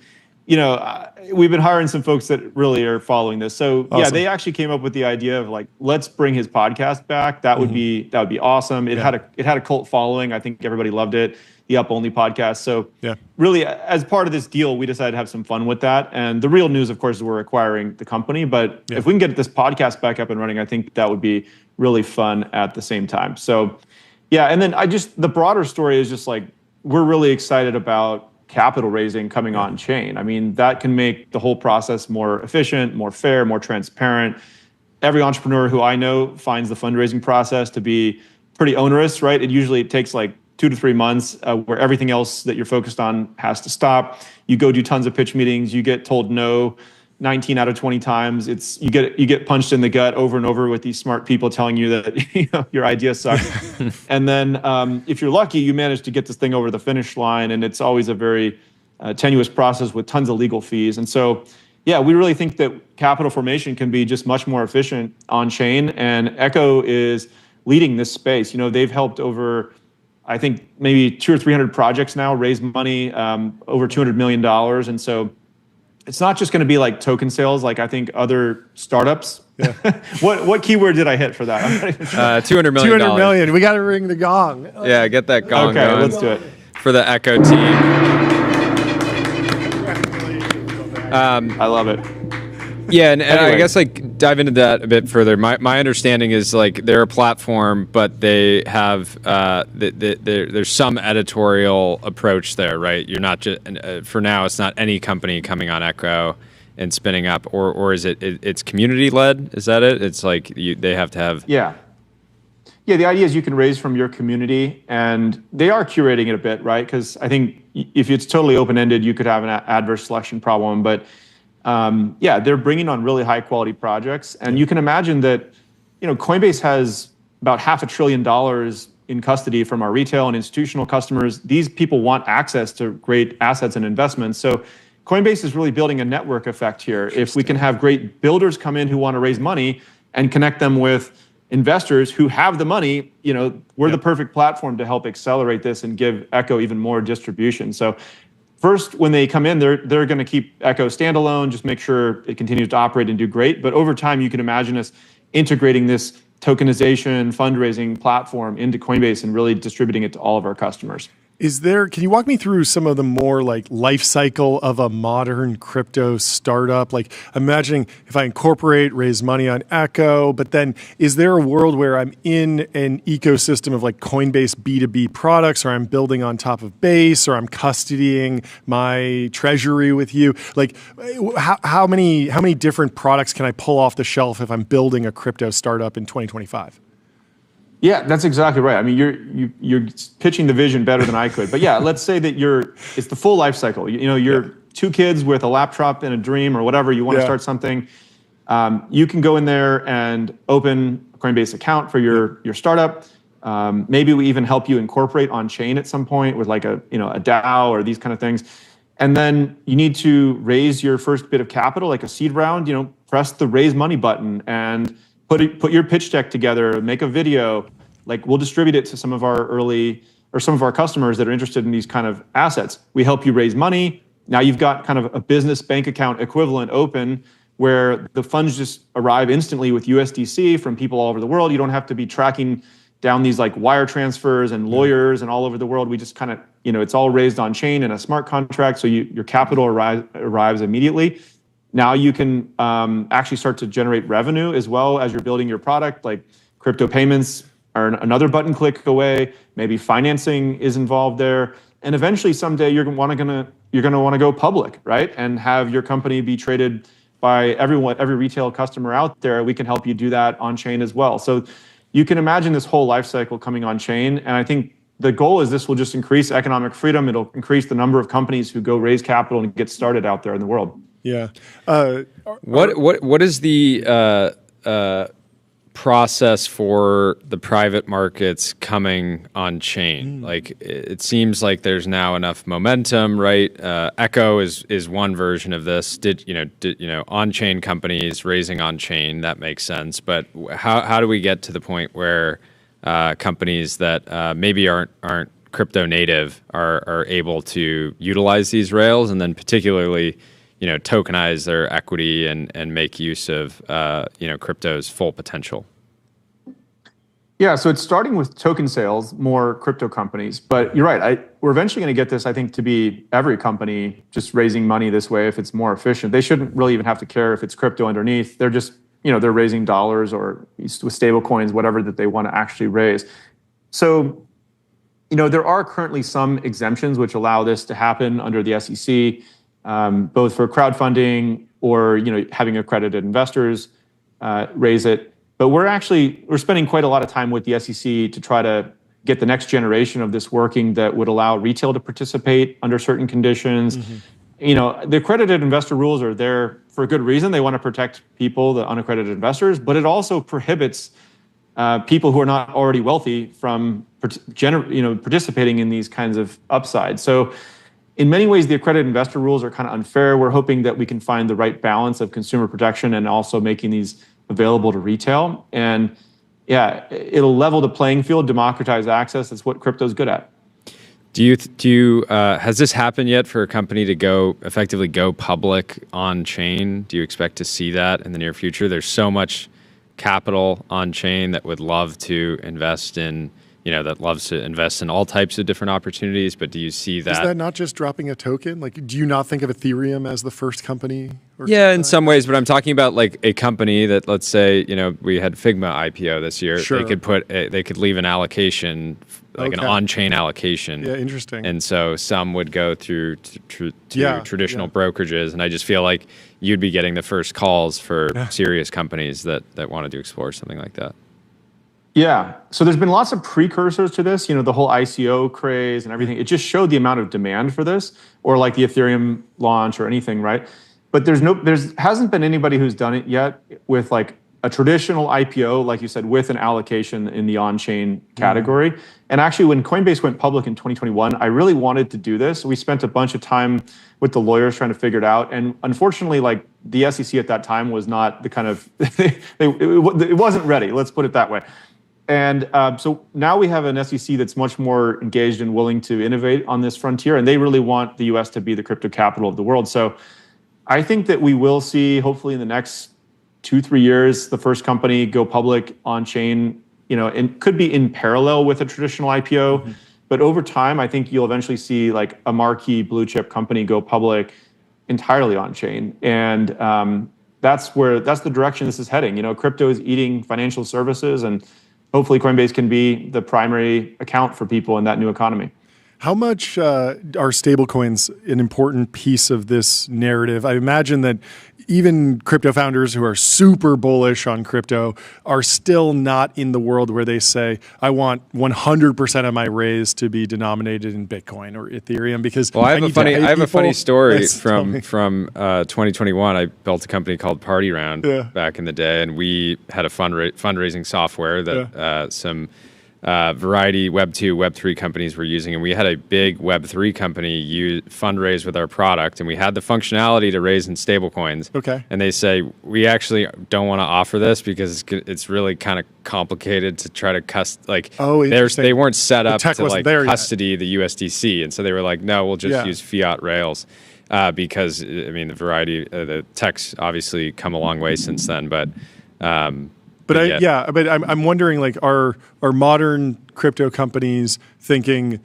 hiring some folks that really are following this. So awesome. Yeah, they actually came up with the idea of like, let's bring his podcast back. That would be awesome. It had a cult following. I think everybody loved it. The Up Only podcast. So really, as part of this deal, we decided to have some fun with that. And the real news, of course, is we're acquiring the company. But if we can get this podcast back up and running, I think that would be really fun at the same time. So yeah, and then the broader story is just like, we're really excited about capital raising coming on chain. I mean, that can make the whole process more efficient, more fair, more transparent. Every entrepreneur who I know finds the fundraising process to be pretty onerous, right? It takes like 2 to 3 months where everything else that you're focused on has to stop. You go do tons of pitch meetings. You get told no 19 out of 20 times. You get punched in the gut over and over with these smart people telling you that your idea sucks. And then if you're lucky, you manage to get this thing over the finish line. And it's always a very tenuous process with tons of legal fees. And so, yeah, we really think that capital formation can be just much more efficient on chain. And Echo is leading this space. They've helped over, I think, maybe 200 or 300 projects now raise money, over $200 million. And so it's not just going to be like token sales, like I think other startups. Yeah. What keyword did I hit for that? I'm not even sure. $200 million. 200 million. We got to ring the gong. Yeah, get that gong going. Okay, let's do it. For the Echo team. I love it. Yeah, and I guess like dive into that a bit further. My understanding is like they're a platform, but they have there's some editorial approach there, right? You're not just for now. It's not any company coming on Echo and spinning up, or is it's community led? Is that it? It's like they have to have. Yeah. The idea is you can raise from your community, and they are curating it a bit, right? Because I think if it's totally open ended, you could have an adverse selection problem, but. They're bringing on really high quality projects. And you can imagine that, Coinbase has about $500 billion in custody from our retail and institutional customers. These people want access to great assets and investments. So Coinbase is really building a network effect here. If we can have great builders come in who want to raise money and connect them with investors who have the money, we're the perfect platform to help accelerate this and give Echo even more distribution. So first, when they come in, they're going to keep Echo standalone, just make sure it continues to operate and do great. But over time, you can imagine us integrating this tokenization fundraising platform into Coinbase and really distributing it to all of our customers. Can you walk me through some of the more like life cycle of a modern crypto startup? Like imagining if I incorporate, raise money on Echo, but then is there a world where I'm in an ecosystem of like Coinbase B2B products, or I'm building on top of Base, or I'm custodying my treasury with you? Like how many different products can I pull off the shelf if I'm building a crypto startup in 2025? Yeah, that's exactly right. I mean, you're pitching the vision better than I could. But yeah, let's say that it's the full life cycle. You're two kids with a laptop and a dream or whatever. You want to start something. You can go in there and open a Coinbase account for your startup. Maybe we even help you incorporate on chain at some point with like a DAO or these kind of things. And then you need to raise your first bit of capital, like a seed round. Press the raise money button and put your pitch deck together, make a video. Like we'll distribute it to some of our customers that are interested in these kind of assets. We help you raise money. Now you've got kind of a business bank account equivalent open where the funds just arrive instantly with USDC from people all over the world. You don't have to be tracking down these like wire transfers and lawyers and all over the world. We just kind of, it's all raised on chain in a smart contract. So your capital arrives immediately. Now you can actually start to generate revenue as well as you're building your product. Like crypto payments are another button click away. Maybe financing is involved there, and eventually someday you're gonna want to go public, right? And have your company be traded by every retail customer out there. We can help you do that on chain as well. So you can imagine this whole life cycle coming on chain, and I think the goal is this will just increase economic freedom. It'll increase the number of companies who go raise capital and get started out there in the world. Yeah. What is the process for the private markets coming on chain? Like it seems like there's now enough momentum, right? Echo is one version of this. On chain companies raising on chain, that makes sense. But how do we get to the point where companies that maybe aren't crypto native are able to utilize these rails, and then particularly tokenize their equity and make use of crypto's full potential? Yeah, so it's starting with token sales, more crypto companies. But you're right. We're eventually going to get this, I think, to be every company just raising money this way if it's more efficient. They shouldn't really even have to care if it's crypto underneath. They're just, they're raising dollars or with stable coins, whatever that they want to actually raise. So, there are currently some exemptions which allow this to happen under the SEC. Both for crowdfunding or having accredited investors raise it. But we're spending quite a lot of time with the SEC to try to get the next generation of this working that would allow retail to participate under certain conditions. Mm-hmm. The accredited investor rules are there for a good reason. They want to protect people, the unaccredited investors, but it also prohibits people who are not already wealthy from participating in these kinds of upsides. So in many ways, the accredited investor rules are kind of unfair. We're hoping that we can find the right balance of consumer protection and also making these available to retail. And yeah, it'll level the playing field, democratize access. That's what crypto's good at. Has this happened yet for a company to effectively go public on chain? Do you expect to see that in the near future? There's so much capital on chain that would love to invest in all types of different opportunities, but do you see that? Is that not just dropping a token? Like, do you not think of Ethereum as the first company? Yeah, in some ways, but I'm talking about like a company that, let's say, we had Figma IPO this year. Sure. They could leave an allocation, an on-chain allocation. Yeah, interesting. And so some would go through traditional brokerages, and I just feel like you'd be getting the first calls for serious companies that wanted to explore something like that. Yeah. So there's been lots of precursors to this, the whole ICO craze and everything. It just showed the amount of demand for this, or like the Ethereum launch or anything, right? But there hasn't been anybody who's done it yet with like a traditional IPO, like you said, with an allocation in the on-chain category. Mm-hmm. And actually, when Coinbase went public in 2021, I really wanted to do this. We spent a bunch of time with the lawyers trying to figure it out. And unfortunately, like the SEC at that time was not the kind of, it wasn't ready, let's put it that way. And so now we have an SEC that's much more engaged and willing to innovate on this frontier, and they really want the US to be the crypto capital of the world. So I think that we will see, hopefully in the next 2-3 years, the first company go public on chain, and could be in parallel with a traditional IPO. But over time, I think you'll eventually see like a marquee blue chip company go public entirely on chain. And that's the direction this is heading. Crypto is eating financial services, and hopefully Coinbase can be the primary account for people in that new economy. How much are stablecoins an important piece of this narrative? I imagine that even crypto founders who are super bullish on crypto are still not in the world where they say, I want 100% of my raise to be denominated in Bitcoin or Ethereum, because I have a funny story from 2021. I built a company called Party Round back in the day, and we had a fundraising software that some variety Web 2, Web 3 companies were using, and we had a big Web 3 company fundraise with our product, and we had the functionality to raise in stablecoins. Okay. And they say, we actually don't want to offer this because it's really kind of complicated to try to they weren't set up to like custody the USDC, and so they were like, no, we'll just use fiat rails. Because the variety, the tech's obviously come a long way since then, but I'm wondering, like, are modern crypto companies thinking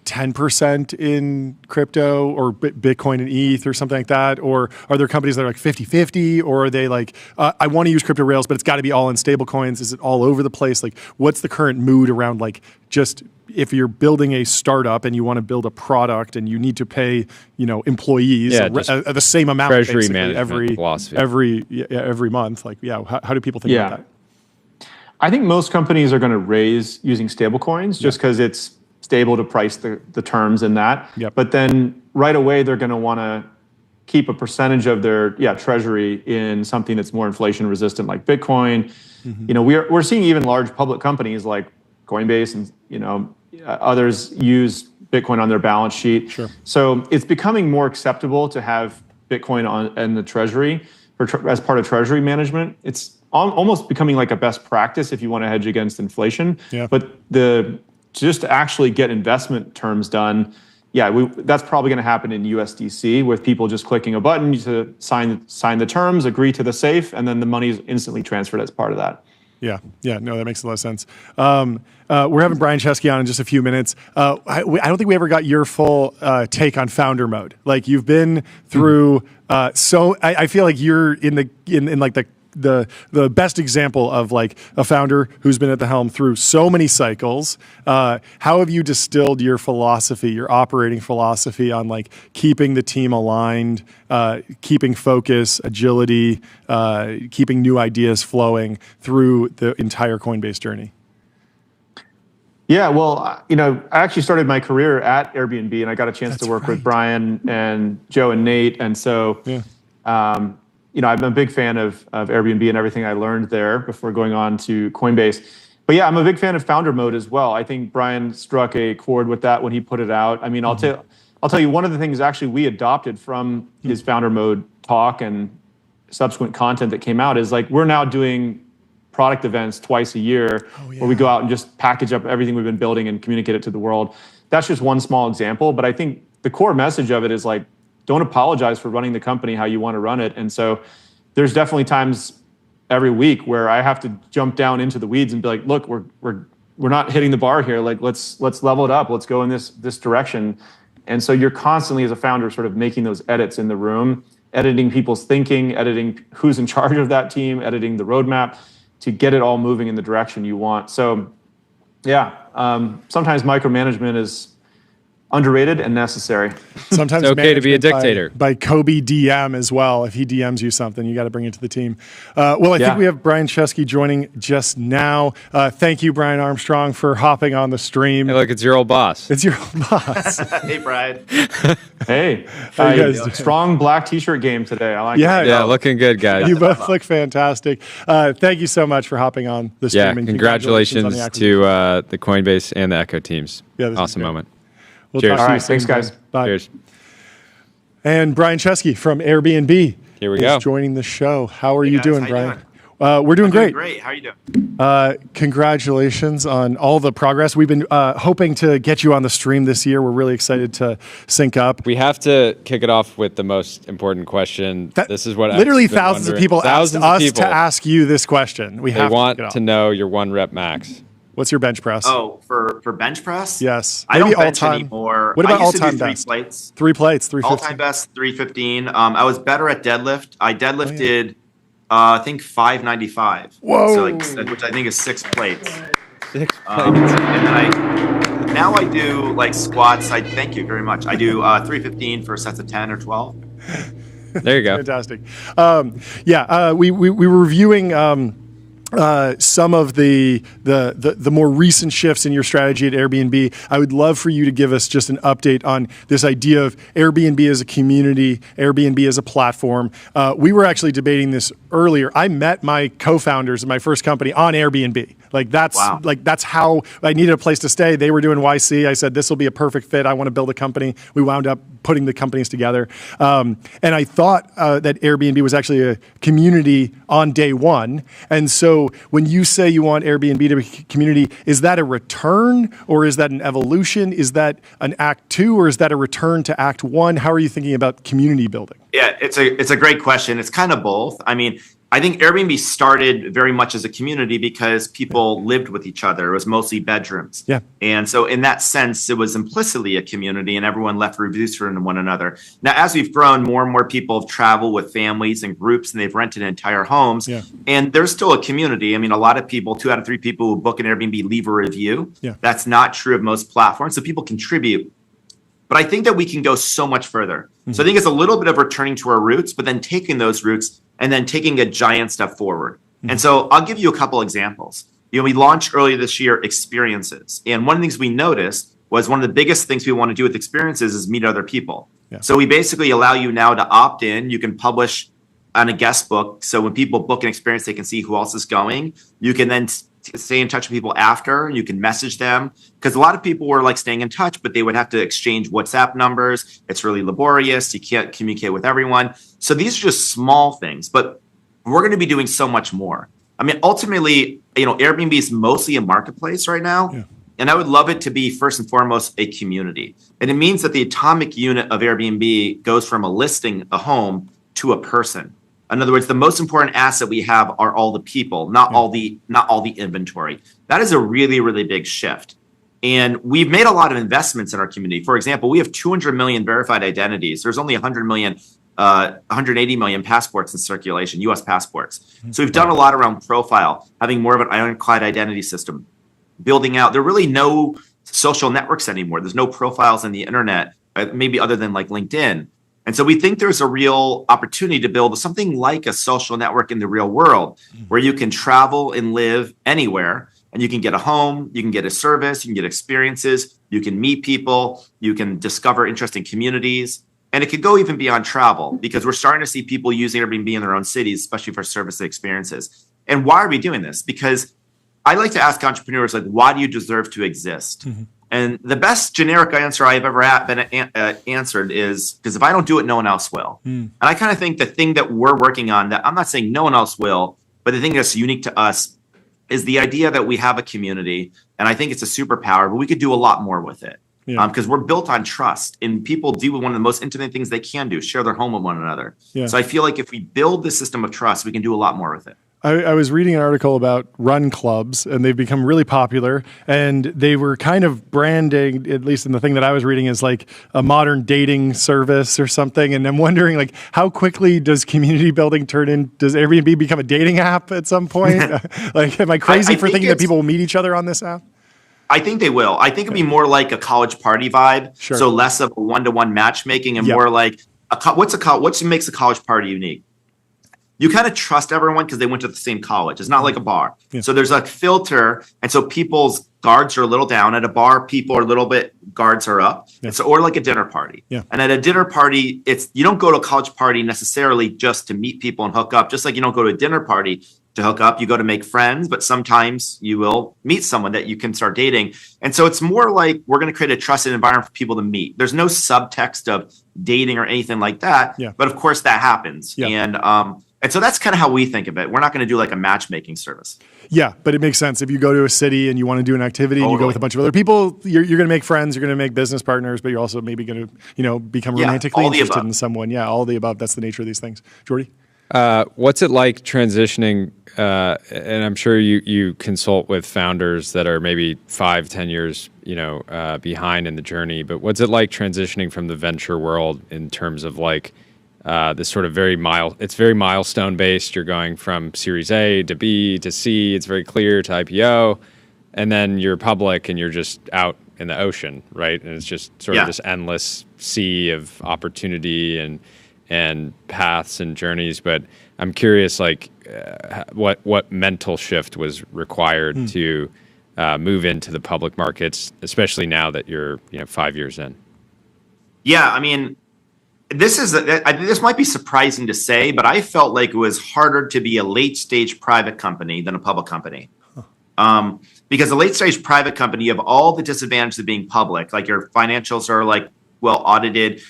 10% in crypto or Bitcoin and ETH or something like that? Or are there companies that are like 50-50? Or are they like, I want to use crypto rails, but it's got to be all in stable coins? Is it all over the place? Like, what's the current mood around, like, just if you're building a startup and you want to build a product and you need to pay, employees the same amount treasury management philosophy every month? Like, how do people think about that? I think most companies are going to raise using stablecoins just because it's stable to price the terms in that. Yep. But then right away, they're going to want to keep a percentage of their treasury in something that's more inflation resistant, like Bitcoin. Mm-hmm. We're seeing even large public companies like Coinbase and others use Bitcoin on their balance sheet. Sure. So it's becoming more acceptable to have Bitcoin in the treasury as part of treasury management. It's almost becoming like a best practice if you want to hedge against inflation. Yeah. But just to actually get investment terms done, that's probably going to happen in USDC with people just clicking a button to sign the terms, agree to the safe, and then the money is instantly transferred as part of that. Yeah, no, that makes a lot of sense. We're having Brian Chesky on in just a few minutes. I don't think we ever got your full take on founder mode. Like, you've been through I feel like you're in like the best example of like a founder who's been at the helm through so many cycles. How have you distilled your philosophy, your operating philosophy on like keeping the team aligned, keeping focus, agility, keeping new ideas flowing through the entire Coinbase journey? Yeah, well, I actually started my career at Airbnb, and I got a chance to work with Brian and Joe and Nate, and so I'm a big fan of Airbnb and everything I learned there before going on to Coinbase. But I'm a big fan of founder mode as well. I think Brian struck a chord with that when he put it out. I mean, I'll tell you one of the things actually we adopted from his founder mode talk and subsequent content that came out is like we're now doing product events twice a year where we go out and just package up everything we've been building and communicate it to the world. That's just one small example, but I think the core message of it is like, don't apologize for running the company how you want to run it. And so there's definitely times every week where I have to jump down into the weeds and be like, look, we're not hitting the bar here. Like, let's level it up. Let's go in this direction. And so you're constantly, as a founder, sort of making those edits in the room, editing people's thinking, editing who's in charge of that team, editing the roadmap to get it all moving in the direction you want. So sometimes micromanagement is underrated and necessary. Sometimes it's okay to be a dictator. By Kobe DM as well. If he DMs you something, you got to bring it to the team. I think we have Brian Chesky joining just now. Thank you, Brian Armstrong, for hopping on the stream. Hey, look, it's your old boss. It's your old boss. Hey, Brian. Hey. How you guys doing? Strong black t-shirt game today. I like it. Yeah, looking good, guys. You both look fantastic. Thank you so much for hopping on the stream. Yeah, congratulations to the Coinbase and the Echo teams. Yeah, awesome moment. We'll Cheers. All right, thanks, guys. Bye. Cheers. And Brian Chesky from Airbnb Here we go. Joining the show. How are you guys, doing, how Brian? You We're doing great. Great. How are you doing? Congratulations on all the progress. We've been hoping to get you on the stream this year. We're really excited to sync up. We have to kick it off with the most important question. This is what literally thousands of people asked us to ask you this question. They want to know your one rep max. What's your bench press? Oh, for bench press? Yes. I Maybe don't bench all-time. anymore. What about I used to do all-time 3 best? plates. 3 plates, 315. All-time best, 315. I was better at deadlift. I deadlifted, I think 595. Whoa. So which I think is 6 plates. 6 plates. And then now I do like squats. Thank you very much. I do 315 for sets of 10 or 12. There you go. Fantastic. We were reviewing some of the more recent shifts in your strategy at Airbnb. I would love for you to give us just an update on this idea of Airbnb as a community, Airbnb as a platform. We were actually debating this earlier. I met my co-founders of my first company on Airbnb. That's how I needed a place to stay. They were doing YC. I said, this will be a perfect fit. I want to build a company. We wound up putting the companies together. And I thought that Airbnb was actually a community on day one. And so when you say you want Airbnb to be a community, is that a return or is that an evolution? Is that an act 2 or is that a return to act 1? How are you thinking about community building? Yeah, it's a great question. It's kind of both. I mean, I think Airbnb started very much as a community because people lived with each other. It was mostly bedrooms. Yeah. And so in that sense, it was implicitly a community and everyone left reviews for one another. Now, as we've grown, more and more people have traveled with families and groups and they've rented entire homes. Yeah. And there's still a community. I mean, a lot of people, 2 out of 3 people who book an Airbnb leave a review. Yeah. That's not true of most platforms. So people contribute. But I think that we can go so much further. Mm-hmm. So I think it's a little bit of returning to our roots, but then taking those roots and then taking a giant step forward. Mm-hmm. And so I'll give you a couple examples. We launched earlier this year experiences. And one of the things we noticed was one of the biggest things we want to do with experiences is meet other people. Yeah. So we basically allow you now to opt in. You can publish on a guest book. So when people book an experience, they can see who else is going. You can then stay in touch with people after. You can message them because a lot of people were like staying in touch, but they would have to exchange WhatsApp numbers. It's really laborious. You can't communicate with everyone. So these are just small things, but we're going to be doing so much more. I mean, ultimately, Airbnb is mostly a marketplace right now. Yeah. And I would love it to be first and foremost a community. And it means that the atomic unit of Airbnb goes from a listing, a home, to a person. In other words, the most important asset we have are all the people, not all the inventory. That is a really, really big shift. And we've made a lot of investments in our community. For example, we have 200 million verified identities. There's only 180 million passports in circulation, US passports. So we've done a lot around profile, having more of an ironclad identity system, building out. There are really no social networks anymore. There's no profiles on the internet, maybe other than like LinkedIn. And so we think there's a real opportunity to build something like a social network in the real world where you can travel and live anywhere and you can get a home, you can get a service, you can get experiences, you can meet people, you can discover interesting communities. And it could go even beyond travel because we're starting to see people using Airbnb in their own cities, especially for service experiences. And why are we doing this? Because I like to ask entrepreneurs, like, why do you deserve to exist? Mm-hmm. And the best generic answer I've ever been answered is because if I don't do it, no one else will. And I kind of think the thing that we're working on, that I'm not saying no one else will, but the thing that's unique to us is the idea that we have a community. And I think it's a superpower, but we could do a lot more with it. Because we're built on trust and people do one of the most intimate things they can do, share their home with one another. Yeah. So I feel like if we build this system of trust, we can do a lot more with it. I was reading an article about run clubs, and they've become really popular, and they were kind of branding, at least in the thing that I was reading, as like a modern dating service or something. And I'm wondering, like, how quickly does community building does Airbnb become a dating app at some point? Like, am I crazy for thinking that people will meet each other on this app? I think they will. I think it'd be more like a college party vibe. Sure. So less of a one-to-one matchmaking and more like what makes a college party unique? You kind of trust everyone because they went to the same college. It's not like a bar. Yeah. So there's a filter. And so people's guards are a little down. At a bar, people are a little bit, guards are up. Yeah. And so, or like a dinner party. Yeah. And at a dinner party, you don't go to a college party necessarily just to meet people and hook up. Just like you don't go to a dinner party to hook up, you go to make friends, but sometimes you will meet someone that you can start dating. And so it's more like we're going to create a trusted environment for people to meet. There's no subtext of dating or anything like that. Yeah. But of course that happens. Yeah. And so that's kind of how we think of it. We're not going to do like a matchmaking service. Yeah, but it makes sense. If you go to a city and you want to do an activity and you go with a bunch of other people, you're going to make friends, you're going to make business partners, but you're also maybe going to, become romantically interested in someone. Yeah, all the above. That's the nature of these things. Jordy? What's it like transitioning? And I'm sure you consult with founders that are maybe 5-10 years, behind in the journey. But what's it like transitioning from the venture world in terms of like this sort of it's very milestone based. You're going from Series A to B to C. It's very clear to IPO, and then you're public and you're just out in the ocean, right? And it's just sort of this endless sea of opportunity and paths and journeys. But I'm curious, like, what mental shift was required to move into the public markets, especially now that you're 5 years in? Yeah, I mean, this might be surprising to say, but I felt like it was harder to be a late stage private company than a public company. Because a late stage private company, you have all the disadvantages of being public. Like your financials are like well audited.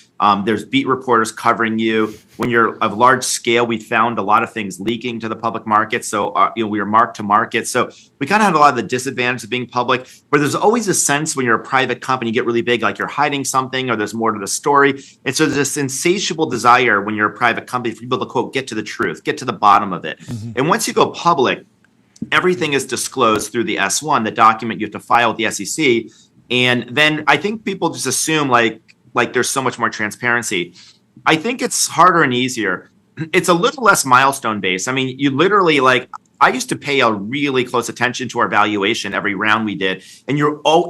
There's beat reporters covering you. When you're of large scale, we found a lot of things leaking to the public market. So we were marked to market. So we kind of had a lot of the disadvantages of being public. But there's always a sense when you're a private company, you get really big, like you're hiding something or there's more to the story. And so there's this insatiable desire when you're a private company for people to, quote, get to the truth, get to the bottom of it. And once you go public, everything is disclosed through the S1, the document you have to file with the SEC. And then I think people just assume like there's so much more transparency. I think it's harder and easier. It's a little less milestone based. I mean, you literally I used to pay a really close attention to our valuation every round we did. And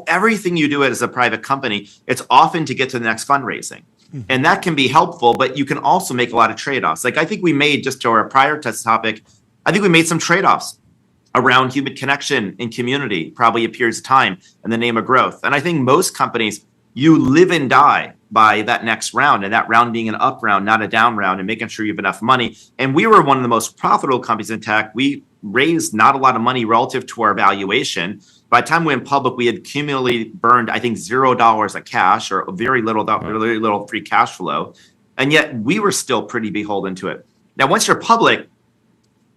everything you do as a private company, it's often to get to the next fundraising. And that can be helpful, but you can also make a lot of trade-offs. Like I think we made, just to our prior test topic, I think we made some trade-offs around human connection and community, probably a period of time in the name of growth. And I think most companies, you live and die by that next round, and that round being an up round, not a down round, and making sure you have enough money. And we were one of the most profitable companies in tech. We raised not a lot of money relative to our valuation. By the time we went public, we had cumulatively burned, I think, $0 of cash or very little free cash flow. And yet we were still pretty beholden to it. Now, once you're public,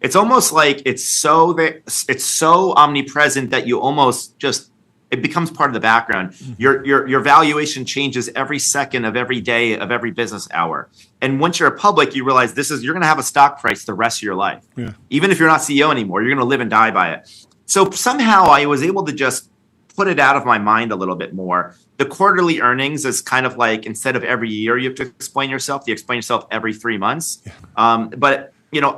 it's almost like it's so omnipresent that you almost just, it becomes part of the background. Your valuation changes every second of every day of every business hour. And once you're a public, you realize you're going to have a stock price the rest of your life. Yeah. Even if you're not CEO anymore, you're going to live and die by it. So somehow I was able to just put it out of my mind a little bit more. The quarterly earnings is kind of like, instead of every year you have to explain yourself, you explain yourself every 3 months. Yeah. But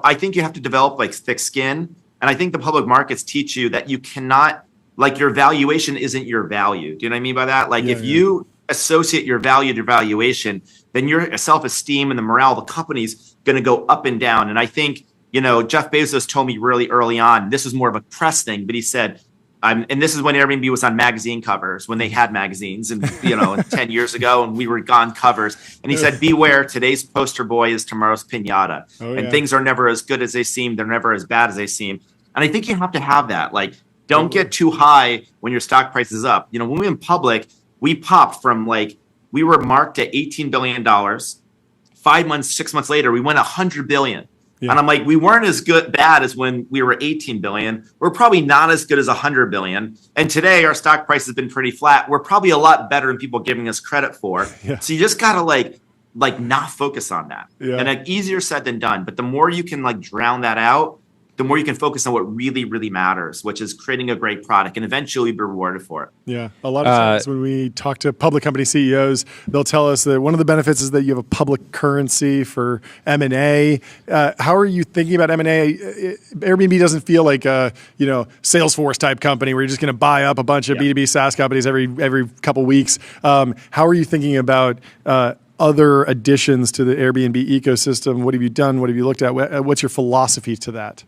I think you have to develop like thick skin. And I think the public markets teach you that you cannot, like your valuation isn't your value. Do you know what I mean by that? Like if you associate your value to valuation, then your self-esteem and the morale of the company's going to go up and down. And I think, Jeff Bezos told me really early on, this was more of a press thing, but he said, and this is when Airbnb was on magazine covers, when they had magazines and, 10 years ago, and we were on covers. And he said, beware, today's poster boy is tomorrow's pinata. And things are never as good as they seem. They're never as bad as they seem. And I think you have to have that. Like, don't get too high when your stock price is up. When we went public, we popped from we were marked at $18 billion. 5 months, 6 months later, we went $100 billion. Yeah. And I'm like, we weren't as bad as when we were 18 billion. We're probably not as good as 100 billion. And today our stock price has been pretty flat. We're probably a lot better than people giving us credit for. Yeah. So you just got to not focus on that. Yeah. And easier said than done. But the more you can drown that out, the more you can focus on what really, really matters, which is creating a great product, and eventually be rewarded for it. Yeah. A lot of times when we talk to public company CEOs, they'll tell us that one of the benefits is that you have a public currency for M&A. How are you thinking about M&A? Airbnb doesn't feel like a, Salesforce type company where you're just going to buy up a bunch of B2B SaaS companies every couple weeks. How are you thinking about other additions to the Airbnb ecosystem? What have you done? What have you looked at? What's your philosophy to that?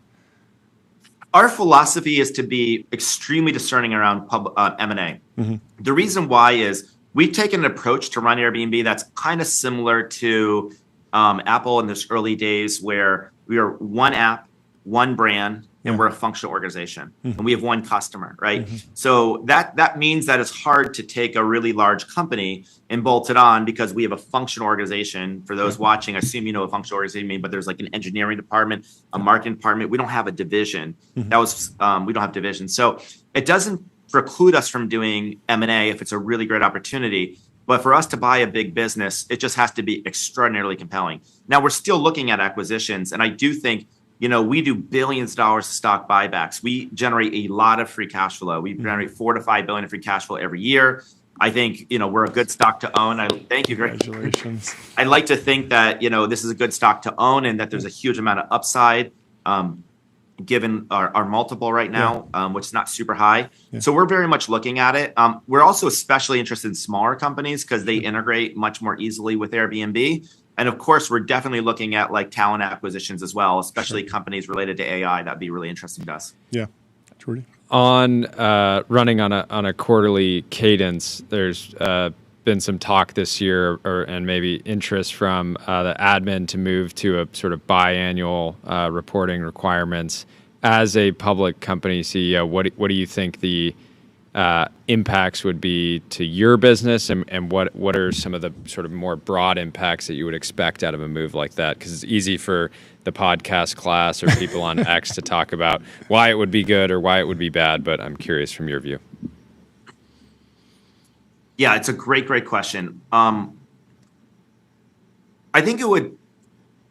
Our philosophy is to be extremely discerning around M&A. Mm-hmm. The reason why is we've taken an approach to run Airbnb that's kind of similar to Apple in this early days, where we are one app, one brand, and we're a functional organization, and we have one customer, right? So that means that it's hard to take a really large company and bolt it on, because we have a functional organization. For those watching, I assume you know what a functional organization means, but there's an engineering department, a marketing department. We don't have a division. We don't have division. So it doesn't preclude us from doing M&A if it's a really great opportunity. But for us to buy a big business, it just has to be extraordinarily compelling. Now, we're still looking at acquisitions. And I do think, we do billions of dollars of stock buybacks. We generate a lot of free cash flow. We generate $4 to $5 billion of free cash flow every year. I think, we're a good stock to own. Thank you. Congratulations. I'd like to think that, this is a good stock to own and that there's a huge amount of upside. Given our multiple right now, which is not super high. Yeah. So we're very much looking at it. We're also especially interested in smaller companies because they integrate much more easily with Airbnb. And of course, we're definitely looking at like talent acquisitions as well, especially companies related to AI. That'd be really interesting to us. Yeah. Jordy? On running on a quarterly cadence, there's been some talk this year and maybe interest from the admin to move to a sort of biannual reporting requirements. As a public company CEO, what do you think the impacts would be to your business, and what are some of the sort of more broad impacts that you would expect out of a move like that? Because it's easy for the podcast class or people on X to talk about why it would be good or why it would be bad, but I'm curious from your view. Yeah, it's a great question. I think it would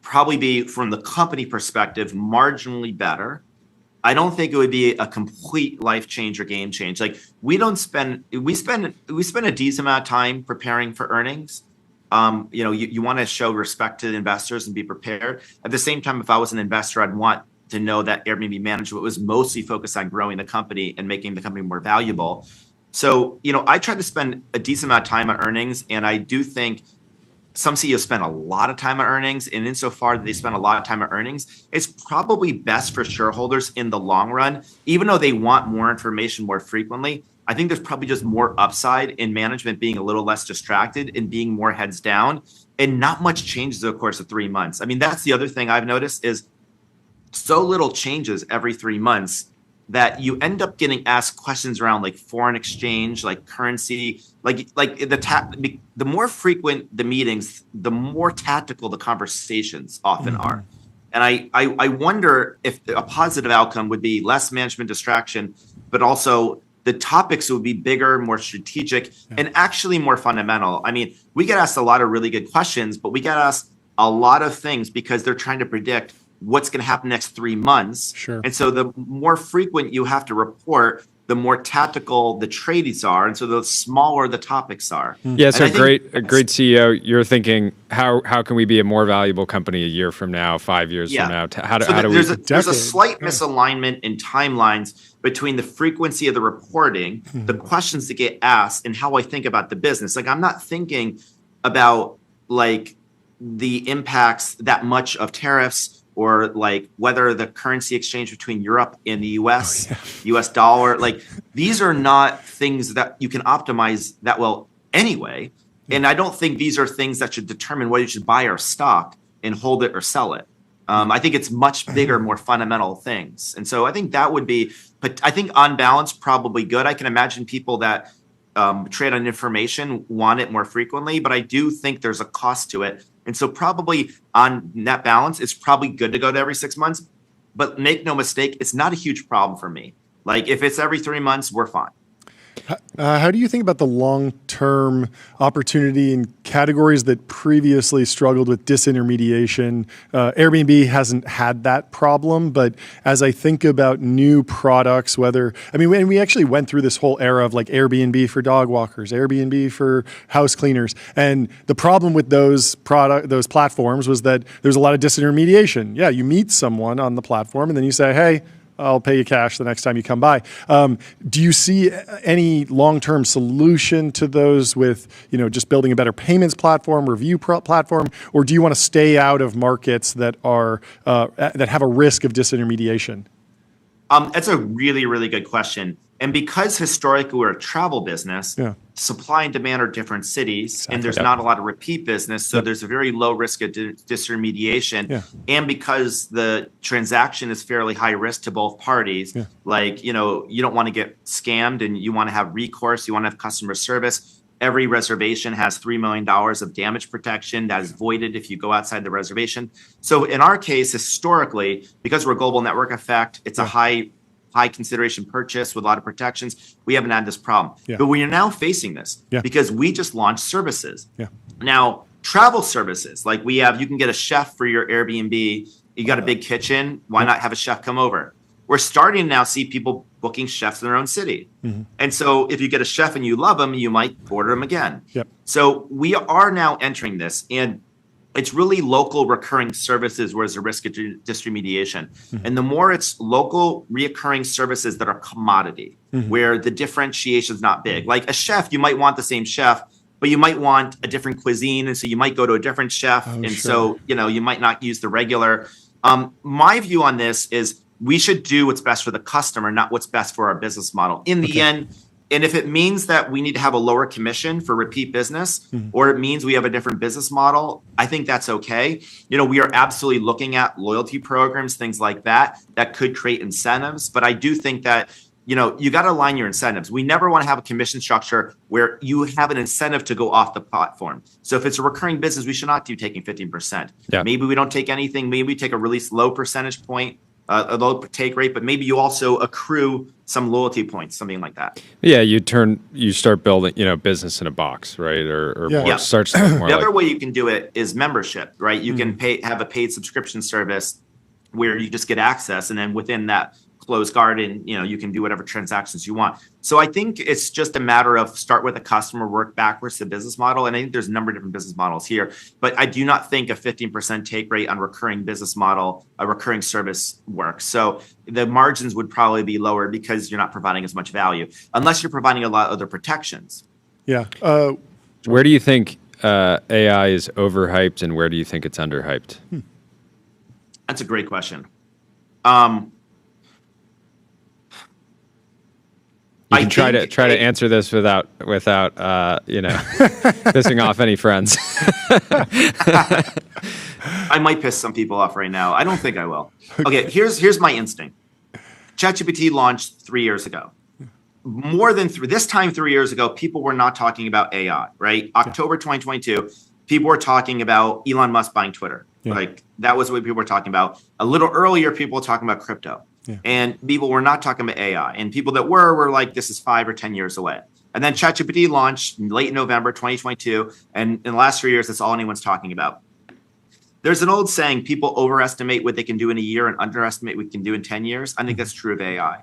probably be, from the company perspective, marginally better. I don't think it would be a complete life change or game change. Like we spend a decent amount of time preparing for earnings. You want to show respect to the investors and be prepared. At the same time, if I was an investor, I'd want to know that Airbnb management was mostly focused on growing the company and making the company more valuable. So, I try to spend a decent amount of time on earnings, and I do think some CEOs spend a lot of time on earnings, and insofar that they spend a lot of time on earnings, it's probably best for shareholders in the long run, even though they want more information more frequently. I think there's probably just more upside in management being a little less distracted and being more heads down, and not much changes over the course of 3 months. I mean, that's the other thing I've noticed is so little changes every 3 months that you end up getting asked questions around like foreign exchange, like currency, the more frequent the meetings, the more tactical the conversations often are. And I wonder if a positive outcome would be less management distraction, but also the topics would be bigger, more strategic, and actually more fundamental. I mean, we get asked a lot of really good questions, but we get asked a lot of things because they're trying to predict what's going to happen next 3 months. Sure. And so the more frequent you have to report, the more tactical the trades are. And so the smaller the topics are. Yeah, so a great CEO, you're thinking, how can we be a more valuable company a year from now, 5 years from now? How do we... There's a slight misalignment in timelines between the frequency of the reporting, the questions that get asked, and how I think about the business. Like, I'm not thinking about like the impacts that much of tariffs, or like whether the currency exchange between Europe and the US, US dollar, like these are not things that you can optimize that well anyway. And I don't think these are things that should determine whether you should buy our stock and hold it or sell it. I think it's much bigger, more fundamental things. And so I think that would be, but I think on balance, probably good. I can imagine people that trade on information want it more frequently, but I do think there's a cost to it. And so probably on net balance, it's probably good to go to every 6 months, but make no mistake, it's not a huge problem for me. Like if it's every 3 months, we're fine. How do you think about the long-term opportunity in categories that previously struggled with disintermediation? Airbnb hasn't had that problem, but as I think about new products, when we actually went through this whole era of like Airbnb for dog walkers, Airbnb for house cleaners, and the problem with those platforms was that there's a lot of disintermediation. Yeah, you meet someone on the platform and then you say, hey, I'll pay you cash the next time you come by. Do you see any long-term solution to those with, just building a better payments platform, review platform, or do you want to stay out of markets that are that have a risk of disintermediation? That's a really, really good question. And because historically we're a travel business, supply and demand are different cities, and there's not a lot of repeat business, so there's a very low risk of disintermediation. And because the transaction is fairly high risk to both parties, you don't want to get scammed, and you want to have recourse, you want to have customer service. Every reservation has $3 million of damage protection that is voided if you go outside the reservation. So in our case, historically, because we're a global network effect, it's a high high consideration purchase with a lot of protections, we haven't had this problem. Yeah. But we are now facing this Yeah. because we just launched services. Yeah. Now, travel services, like you can get a chef for your Airbnb. You got a big kitchen. Why not have a chef come over? We're starting to now see people booking chefs in their own city. Mm-hmm. And so if you get a chef and you love them, you might order them again. Yep. So we are now entering this, and it's really local recurring services where there's a risk of disintermediation. Mm-hmm. And the more it's local reoccurring services that are commodity, where the differentiation is not big. Like a chef, you might want the same chef, but you might want a different cuisine. And so you might go to a different chef. So, you might not use the regular. My view on this is we should do what's best for the customer, not what's best for our business model. In the end, and if it means that we need to have a lower commission for repeat business, or it means we have a different business model, I think that's okay. We are absolutely looking at loyalty programs, things like that could create incentives. But I do think that, you got to align your incentives. We never want to have a commission structure where you have an incentive to go off the platform. So if it's a recurring business, we should not do taking 15%. Yeah. Maybe we don't take anything. Maybe we take a really low percentage point, a low take rate, but maybe you also accrue some loyalty points, something like that. Yeah, you start building, business in a box, right? Or start something more. The other way you can do it is membership, right? You can have a paid subscription service where you just get access, and then within that closed garden, you can do whatever transactions you want. So I think it's just a matter of start with a customer, work backwards to the business model. And I think there's a number of different business models here, but I do not think a 15% take rate on recurring business model, a recurring service works. So the margins would probably be lower because you're not providing as much value, unless you're providing a lot of other protections. Yeah. Where do you think AI is overhyped, and where do you think it's underhyped? That's a great question. You can try to answer this without pissing off any friends. I might piss some people off right now. I don't think I will. Okay, here's my instinct. ChatGPT launched 3 years ago. More than this time 3 years ago, people were not talking about AI, right? October 2022, people were talking about Elon Musk buying Twitter. Yeah. Like that was what people were talking about. A little earlier, people were talking about crypto. Yeah. And people were not talking about AI. And people that were like, this is 5 or 10 years away. And then ChatGPT launched late November 2022. And in the last 3 years, that's all anyone's talking about. There's an old saying, people overestimate what they can do in a year and underestimate what they can do in 10 years. I think that's true of AI.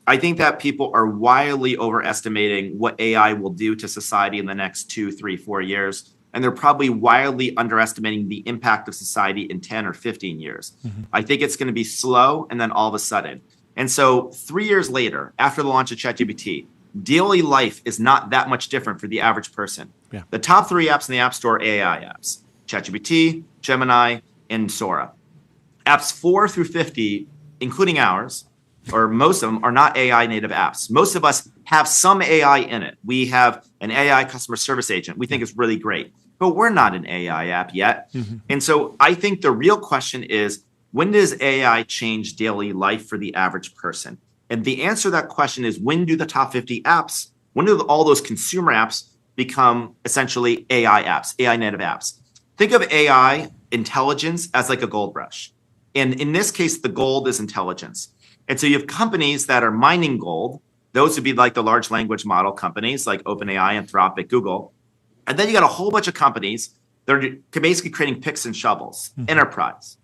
I think that people are wildly overestimating what AI will do to society in the next 2, 3, 4 years. And they're probably wildly underestimating the impact of society in 10 or 15 years. Mm-hmm. I think it's going to be slow and then all of a sudden. And so 3 years later, after the launch of ChatGPT, daily life is not that much different for the average person. Yeah. The top 3 apps in the App Store are AI apps: ChatGPT, Gemini, and Sora. Apps 4 through 50, including ours, or most of them, are not AI native apps. Most of us have some AI in it. We have an AI customer service agent. We think it's really great, but we're not an AI app yet. Mm-hmm. And so I think the real question is, when does AI change daily life for the average person? And the answer to that question is, when do the top 50 apps, when do all those consumer apps become essentially AI apps, AI native apps? Think of AI intelligence as like a gold rush. And in this case, the gold is intelligence. And so you have companies that are mining gold. Those would be like the large language model companies like OpenAI, Anthropic, Google. And then you got a whole bunch of companies that are basically creating picks and shovels, enterprise.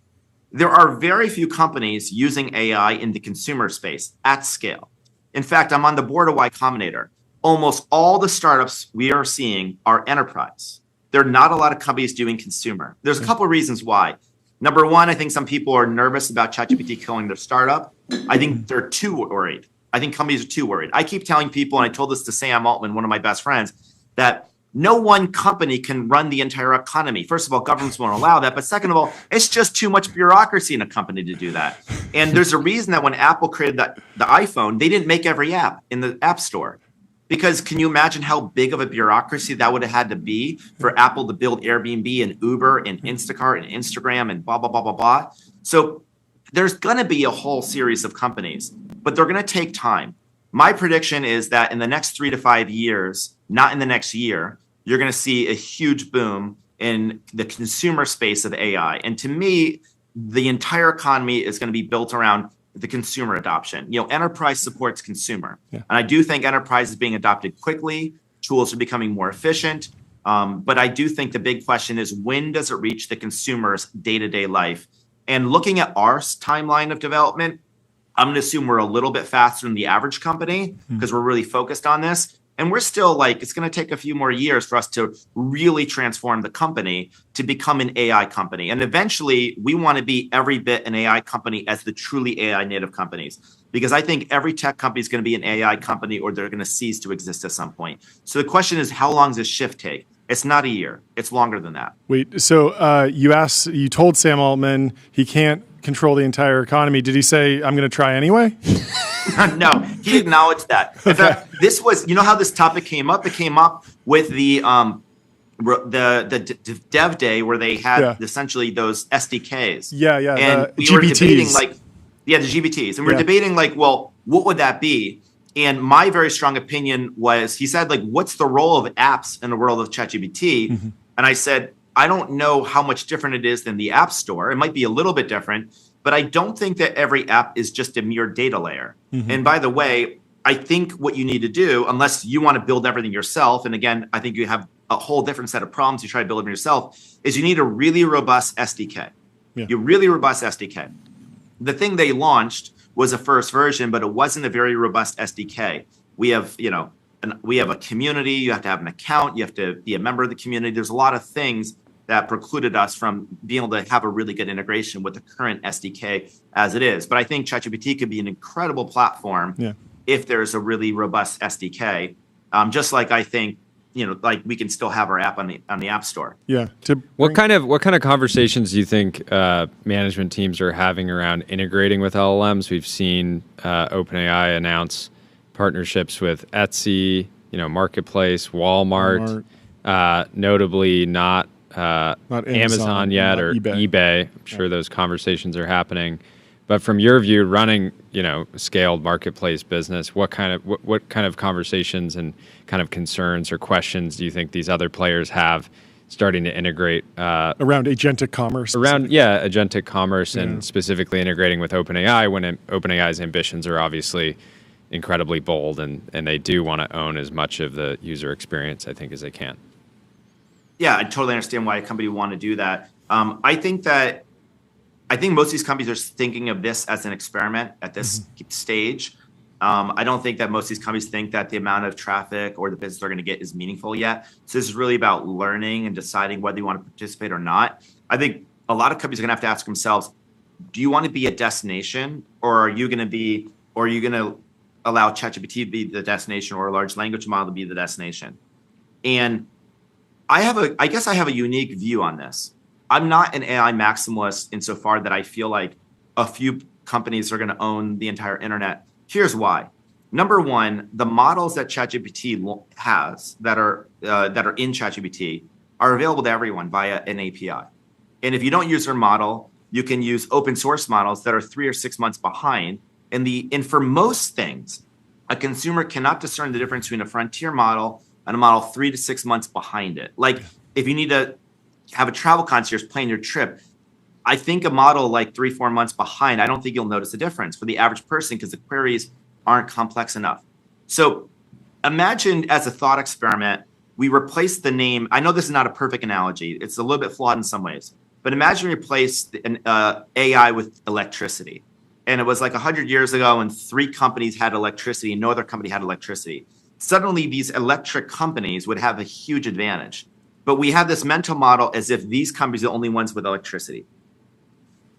There are very few companies using AI in the consumer space at scale. In fact, I'm on the board of Y Combinator. Almost all the startups we are seeing are enterprise. There are not a lot of companies doing consumer. There's a couple of reasons why. Number one, I think some people are nervous about ChatGPT killing their startup. I think they're too worried. I think companies are too worried. I keep telling people, and I told this to Sam Altman, one of my best friends, that no one company can run the entire economy. First of all, governments won't allow that. But second of all, it's just too much bureaucracy in a company to do that. And there's a reason that when Apple created the iPhone, they didn't make every app in the App Store. Because can you imagine how big of a bureaucracy that would have had to be for Apple to build Airbnb and Uber and Instacart and Instagram and blah, blah, blah, blah, blah. So there's going to be a whole series of companies, but they're going to take time. My prediction is that in the next 3 to 5 years, not in the next year, you're going to see a huge boom in the consumer space of AI. And to me, the entire economy is going to be built around the consumer adoption. Enterprise supports consumer. And I do think enterprise is being adopted quickly. Tools are becoming more efficient. But I do think the big question is, when does it reach the consumer's day-to-day life? And looking at our timeline of development, I'm going to assume we're a little bit faster than the average company because we're really focused on this. And we're still it's going to take a few more years for us to really transform the company to become an AI company. And eventually, we want to be every bit an AI company as the truly AI native companies. Because I think every tech company is going to be an AI company, or they're going to cease to exist at some point. So the question is, how long does this shift take? It's not a year. It's longer than that. Wait, so you told Sam Altman he can't control the entire economy. Did he say, I'm going to try anyway? No, he acknowledged that. In fact, this was, how this topic came up? It came up with the dev day where they had essentially those SDKs. And we were debating the GBTs. And we were debating well, what would that be? And my very strong opinion was, he said, what's the role of apps in the world of ChatGPT? And I said, I don't know how much different it is than the App Store. It might be a little bit different, but I don't think that every app is just a mere data layer. And by the way, I think what you need to do, unless you want to build everything yourself, and again, I think you have a whole different set of problems you try to build them yourself, is you need a really robust SDK. You really robust SDK. The thing they launched was a first version, but it wasn't a very robust SDK. We have, we have a community. You have to have an account. You have to be a member of the community. There's a lot of things that precluded us from being able to have a really good integration with the current SDK as it is. But I think ChatGPT could be an incredible platform if there's a really robust SDK. Just like I think, we can still have our app on the App Store. What kind of conversations do you think management teams are having around integrating with LLMs? We've seen OpenAI announce partnerships with Etsy, Marketplace, Walmart. Notably not Amazon yet, or eBay. I'm sure those conversations are happening. But from your view, running scaled marketplace business, what kind of conversations and kind of concerns or questions do you think these other players have starting to integrate around agentic commerce? Agentic commerce, and specifically integrating with OpenAI, when OpenAI's ambitions are obviously incredibly bold, and they do want to own as much of the user experience, I think, as they can. Yeah, I totally understand why a company would want to do that. I think most of these companies are thinking of this as an experiment at this stage. I don't think that most of these companies think that the amount of traffic or the business they're going to get is meaningful yet. So this is really about learning and deciding whether you want to participate or not. I think a lot of companies are going to have to ask themselves, do you want to be a destination, or are you going to allow ChatGPT to be the destination, or a large language model to be the destination? And I guess I have a unique view on this. I'm not an AI maximalist insofar that I feel like a few companies are going to own the entire internet. Here's why. Number one, the models that ChatGPT has that are in ChatGPT are available to everyone via an API. And if you don't use their model, you can use open source models that are 3 or 6 months behind. And for most things, a consumer cannot discern the difference between a frontier model and a model 3 to 6 months behind it. Like if you need to have a travel concierge plan your trip, I think a model 3-4 months behind, I don't think you'll notice a difference for the average person because the queries aren't complex enough. So imagine, as a thought experiment, we replace the name. I know this is not a perfect analogy. It's a little bit flawed in some ways. But imagine we replace an AI with electricity. And it was 100 years ago, and 3 companies had electricity and no other company had electricity. Suddenly, these electric companies would have a huge advantage. But we have this mental model as if these companies are the only ones with electricity.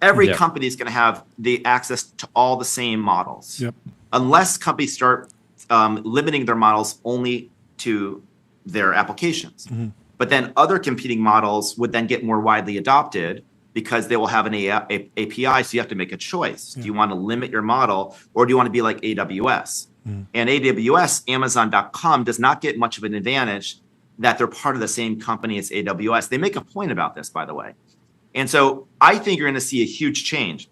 Every company is going to have the access to all the same models, unless companies start limiting their models only to their applications. But then other competing models would then get more widely adopted because they will have an API. So you have to make a choice. Do you want to limit your model, or do you want to be like AWS? And AWS, Amazon.com, does not get much of an advantage that they're part of the same company as AWS. They make a point about this, by the way. And so I think you're going to see a huge change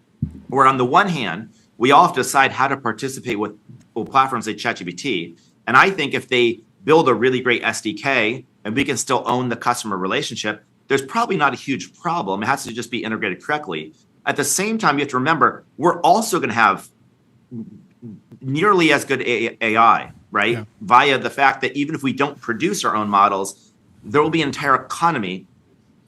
where, on the one hand, we all have to decide how to participate with platforms like ChatGPT. And I think if they build a really great SDK and we can still own the customer relationship, there's probably not a huge problem. It has to just be integrated correctly. At the same time, you have to remember, we're also going to have nearly as good AI, right? Yeah. Via the fact that even if we don't produce our own models, there will be an entire economy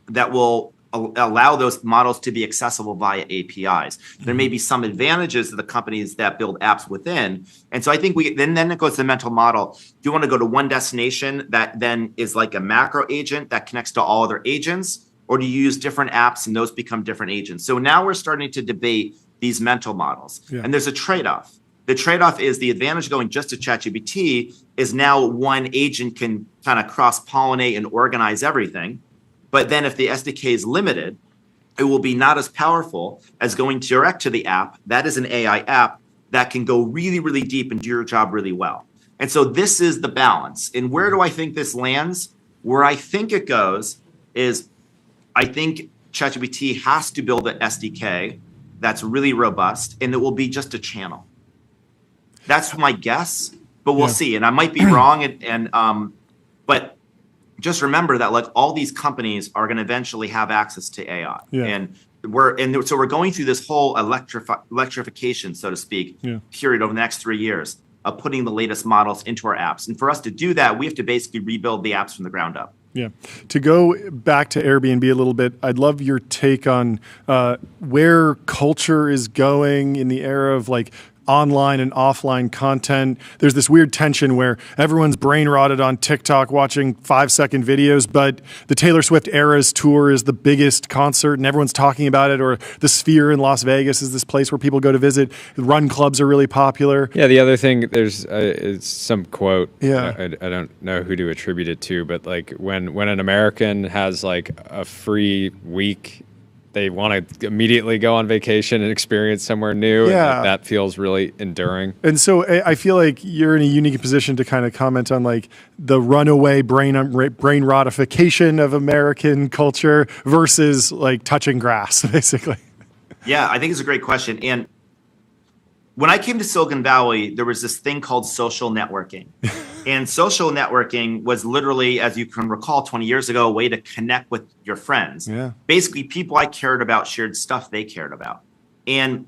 that will allow those models to be accessible via APIs. There may be some advantages to the companies that build apps within. And so I think then it goes to the mental model. Do you want to go to one destination that then is like a macro agent that connects to all other agents? Or do you use different apps and those become different agents? So now we're starting to debate these mental models. Yeah. And there's a trade-off. The trade-off is the advantage of going just to ChatGPT is now one agent can kind of cross-pollinate and organize everything. But then if the SDK is limited, it will be not as powerful as going direct to the app. That is an AI app that can go really, really deep and do your job really well. And so this is the balance. And where do I think this lands? Where I think it goes is I think ChatGPT has to build an SDK that's really robust, and it will be just a channel. That's my guess, but we'll see. And I might be wrong. But just remember that like all these companies are going to eventually have access to AI. Yeah. And so we're going through this whole electrification, so to speak, period over the next 3 years of putting the latest models into our apps. And for us to do that, we have to basically rebuild the apps from the ground up. Yeah. To go back to Airbnb a little bit, I'd love your take on where culture is going in the era of like online and offline content. There's this weird tension where everyone's brain rotted on TikTok watching 5-second videos, but the Taylor Swift Eras tour is the biggest concert and everyone's talking about it, or the Sphere in Las Vegas is this place where people go to visit. Run clubs are really popular. Yeah, the other thing, there's some quote, yeah. I don't know who to attribute it to, but like when an American has like a free week, they want to immediately go on vacation and experience somewhere new. Yeah. And that feels really enduring. And so I feel like you're in a unique position to kind of comment on like the runaway brain rotification of American culture versus like touching grass, basically. Yeah, I think it's a great question. And when I came to Silicon Valley, there was this thing called social networking. And social networking was literally, as you can recall, 20 years ago, a way to connect with your friends. Yeah. Basically, people I cared about shared stuff they cared about. And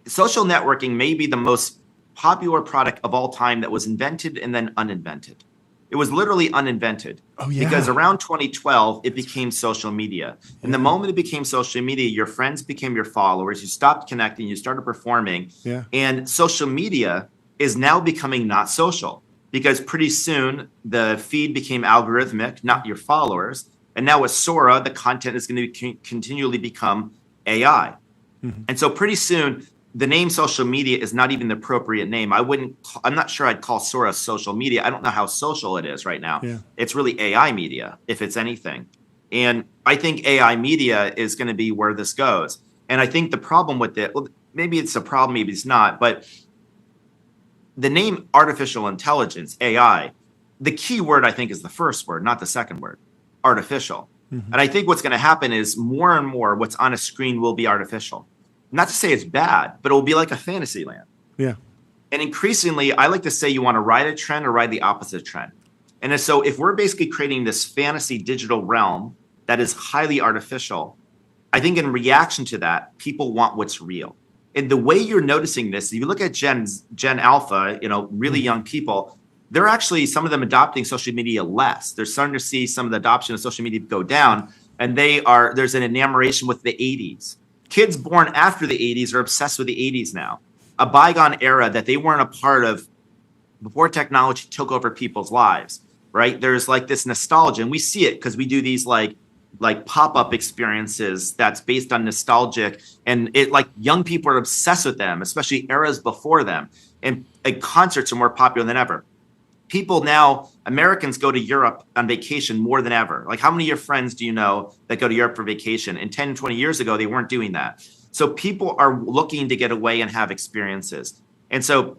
social networking may be the most popular product of all time that was invented and then uninvented. It was literally uninvented. Oh, yeah. Because around 2012, it became social media. And the moment it became social media, your friends became your followers. You stopped connecting. You started performing. Yeah. And social media is now becoming not social because pretty soon the feed became algorithmic, not your followers. And now with Sora, the content is going to continually become AI. Mm-hmm. And so pretty soon, the name social media is not even the appropriate name. I'm not sure I'd call Sora social media. I don't know how social it is right now. Yeah. It's really AI media, if it's anything. And I think AI media is going to be where this goes. And I think the problem with it, well, maybe it's a problem, maybe it's not, but the name artificial intelligence, AI, the key word I think is the first word, not the second word, artificial. Mm-hmm. And I think what's going to happen is more and more what's on a screen will be artificial. Not to say it's bad, but it will be like a fantasy land. Yeah. And increasingly, I like to say you want to ride a trend or ride the opposite trend. And so if we're basically creating this fantasy digital realm that is highly artificial, I think in reaction to that, people want what's real. And the way you're noticing this, if you look at Gen Alpha, really young people, they're actually, some of them adopting social media less. They're starting to see some of the adoption of social media go down. And there's an enamoration with the 80s. Kids born after the 80s are obsessed with the 80s now, a bygone era that they weren't a part of before technology took over people's lives, right? There's like this nostalgia, and we see it because we do these like pop-up experiences that's based on nostalgic, and it like young people are obsessed with them, especially eras before them, and concerts are more popular than ever. People now, Americans go to Europe on vacation more than ever. Like how many of your friends do you know that go to Europe for vacation? And 10, 20 years ago, they weren't doing that. So people are looking to get away and have experiences. And so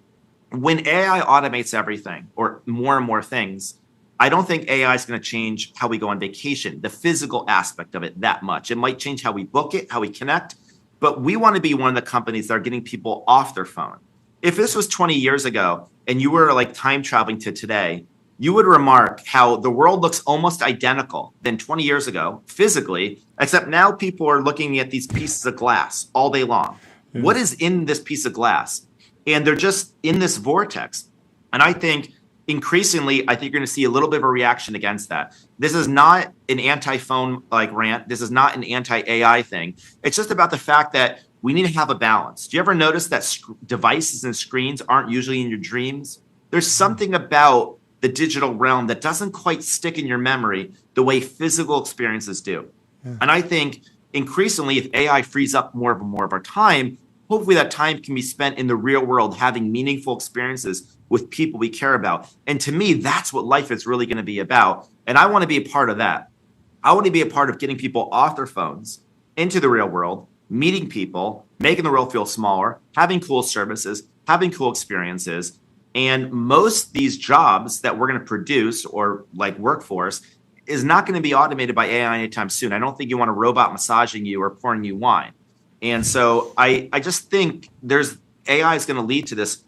when AI automates everything or more and more things, I don't think AI is going to change how we go on vacation, the physical aspect of it that much. It might change how we book it, how we connect, but we want to be one of the companies that are getting people off their phone. If this was 20 years ago and you were like time traveling to today, you would remark how the world looks almost identical than 20 years ago physically, except now people are looking at these pieces of glass all day long. Yeah. What is in this piece of glass? and they're just in this vortex. And I think increasingly, I think you're going to see a little bit of a reaction against that. This is not an anti-phone like rant. This is not an anti-AI thing. It's just about the fact that we need to have a balance. Do you ever notice that devices and screens aren't usually in your dreams? There's something about the digital realm that doesn't quite stick in your memory the way physical experiences do. Yeah. And I think increasingly, if AI frees up more of our time, hopefully that time can be spent in the real world having meaningful experiences with people we care about. And to me, that's what life is really going to be about. And I want to be a part of that. I want to be a part of getting people off their phones into the real world, meeting people, making the world feel smaller, having cool services, having cool experiences. And most of these jobs that we're going to produce or like workforce is not going to be automated by AI anytime soon. I don't think you want a robot massaging you or pouring you wine. And so I just think AI is going to lead to this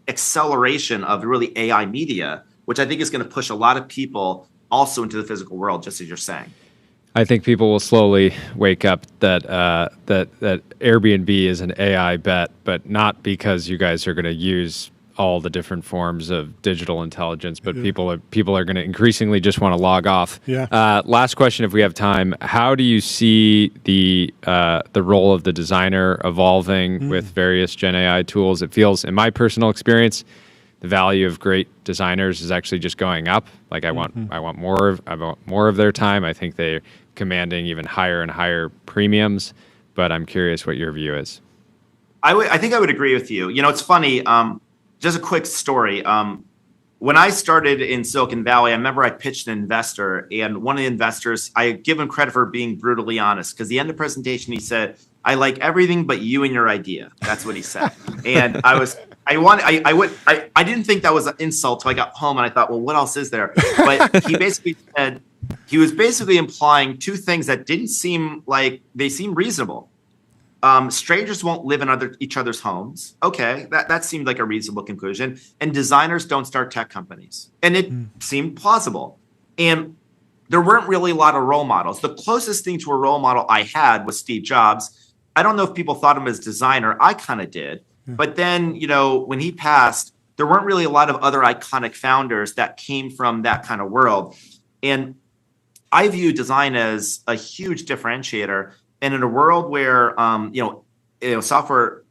acceleration of really AI media, which I think is going to push a lot of people also into the physical world, just as you're saying. I think people will slowly wake up that Airbnb is an AI bet, but not because you guys are going to use all the different forms of digital intelligence, but people are going to increasingly just want to log off. Yeah. Last question, if we have time: how do you see the role of the designer evolving with various Gen AI tools? It feels, in my personal experience, the value of great designers is actually just going up. Like I want more of their time. I think they're commanding even higher and higher premiums. But I'm curious what your view is. I think I would agree with you. You know, it's funny. Just a quick story. When I started in Silicon Valley, I remember I pitched an investor, and one of the investors, I give him credit for being brutally honest, because the end of the presentation, he said, "I like everything but you and your idea." That's what he said. And I didn't think that was an insult till I got home, and I thought, well, what else is there? But he basically said, he was basically implying two things that didn't seem like they seemed reasonable. Strangers won't live in each other's homes. Okay, that seemed like a reasonable conclusion. And designers don't start tech companies. And it seemed plausible. And there weren't really a lot of role models. The closest thing to a role model I had was Steve Jobs. I don't know if people thought of him as designer. I kind of did. But then, you know, when he passed, there weren't really a lot of other iconic founders that came from that kind of world. And I view design as a huge differentiator. And in a world where software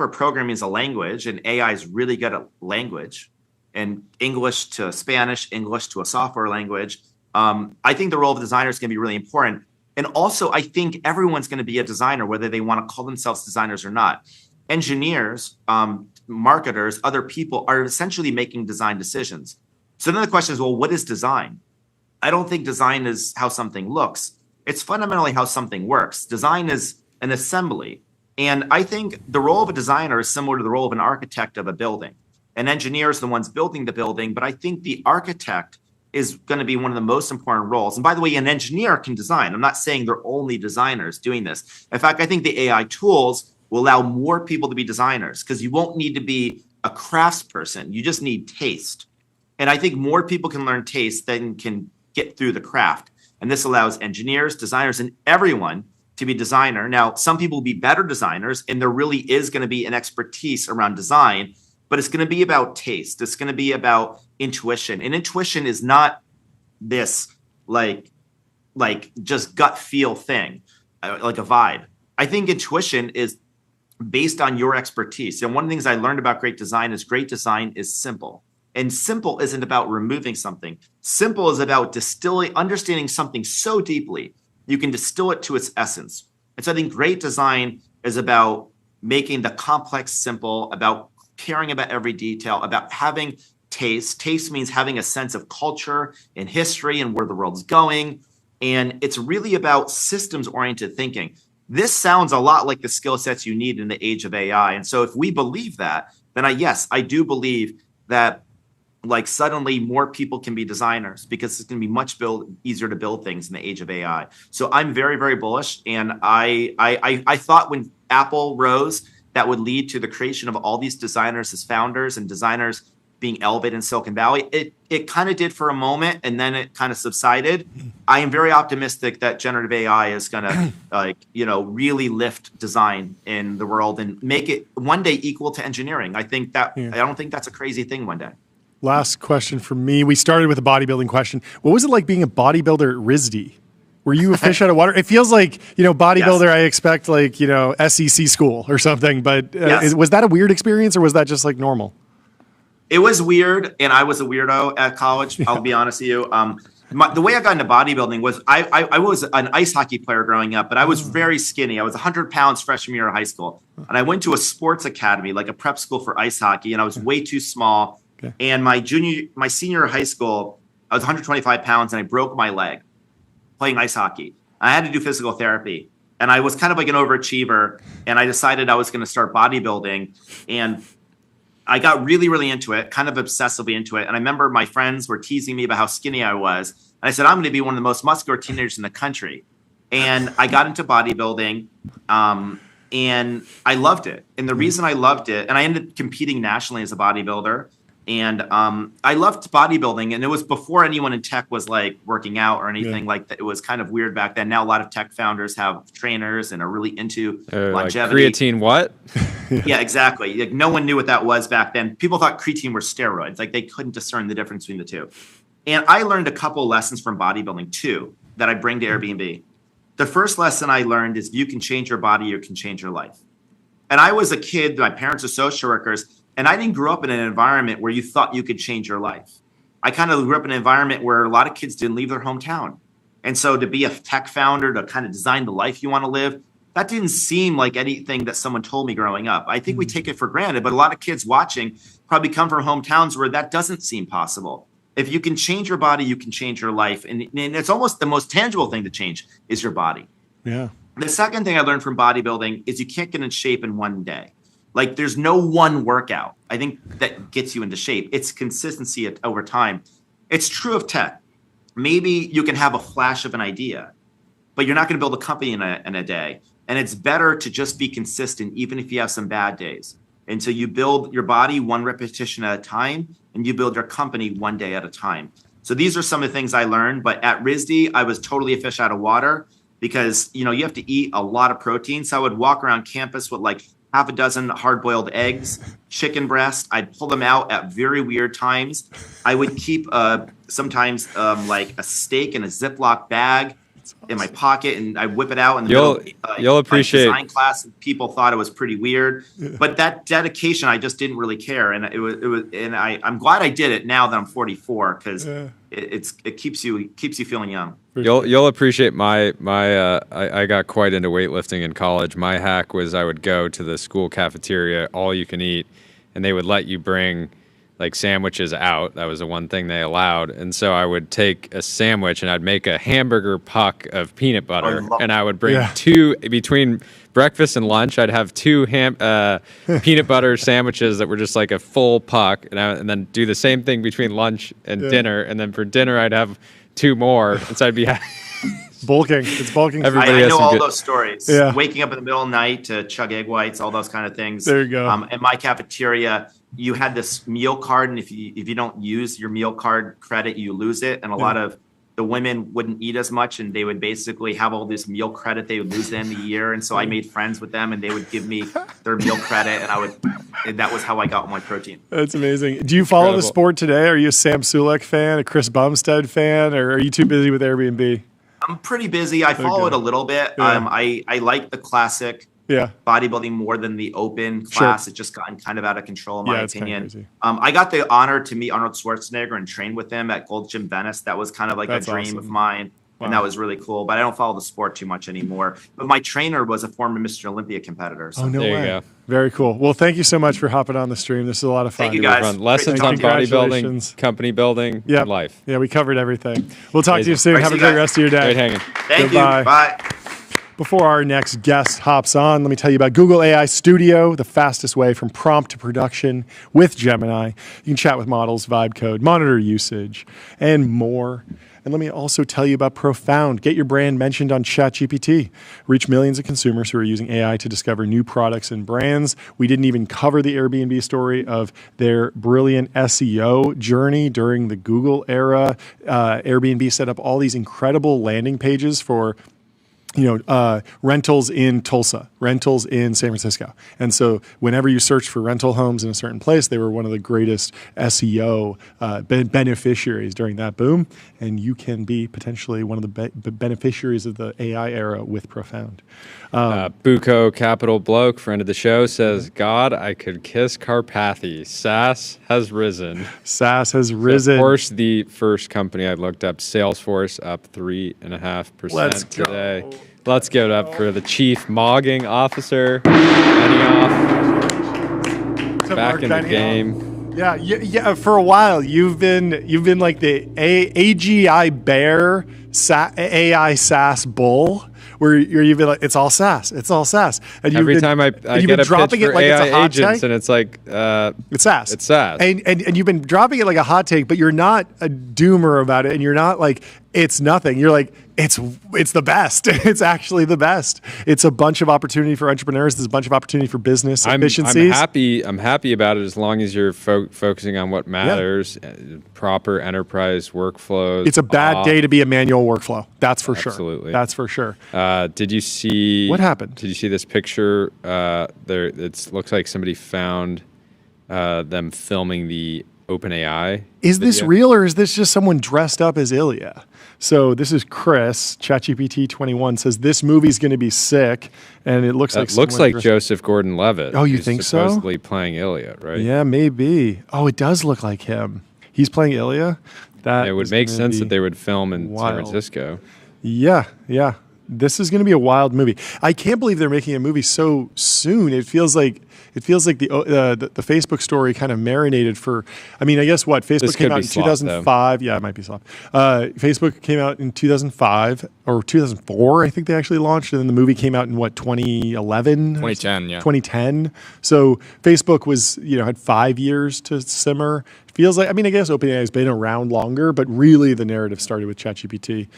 programming is a language, and AI is really good at language, and English to Spanish, English to a software language, I think the role of designer is going to be really important. And also, I think everyone's going to be a designer, whether they want to call themselves designers or not. Engineers, marketers, other people are essentially making design decisions. So then the question is, well, what is design? I don't think design is how something looks. It's fundamentally how something works. Design is an assembly. And I think the role of a designer is similar to the role of an architect of a building. An engineer is the ones building the building, but I think the architect is going to be one of the most important roles. And by the way, an engineer can design. I'm not saying they're only designers doing this. In fact, I think the AI tools will allow more people to be designers, because you won't need to be a craftsperson. You just need taste. And I think more people can learn taste than can get through the craft. And this allows engineers, designers, and everyone to be designer. Now, some people will be better designers, and there really is going to be an expertise around design, but it's going to be about taste. It's going to be about intuition. And intuition is not this like just gut feel thing, like a vibe. I think intuition is based on your expertise. And one of the things I learned about great design is simple. And simple isn't about removing something. Simple is about understanding something so deeply, you can distill it to its essence. And so I think great design is about making the complex simple, about caring about every detail, about having taste. Taste means having a sense of culture and history and where the world's going. And it's really about systems-oriented thinking. This sounds a lot like the skill sets you need in the age of AI. And so if we believe that, then I do believe that like suddenly more people can be designers, because it's going to be much easier to build things in the age of AI. So I'm very, very bullish. And I thought when Apple rose, that would lead to the creation of all these designers as founders and designers being elevated in Silicon Valley. It kind of did for a moment, and then it kind of subsided. I am very optimistic that generative AI is going to, really lift design in the world and make it one day equal to engineering. I don't think that's a crazy thing one day. Last question for me. We started with a bodybuilding question. What was it like being a bodybuilder at RISD? Were you a fish out of water? It feels like, bodybuilder, yes. I expect SEC school or something, but yes. Was that a weird experience or was that just like normal? It was weird, and I was a weirdo at college. I'll be honest with you. The way I got into bodybuilding was I was an ice hockey player growing up, but I was very skinny. I was 100 pounds freshman year of high school, and I went to a sports academy, like a prep school for ice hockey, and I was way too small. Okay. And my senior year of high school, I was 125 pounds, and I broke my leg playing ice hockey. I had to do physical therapy, and I was kind of like an overachiever, and I decided I was going to start bodybuilding, and I got really, really into it, kind of obsessively into it. And I remember my friends were teasing me about how skinny I was. And I said, I'm going to be one of the most muscular teenagers in the country. And I got into bodybuilding, and I loved it. And the reason I loved it, and I ended up competing nationally as a bodybuilder. And I loved bodybuilding. And it was before anyone in tech was like working out or anything like that. It was kind of weird back then. Now a lot of tech founders have trainers and are really into longevity. Like creatine what? Yeah, exactly. Like no one knew what that was back then. People thought creatine were steroids. Like they couldn't discern the difference between the two. And I learned a couple lessons from bodybuilding too that I bring to Airbnb. The first lesson I learned is if you can change your body, you can change your life. And I was a kid, my parents are social workers, and I didn't grow up in an environment where you thought you could change your life. I kind of grew up in an environment where a lot of kids didn't leave their hometown. And so to be a tech founder, to kind of design the life you want to live, that didn't seem like anything that someone told me growing up. I think we take it for granted, but a lot of kids watching probably come from hometowns where that doesn't seem possible. If you can change your body, you can change your life. And it's almost the most tangible thing to change is your body. Yeah. The second thing I learned from bodybuilding is you can't get in shape in one day. Like there's no one workout, I think, that gets you into shape. It's consistency over time. It's true of tech. Maybe you can have a flash of an idea, but you're not going to build a company in a day. And it's better to just be consistent, even if you have some bad days. And so you build your body one repetition at a time, and you build your company one day at a time. So these are some of the things I learned. But at RISD, I was totally a fish out of water because, you have to eat a lot of protein. So I would walk around campus with like half a dozen hard-boiled eggs, chicken breast. I'd pull them out at very weird times. I would keep sometimes like a steak in a Ziploc bag in my pocket, and I whip it out in the middle. You'll appreciate design class. And people thought it was pretty weird, but that dedication, I just didn't really care. And it was, and I'm glad I did it now that I'm 44 because it keeps you feeling young. You'll appreciate my I got quite into weightlifting in college. My hack was I would go to the school cafeteria, all you can eat, and they would let you bring like sandwiches out. That was the one thing they allowed. And so I would take a sandwich and I'd make a hamburger puck of peanut butter, and I would bring two between breakfast and lunch. I'd have two peanut butter sandwiches that were just like a full puck, and then do the same thing between lunch and dinner. And then for dinner, I'd have two more. And so I'd be bulking. It's bulking. I know all those stories. Yeah. Waking up in the middle of the night to chug egg whites, all those kind of things. There you go. In my cafeteria, you had this meal card, and if you don't use your meal card credit, you lose it. And a lot of the women wouldn't eat as much, and they would basically have all this meal credit they would lose in the year. And so I made friends with them, and they would give me their meal credit, and that was how I got my protein. That's amazing. Do you follow the sport today? Are you a Sam Sulek fan, a Chris Bumstead fan, or are you too busy with Airbnb? I'm pretty busy. I follow it a little bit. Yeah. I like the classic bodybuilding more than the open class. Sure. It's just gotten kind of out of control, in my opinion. I got the honor to meet Arnold Schwarzenegger and train with him at Gold Gym Venice. That was kind of like a dream of mine. Wow. And that was really cool. But I don't follow the sport too much anymore. But my trainer was a former Mr. Olympia competitor. So. Oh, no way. There you go. Very cool. Well, thank you so much for hopping on the stream. This is a lot of fun. Thank you, guys. Lessons on bodybuilding, company building, and life. Yeah, we covered everything. We'll talk to you soon. Have a great rest of your day. Great hanging. Thank you. Bye. Before our next guest hops on, let me tell you about Google AI Studio, the fastest way from prompt to production with Gemini. You can chat with models, vibe code, monitor usage, and more. And let me also tell you about Profound. Get your brand mentioned on ChatGPT. Reach millions of consumers who are using AI to discover new products and brands. We didn't even cover the Airbnb story of their brilliant SEO journey during the Google era. Airbnb set up all these incredible landing pages for rentals in Tulsa, rentals in San Francisco. And so whenever you search for rental homes in a certain place, they were one of the greatest SEO beneficiaries during that boom. And you can be potentially one of the beneficiaries of the AI era with Profound. Buko Capital Bloke, friend of the show, says, God, I could kiss Carpathy. SaaS has risen. SaaS has risen. Of course, the first company I looked up, Salesforce, up 3.5% today. Let's give it up for the chief mogging officer, Benioff, back in the game. Yeah. For a while, you've been like the AGI bear AI SaaS bull, where you've been like, it's all SaaS, and every time I get a pitch for AI agents, and it's like it's SaaS, and you've been dropping it like a hot take, but you're not a doomer about it, and you're not like it's nothing. You're like, it's the best. It's actually the best. It's a bunch of opportunity for entrepreneurs. There's a bunch of opportunity for business efficiencies. I'm happy about it as long as you're focusing on what matters, proper enterprise workflows. It's a bad day to be a manual workflow. That's for sure. Absolutely. That's for sure. Did you see what happened? Did you see this picture? There, it looks like somebody found them filming the OpenAI. Is this real, or is this just someone dressed up as Ilya? So this is Chris, ChatGPT 21 says this movie's going to be sick, and it looks like Joseph Gordon-Levitt. Oh, you think so? Supposedly playing Ilya, right? Yeah, maybe. Oh, it does look like him. He's playing Ilya. It would make sense that they would film in San Francisco. Yeah. This is going to be a wild movie. I can't believe they're making a movie so soon. It feels like the Facebook story kind of marinated for. I mean, I guess what Facebook came out in 2005. Yeah, it might be soft. Facebook came out in 2005 or 2004. I think they actually launched, and then the movie came out in 2011, 2010. Yeah, 2010. So Facebook was had 5 years to simmer. Feels like, I mean, I guess OpenAI has been around longer, but really the narrative started with ChatGPT.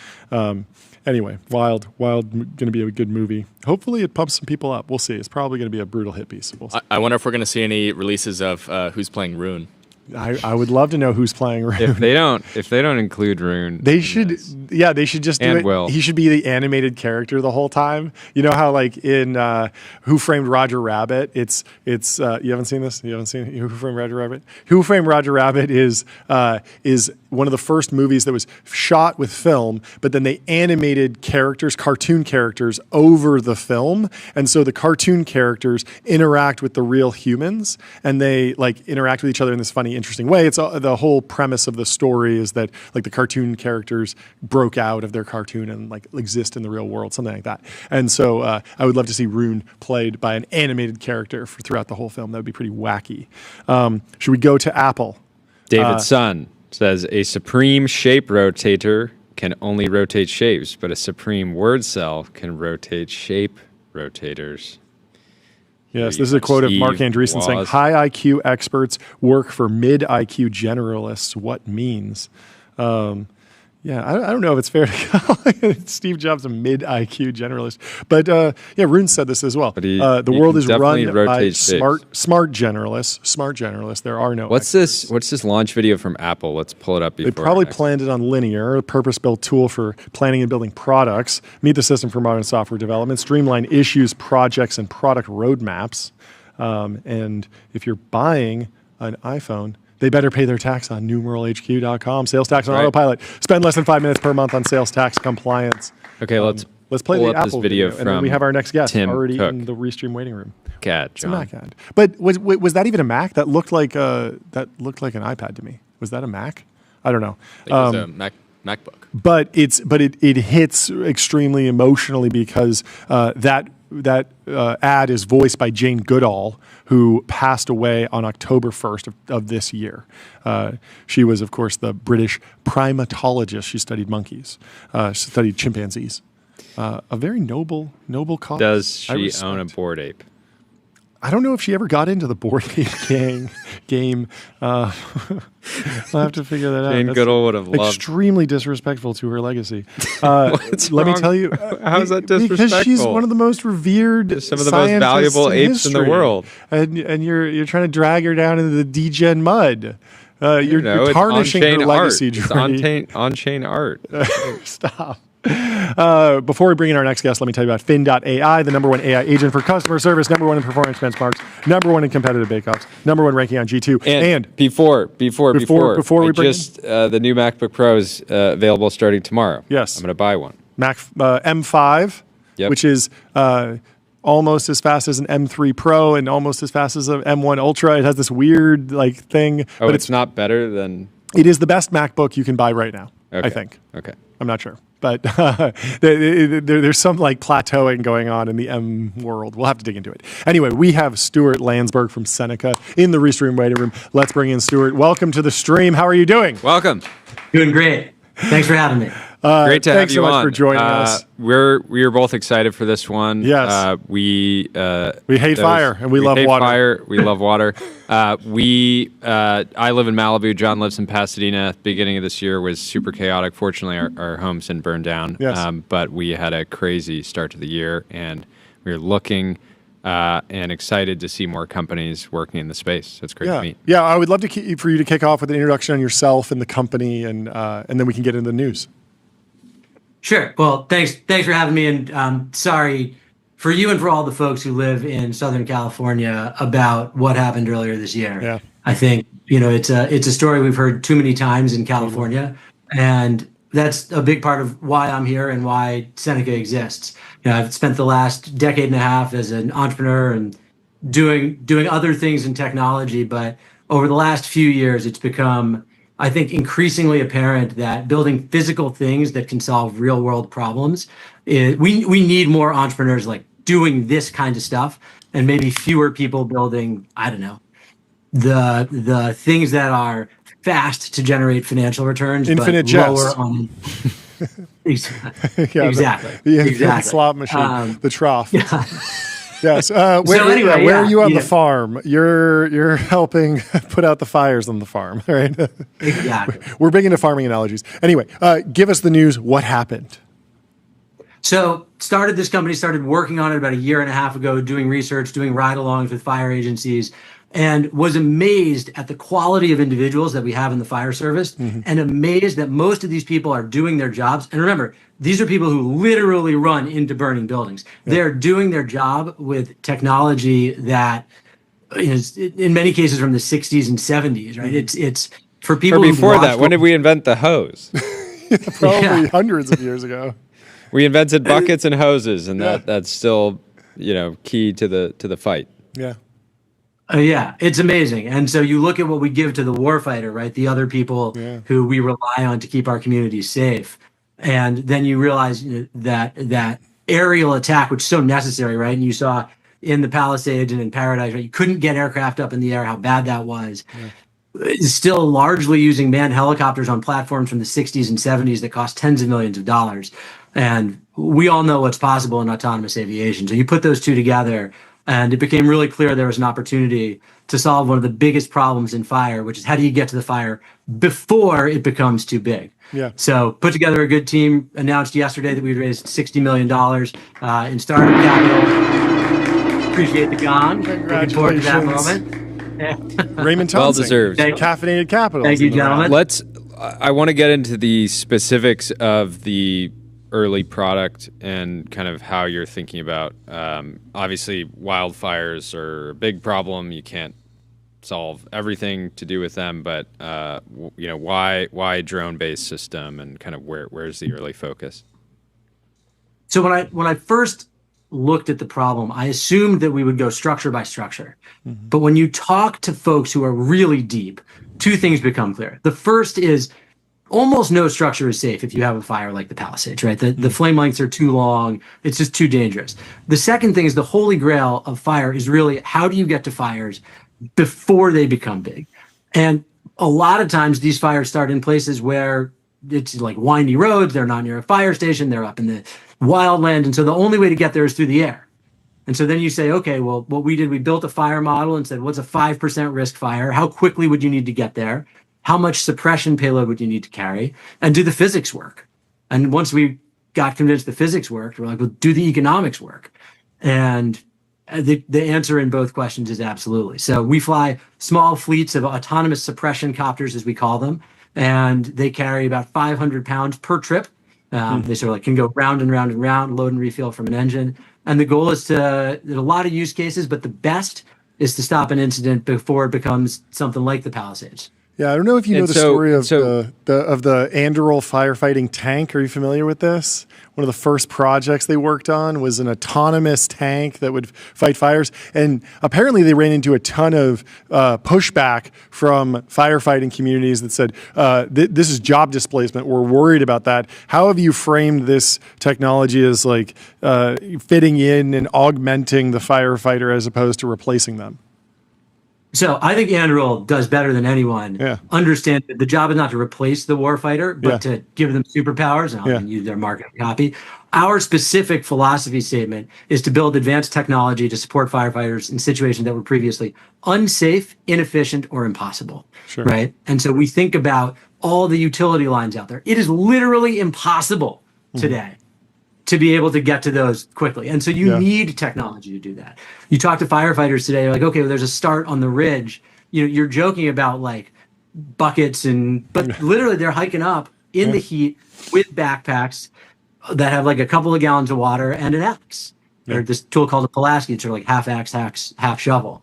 Anyway, wild, going to be a good movie. Hopefully it pumps some people up. We'll see. It's probably going to be a brutal hit piece. We'll see. I wonder if we're going to see any releases of who's playing Rune. I would love to know who's playing Rune. If they don't include Rune, they should. Yeah, they should just do it. Will. He should be the animated character the whole time. You know how like in Who Framed Roger Rabbit, it's you haven't seen this? You haven't seen Who Framed Roger Rabbit? Who Framed Roger Rabbit is one of the first movies that was shot with film, but then they animated cartoon characters over the film, and so the cartoon characters interact with the real humans, and they like interact with each other in this funny, interesting way. It's the whole premise of the story is that like the cartoon characters broke out of their cartoon and like exist in the real world, something like that. And so I would love to see Rune played by an animated character throughout the whole film. That would be pretty wacky. Should we go to Apple? David Sun says a supreme shape rotator can only rotate shapes, but a supreme word cell can rotate shape rotators. Yes, this is a quote of Mark Andreessen saying, high IQ experts work for mid IQ generalists. What means? Yeah, I don't know if it's fair to call Steve Jobs a mid IQ generalist, but Rune said this as well. The world is run by smart generalists. There are no. What's this launch video from Apple? Let's pull it up. They probably planned it on Linear, a purpose-built tool for planning and building products. Meet the system for modern software development. Streamline issues, projects, and product roadmaps. And if you're buying an iPhone, they better pay their tax on numeralhq.com. Sales tax on autopilot. Spend less than 5 minutes per month on sales tax compliance. Okay, let's play the Apple video from and then we have our next guest Tim already Cook. in the Restream waiting room. It's a Mac ad. But was that even a Mac? That looked like an iPad to me. Was that a Mac? I don't know. It was a MacBook. But it hits extremely emotionally because that ad is voiced by Jane Goodall, who passed away on October 1st of this year. She was, of course, the British primatologist. She studied monkeys. She studied chimpanzees. A very noble cause. Does she own a Bored Ape? I don't know if she ever got into the board game. I'll have to figure that out. Jane Goodall would have loved. Extremely disrespectful to her legacy. Let me tell you. How is that disrespectful? Because she's one of the most revered, some of the most valuable apes in the world, and you're trying to drag her down into the degen mud. You're tarnishing her legacy. It's on-chain art. Stop. Before we bring in our next guest, let me tell you about Fin.ai, the #1 AI agent for customer service, #1 in performance benchmarks, #1 in competitive bake-offs, #1 ranking on G2. And before we bring the new MacBook Pro is available starting tomorrow. Yes, I'm going to buy one. Mac M5, which is almost as fast as an M3 Pro and almost as fast as an M1 Ultra. It has this weird thing. But it's not better than. It is the best MacBook you can buy right now. Okay. I think. Okay. I'm not sure. But there's some plateauing going on in the M world. We'll have to dig into it. Anyway, we have Stuart Landesberg from Seneca in the Restream waiting room. Let's bring in Stuart. Welcome to the stream. How are you doing? Welcome. Doing great. Thanks for having me. Great to have you on. Thanks so much for joining us. We are both excited for this one. Yes. We hate fire and we love water. Fire. We love water. I live in Malibu. John lives in Pasadena. Beginning of this year was super chaotic. Fortunately, our homes didn't burn down. Yes. But we had a crazy start to the year, and we were looking and excited to see more companies working in the space. So it's great to meet. Yeah, I would love for you to kick off with an introduction on yourself and the company, and then we can get into the news. Sure. Well, thanks for having me, and sorry for you and for all the folks who live in Southern California about what happened earlier this year. Yeah. I think it's a story we've heard too many times in California, and that's a big part of why I'm here and why Seneca exists. I've spent the last decade and a half as an entrepreneur and doing other things in technology, but over the last few years, it's become, I think, increasingly apparent that building physical things that can solve real world problems, we need more entrepreneurs doing this kind of stuff, and maybe fewer people building, I don't know, the things that are fast to generate financial returns, infinite but jets. lower on. Exactly. The infinite slot machine, the trough. Yeah. Yes. Where are you on the farm? You're helping put out the fires on the farm, right? Exactly. We're big into farming analogies. Anyway, give us the news. What happened? So started working on it about a year and a half ago, doing research, doing ride-alongs with fire agencies, and was amazed at the quality of individuals that we have in the fire service, and amazed that most of these people are doing their jobs. And remember, these are people who literally run into burning buildings. Yeah. They're doing their job with technology that is, in many cases, from the 60s and 70s, right? It's for people. Or before that, when did we invent the hose? Probably hundreds of years ago. We invented buckets and hoses, and that's still, key to the fight. Yeah. Yeah, it's amazing. And so you look at what we give to the warfighter, right? The other people who we rely on to keep our communities safe. And then you realize that aerial attack, which is so necessary, right? And you saw in the Palisades and in Paradise, right? You couldn't get aircraft up in the air, how bad that was. Yeah. It's still largely using manned helicopters on platforms from the 60s and 70s that cost tens of millions of dollars. And we all know what's possible in autonomous aviation. So you put those two together, and it became really clear there was an opportunity to solve one of the biggest problems in fire, which is how do you get to the fire before it becomes too big? Yeah. So put together a good team, announced yesterday that we'd raised $60 million in startup capital. Appreciate the gong. Looking forward to that moment. Raymond Thompson. Well deserved. Caffeinated capital. Thank you, gentlemen. I want to get into the specifics of the early product and kind of how you're thinking about, obviously wildfires are a big problem. You can't solve everything to do with them, but why drone-based system, and kind of where's the early focus? So when I first looked at the problem, I assumed that we would go structure by structure. Mm-hmm. But when you talk to folks who are really deep, two things become clear. The first is almost no structure is safe if you have a fire like the Palisades, right? The flame lengths are too long. It's just too dangerous. The second thing is the holy grail of fire is really how do you get to fires before they become big? And a lot of times these fires start in places where it's like windy roads. They're not near a fire station. They're up in the wildland. And so the only way to get there is through the air. And so then you say, okay, well, what we did, we built a fire model and said, what's a 5% risk fire? How quickly would you need to get there? How much suppression payload would you need to carry? And do the physics work? And once we got convinced the physics worked, we're like, well, do the economics work? And the answer in both questions is absolutely. So we fly small fleets of autonomous suppression copters, as we call them, and they carry about 500 pounds per trip. They sort of like can go round and round and round, load and refill from an engine. And the goal is there's a lot of use cases, but the best is to stop an incident before it becomes something like the Palisades. Yeah, I don't know if you know the story of the Anduril firefighting tank. Are you familiar with this? One of the first projects they worked on was an autonomous tank that would fight fires. And apparently they ran into a ton of pushback from firefighting communities that said, this is job displacement. We're worried about that. How have you framed this technology as like fitting in and augmenting the firefighter as opposed to replacing them? So I think Anduril does better than anyone. Understand that the job is not to replace the warfighter, but to give them superpowers and help them use their marketing copy. Our specific philosophy statement is to build advanced technology to support firefighters in situations that were previously unsafe, inefficient, or impossible. Right? And so we think about all the utility lines out there. It is literally impossible today to be able to get to those quickly. And so you need technology to do that. You talk to firefighters today, you're like, okay, well, there's a start on the ridge. You know, you're joking about like buckets but literally they're hiking up in the heat with backpacks that have like a couple of gallons of water and an axe. Or this tool called a Pulaski, it's sort of like half axe, half shovel.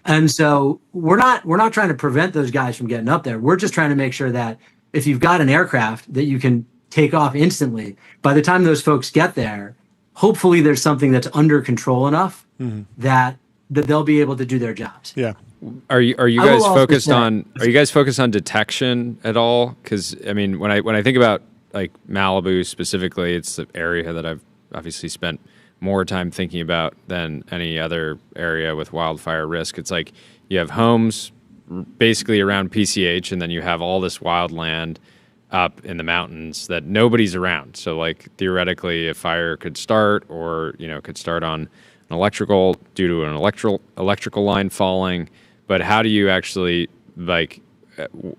And so we're not trying to prevent those guys from getting up there. We're just trying to make sure that if you've got an aircraft that you can take off instantly, by the time those folks get there, hopefully there's something that's under control enough that they'll be able to do their jobs. Are you guys focused on detection at all? Because I mean, when I think about like Malibu specifically, it's the area that I've obviously spent more time thinking about than any other area with wildfire risk. It's like you have homes basically around PCH, and then you have all this wild land up in the mountains that nobody's around. So like theoretically a fire could start, or could start on an electrical due to an electrical line falling. But how do you actually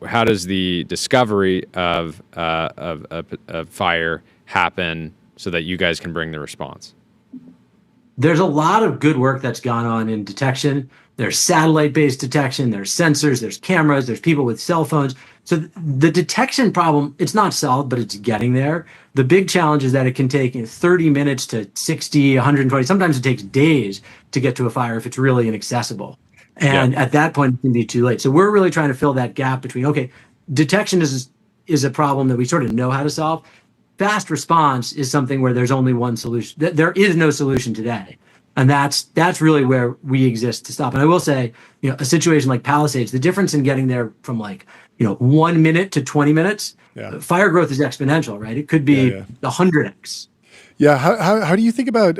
how does the discovery of a fire happen so that you guys can bring the response? There's a lot of good work that's gone on in detection. There's satellite-based detection, there's sensors, there's cameras, there's people with cell phones. So the detection problem, it's not solved, but it's getting there. The big challenge is that it can take 30 minutes to 60, 120. Sometimes it takes days to get to a fire if it's really inaccessible. And at that point, it can be too late. So we're really trying to fill that gap between, okay, detection is a problem that we sort of know how to solve. Fast response is something where there's only one solution. There is no solution today. And that's really where we exist to stop. And I will say, a situation like Palisades, the difference in getting there from 1 minute to 20 minutes, fire growth is exponential, right? It could be 100x. Yeah. How do you think about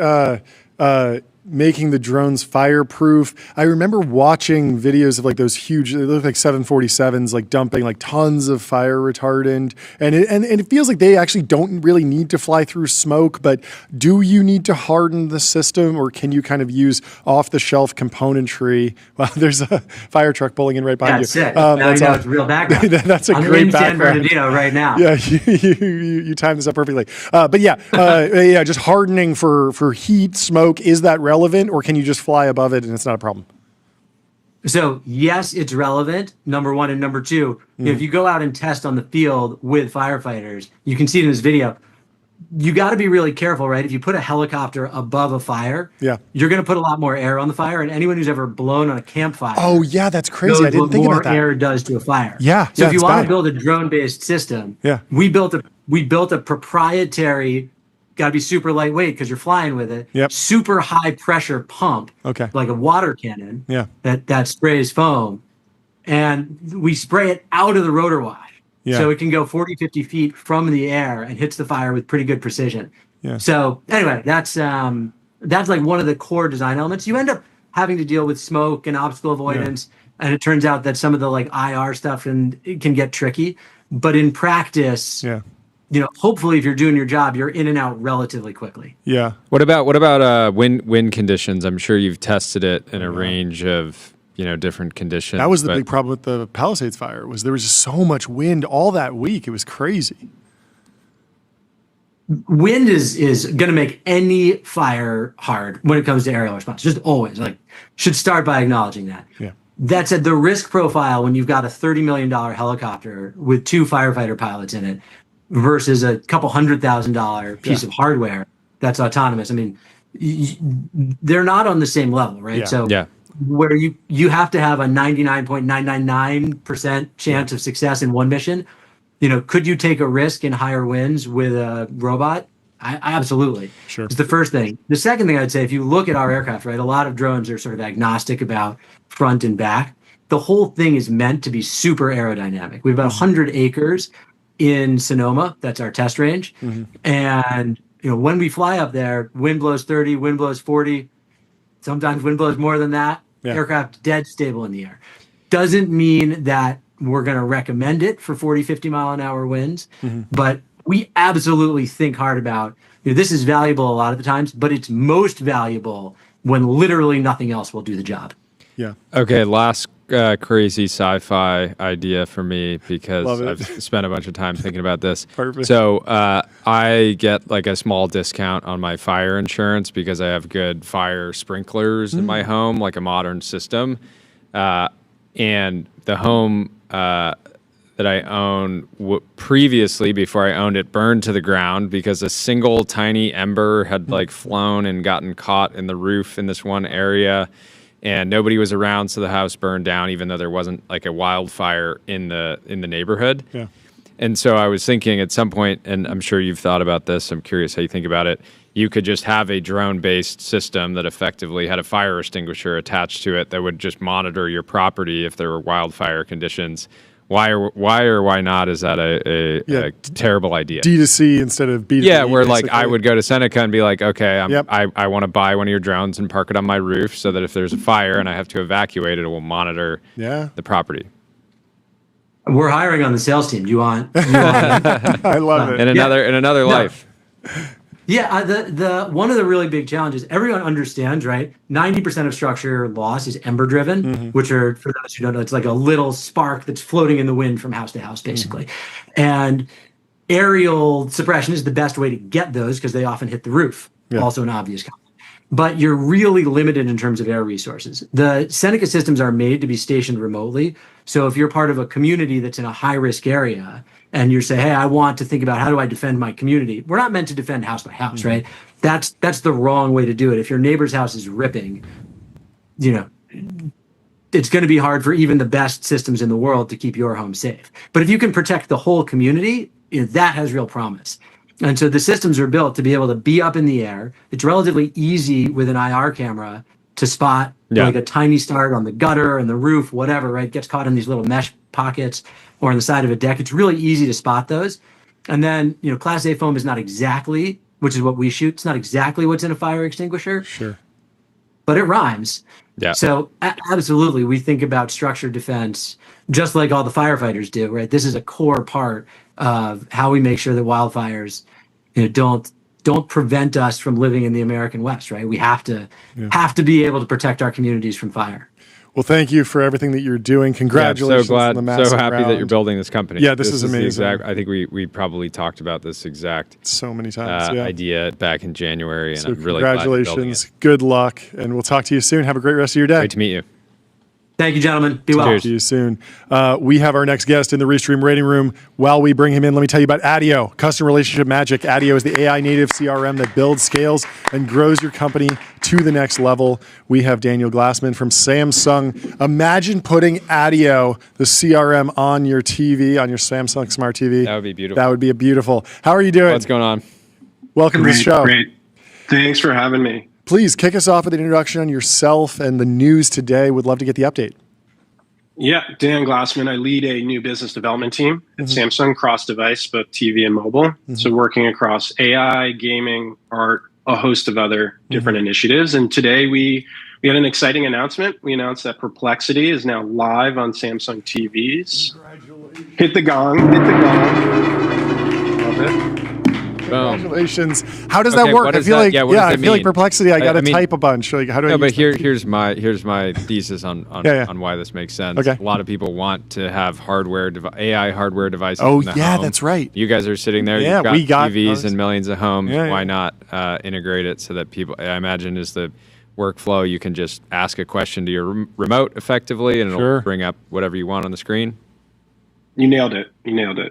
making the drones fireproof? I remember watching videos of those huge, they look like 747s, dumping tons of fire retardant, and it feels like they actually don't really need to fly through smoke. But do you need to harden the system, or can you kind of use off-the-shelf componentry? Well, there's a fire truck pulling in right behind you. That's it. Now you know it's real background. That's a I'm great in San background. Bernardino right now. Yeah, you timed this up perfectly. But just hardening for heat, smoke, is that relevant, or can you just fly above it and it's not a problem? So yes, it's relevant, number one. And number two, if you go out and test on the field with firefighters, you can see it in this video, you got to be really careful, right? If you put a helicopter above a fire, you're going to put a lot more air on the fire. And anyone who's ever blown on a campfire, oh yeah, that's crazy. I didn't think about that. More air does to a fire. So if you want to build a drone-based system, we built a proprietary, got to be super lightweight because you're flying with it. Super high pressure pump, like a water cannon. That sprays foam, and we spray it out of the rotor wash. So it can go 40, 50 feet from the air and hits the fire with pretty good precision. So anyway, that's like one of the core design elements. You end up having to deal with smoke and obstacle avoidance, and it turns out that some of the IR stuff it can get tricky. But in practice, hopefully if you're doing your job, you're in and out relatively quickly. Yeah. What about wind conditions? I'm sure you've tested it in a range of different conditions. That was the big problem with the Palisades fire. There was just so much wind all that week. It was crazy. Wind is going to make any fire hard when it comes to aerial response. Just always, should start by acknowledging that. Yeah. That said, the risk profile when you've got a $30 million helicopter with 2 firefighter pilots in it versus a couple $100,000 piece of hardware that's autonomous. I mean, they're not on the same level, right? Yeah. So where you have to have a 99.999% chance of success in one mission. Could you take a risk in higher winds with a robot? Absolutely. Sure. It's the first thing. The second thing I'd say, if you look at our aircraft, right, a lot of drones are sort of agnostic about front and back. The whole thing is meant to be super aerodynamic. We have about 100 acres in Sonoma. That's our test range. Mm-hmm. And, when we fly up there, wind blows 30, wind blows 40. Sometimes wind blows more than that. Yeah. Aircraft dead stable in the air. Doesn't mean that we're going to recommend it for 40, 50 mile an hour winds, but we absolutely think hard about, this is valuable a lot of the times, but it's most valuable when literally nothing else will do the job. Yeah. Okay. Last crazy sci-fi idea for me, because I've spent a bunch of time thinking about this. Perfect. So I get a small discount on my fire insurance because I have good fire sprinklers in my home, like a modern system. And the home that I own previously, before I owned it, burned to the ground because a single tiny ember had flown and gotten caught in the roof in this one area, and nobody was around, so the house burned down, even though there wasn't a wildfire in the neighborhood. Yeah. And so I was thinking at some point, and I'm sure you've thought about this, I'm curious how you think about it, you could just have a drone-based system that effectively had a fire extinguisher attached to it that would just monitor your property if there were wildfire conditions. Why or why not is that a terrible idea? D2C instead of B2B. Yeah, where basically. I would go to Seneca and be like, okay, I want to buy one of your drones and park it on my roof so that if there's a fire and I have to evacuate it, it will monitor the property. We're hiring on the sales team. Do you want I love it. In another life. Yeah, the one of the really big challenges, everyone understands, right? 90% of structure loss is ember driven, which are, for those who don't know, it's like a little spark that's floating in the wind from house to house, basically. And aerial suppression is the best way to get those because they often hit the roof. Also an obvious comment. But you're really limited in terms of air resources. The Seneca systems are made to be stationed remotely. So if you're part of a community that's in a high risk area, and you say, hey, I want to think about how do I defend my community. We're not meant to defend house by house, right? That's the wrong way to do it. If your neighbor's house is ripping, it's going to be hard for even the best systems in the world to keep your home safe. But if you can protect the whole community, that has real promise. And so the systems are built to be able to be up in the air. It's relatively easy with an IR camera to spot a tiny start on the gutter and the roof, whatever, right? Gets caught in these little mesh pockets or on the side of a deck. It's really easy to spot those. And then, Class A foam is not exactly, which is what we shoot. It's not exactly what's in a fire extinguisher. Sure. But it rhymes. Yeah. So absolutely, we think about structured defense just like all the firefighters do, right? This is a core part of how we make sure that wildfires, don't prevent us from living in the American West, right? We have to be able to protect our communities from fire. Well, thank you for everything that you're doing. Congratulations. Yeah, I'm so glad, on the massive so happy round. that you're building this company. Yeah, this is amazing. I think we probably talked about this exact so many times idea back in January, and so I'm really glad you're building congratulations. it. Good luck, and we'll talk to you soon. Have a great rest of your day. Great to meet you. Thank you, gentlemen. Be well. Talk to you soon. We have our next guest in the Restream rating room. While we bring him in, let me tell you about Adio, Customer Relationship Magic. Adio is the AI native CRM that builds, scales, and grows your company to the next level. We have Daniel Glassman from Samsung. Imagine putting Adio, the CRM, on your TV, on your Samsung Smart TV. That would be beautiful. That would be beautiful. How are you doing? What's going on? Welcome to the show. Great. Thanks for having me. Please kick us off with an introduction on yourself and the news today. Would love to get the update. Yeah, Dan Glassman. I lead a new business development team at Samsung, cross-device, both TV and mobile. So working across AI, gaming, art, a host of other different initiatives. And today we had an exciting announcement. We announced that Perplexity is now live on Samsung TVs. Congratulations. Hit the gong. Nailed it. Congratulations. How does that work? I feel like I feel like Perplexity. I got to type a bunch. Like, how do I? No, but here's my thesis on why this makes sense. Okay. A lot of people want to have AI hardware devices. Oh in the yeah, home. that's right. You guys are sitting there. Yeah, you've got TVs ours. in millions of homes. Yeah, why not integrate it so that people? I imagine is the workflow. You can just ask a question to your remote effectively, and it'll bring up whatever you want on the screen. You nailed it.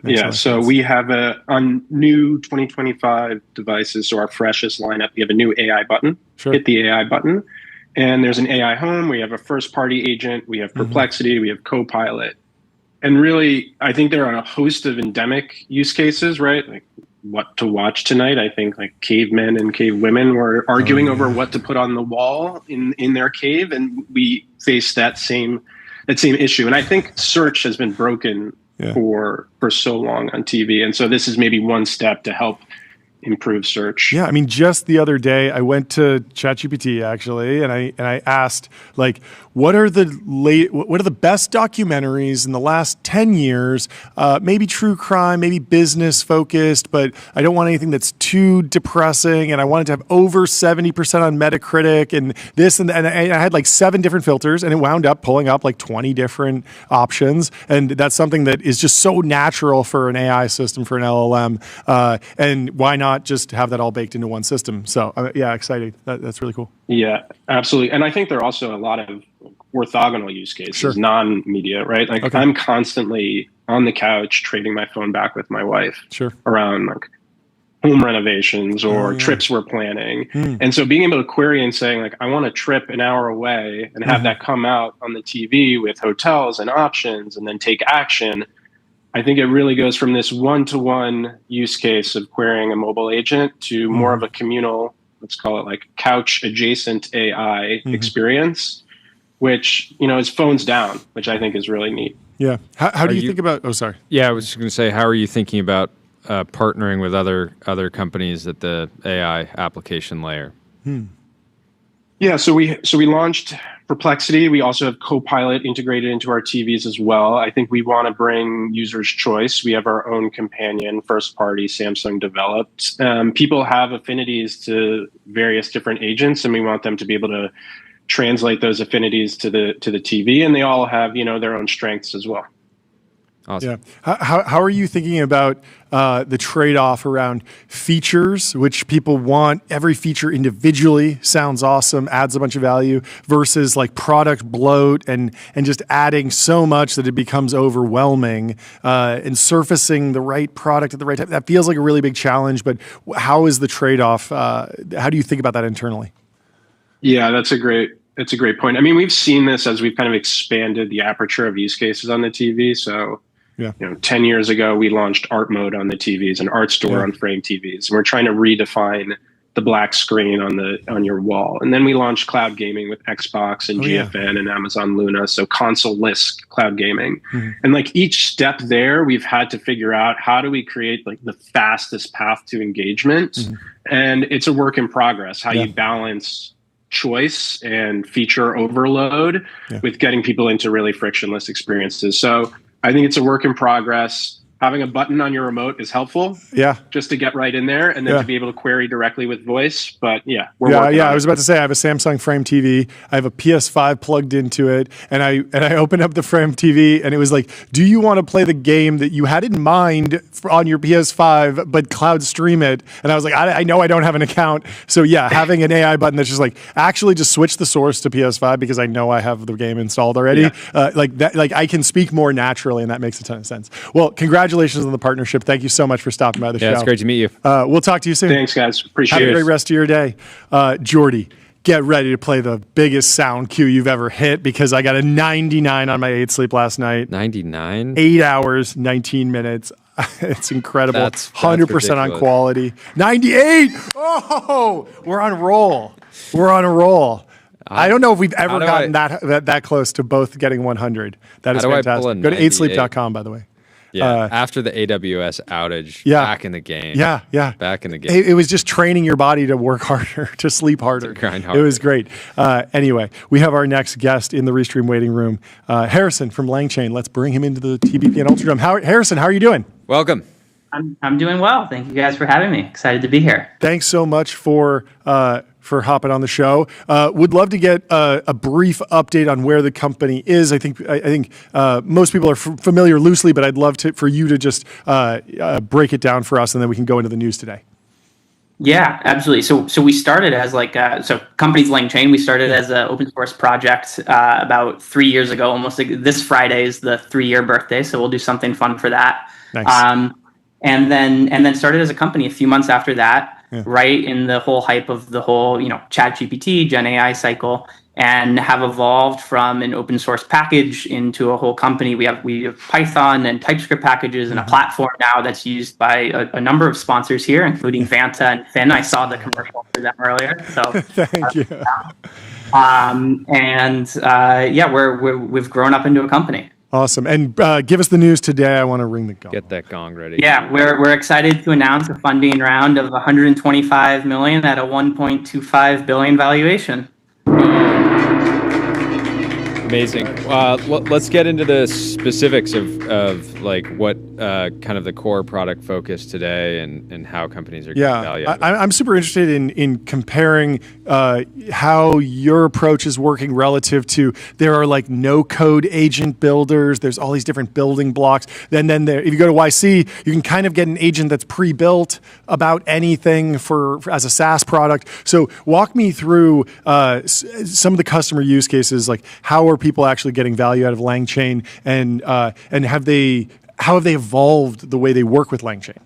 Yeah. So we have on new 2025 devices, so our freshest lineup, we have a new AI button. Hit the AI button. And there's an AI home. We have a first-party agent. We have Perplexity. We have Copilot. And really, I think there are a host of endemic use cases, right? Like what to watch tonight. I think like cavemen and cavewomen were arguing over what to put on the wall in their cave. And we face that same issue. And I think search has been broken for so long on TV. And so this is maybe one step to help improve search. Yeah, I mean, just the other day, I went to ChatGPT actually, and I asked like, what are the best documentaries in the last 10 years? Maybe true crime, maybe business focused, but I don't want anything that's too depressing. And I wanted to have over 70% on Metacritic and this and I had like 7 different filters, and it wound up pulling up like 20 different options. And that's something that is just so natural for an AI system, for an LLM. And why not just have that all baked into one system? So yeah, exciting. That's really cool. Yeah, absolutely. And I think there are also a lot of orthogonal use cases, non-media, right? Like I'm constantly on the couch trading my phone back with my wife around like home renovations or trips we're planning. And so being able to query and saying like, I want a trip an hour away and have that come out on the TV with hotels and options and then take action. I think it really goes from this one-to-one use case of querying a mobile agent to more of a communal, let's call it like couch adjacent AI experience, which, is phones down, which I think is really neat. Yeah. How do you think about, Yeah, I was just going to say, how are you thinking about partnering with other companies at the AI application layer? Yeah, so we launched Perplexity. We also have Copilot integrated into our TVs as well. I think we want to bring users choice. We have our own companion, first party, Samsung developed. People have affinities to various different agents, and we want them to be able to translate those affinities to the TV, and they all have their own strengths as well. Awesome. Yeah. How are you thinking about the trade-off around features, which people want every feature individually, sounds awesome, adds a bunch of value, versus like product bloat and just adding so much that it becomes overwhelming, and surfacing the right product at the right time? That feels like a really big challenge, but how is the trade-off? How do you think about that internally? Yeah, that's a great point. I mean, we've seen this as we've kind of expanded the aperture of use cases on the TV. So, 10 years ago, we launched art mode on the TVs and art store on frame TVs. And we're trying to redefine the black screen on your wall. And then we launched cloud gaming with Xbox and GFN and Amazon Luna. So console-less cloud gaming. And like each step there, we've had to figure out how do we create like the fastest path to engagement. And it's a work in progress, how you balance choice and feature overload with getting people into really frictionless experiences. So I think it's a work in progress. Having a button on your remote is helpful. Yeah. Just to get right in there and then to be able to query directly with voice. But we're working on it. I was about to say I have a Samsung Frame TV. I have a PS5 plugged into it, and I opened up the Frame TV, and it was like, do you want to play the game that you had in mind on your PS5, but cloud stream it? And I was like, I know I don't have an account. So having an AI button that's just like, actually just switch the source to PS5 because I know I have the game installed already. Like that, like I can speak more naturally, and that makes a ton of sense. Well, congratulations on the partnership. Thank you so much for stopping by the show. Yeah, it's great to meet you. We'll talk to you soon. Thanks, guys. Appreciate it. Have a great rest of your day. Jordy, get ready to play the biggest sound cue you've ever hit, because I got a 99 on my 8 sleep last night. 99? 8 hours, 19 minutes. It's incredible. That's 100% on quality. 98! Oh, we're on a roll. We're on a roll. I don't know if we've ever gotten that close to both getting 100. That is fantastic. Go to 8sleep.com, by the way. Yeah, after the AWS outage, back in the game. Yeah. Back in the game. It was just training your body to work harder, to sleep harder. To grind harder. It was great. Anyway, we have our next guest in the Restream waiting room, Harrison from LangChain. Let's bring him into the TBPN Ultra Drum. Harrison, how are you doing? Welcome. I'm doing well. Thank you guys for having me. Excited to be here. Thanks so much for hopping on the show. Would love to get a brief update on where the company is. I think most people are familiar loosely, but I'd love for you to just break it down for us, and then we can go into the news today. Yeah, absolutely. So we started as company's LangChain. We started as an open source project about 3 years ago. Almost this Friday is the 3-year birthday, so we'll do something fun for that. Nice. And then started as a company a few months after that, right in the whole hype of the whole ChatGPT, Gen AI cycle, and have evolved from an open source package into a whole company. We have Python and TypeScript packages and a platform now that's used by a number of sponsors here, including Vanta and Finn. I saw the commercial for them earlier. So thank you. We've grown up into a company. Awesome. And give us the news today. I want to ring the gong. Get that gong ready. Yeah, we're excited to announce a funding round of $125 million at a $1.25 billion valuation. Amazing. Let's get into the specifics of like what kind of the core product focus today and how companies are getting value. I'm super interested in comparing how your approach is working relative to there are like no code agent builders. There's all these different building blocks. Then if you go to YC, you can kind of get an agent that's pre-built about anything for as a SaaS product. So walk me through some of the customer use cases, like how are people actually getting value out of LangChain, and how have they evolved the way they work with LangChain?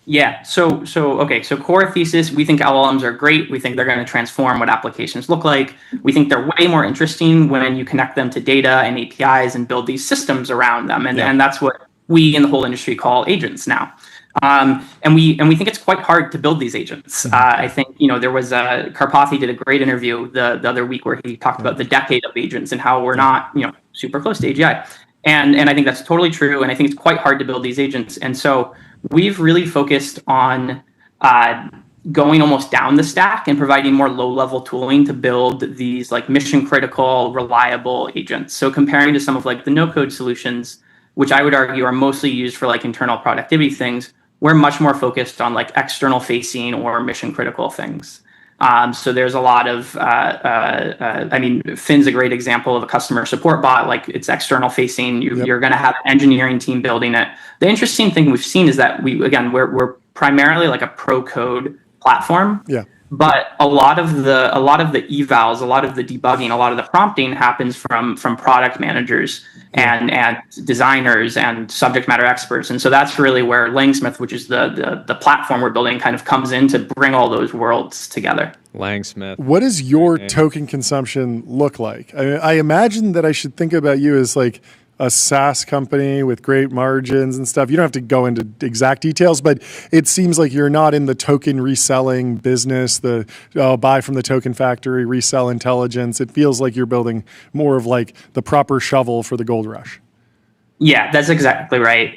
Yeah. So core thesis, we think LLMs are great. We think they're going to transform what applications look like. We think they're way more interesting when you connect them to data and APIs and build these systems around them. And that's what we in the whole industry call agents now. And we think it's quite hard to build these agents. I think there was Karpathy did a great interview the other week where he talked about the decade of agents and how we're not super close to AGI, and I think that's totally true. And I think it's quite hard to build these agents. And so we've really focused on going almost down the stack and providing more low-level tooling to build these like mission-critical, reliable agents. So comparing to some of like the no-code solutions, which I would argue are mostly used for like internal productivity things, we're much more focused on like external facing or mission critical things. So there's a lot of, Finn's a great example of a customer support bot. Like it's external facing. You're going to have an engineering team building it. The interesting thing we've seen is that we're primarily like a pro code platform. Yeah. But a lot of the evals, a lot of the debugging, a lot of the prompting happens from product managers and designers and subject matter experts. And so that's really where Langsmith, which is the platform we're building, kind of comes in to bring all those worlds together. Langsmith. What does your token consumption look like? I imagine that I should think about you as like a SaaS company with great margins and stuff. You don't have to go into exact details, but it seems like you're not in the token reselling business, buy from the token factory, resell intelligence. It feels like you're building more of like the proper shovel for the gold rush. Yeah, that's exactly right.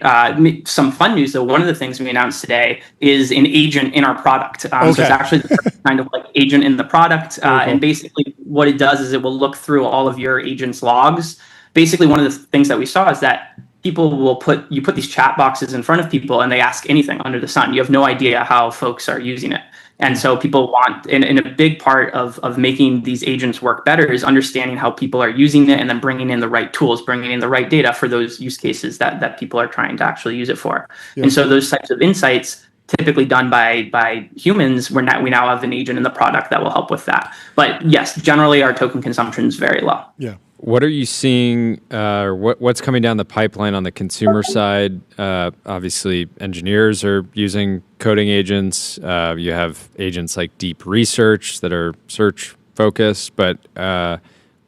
Some fun news, though. One of the things we announced today is an agent in our product. So it's actually the first kind of like agent in the product. And basically what it does is it will look through all of your agent's logs. Basically, one of the things that we saw is that people will put these chat boxes in front of people and they ask anything under the sun. You have no idea how folks are using it. And so people want, and a big part of making these agents work better is understanding how people are using it and then bringing in the right tools, bringing in the right data for those use cases that people are trying to actually use it for. Yeah. And so those types of insights, typically done by humans, we now have an agent in the product that will help with that. But yes, generally our token consumption is very low. Yeah. What are you seeing, what's coming down the pipeline on the consumer side? Obviously, engineers are using coding agents. You have agents like Deep Research that are search focused. But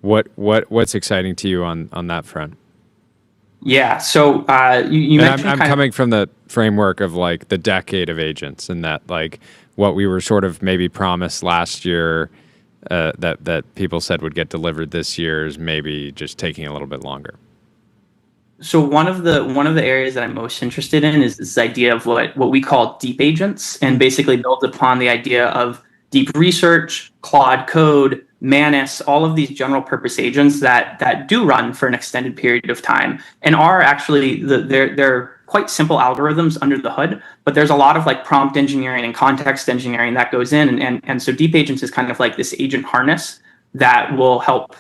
what's exciting to you on that front? Yeah, so you mentioned I'm coming from the framework of like the decade of agents, and that like what we were sort of maybe promised last year. That people said would get delivered this year is maybe just taking a little bit longer. So one of the areas that I'm most interested in is this idea of what we call deep agents, and basically built upon the idea of Deep Research, Claude Code, Manus, all of these general purpose agents that do run for an extended period of time and are actually they're quite simple algorithms under the hood, but there's a lot of like prompt engineering and context engineering that goes in. And so deep agents is kind of like this agent harness that will help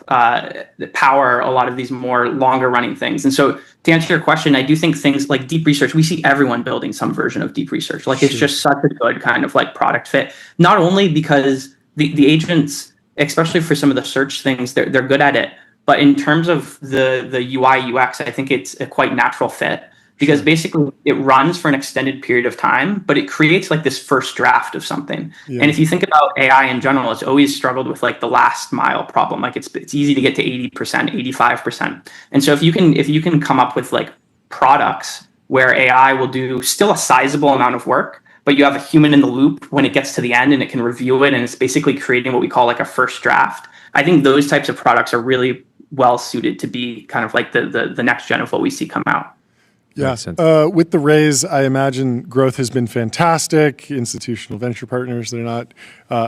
power a lot of these more longer running things. And so to answer your question, I do think things like deep research, we see everyone building some version of deep research. Like it's just such a good kind of like product fit, not only because the agents, especially for some of the search things, they're good at it. But in terms of the UI UX, I think it's a quite natural fit because basically it runs for an extended period of time, but it creates like this first draft of something. Yeah. And if you think about AI in general, it's always struggled with like the last mile problem. Like it's easy to get to 80%, 85%. And so if you can come up with like products where AI will do still a sizable amount of work, but you have a human in the loop when it gets to the end and it can review it and it's basically creating what we call like a first draft. I think those types of products are really well suited to be kind of like the next gen of what we see come out. Yeah. With the raise, I imagine growth has been fantastic. Institutional venture partners, they're not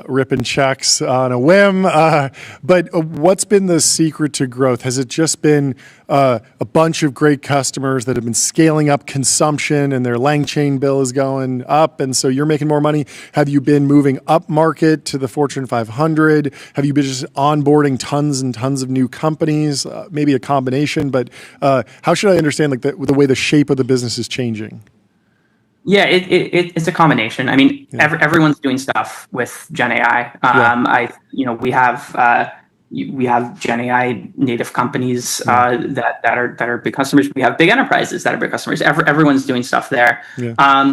ripping checks on a whim. But what's been the secret to growth? Has it just been a bunch of great customers that have been scaling up consumption and their LangChain bill is going up, and so you're making more money? Have you been moving up market to the Fortune 500? Have you been just onboarding tons and tons of new companies? Maybe a combination, but how should I understand like the way the shape of the business is changing? Yeah, it's a combination. I mean, everyone's doing stuff with Gen AI. We have Gen AI native companies that are big customers. We have big enterprises that are big customers. Everyone's doing stuff there. Yeah.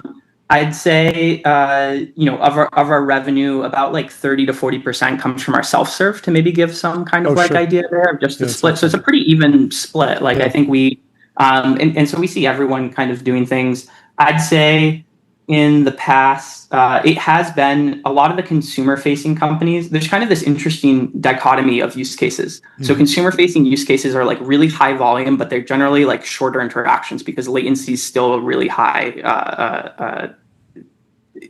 I'd say of our revenue, about like 30 to 40% comes from our self-serve, to maybe give some kind of idea there of just the split. So it's a pretty even split. Like I think we and so we see everyone kind of doing things. I'd say in the past, it has been a lot of the consumer-facing companies. There's kind of this interesting dichotomy of use cases. Mm-hmm. So consumer-facing use cases are like really high volume, but they're generally like shorter interactions because latency is still really high.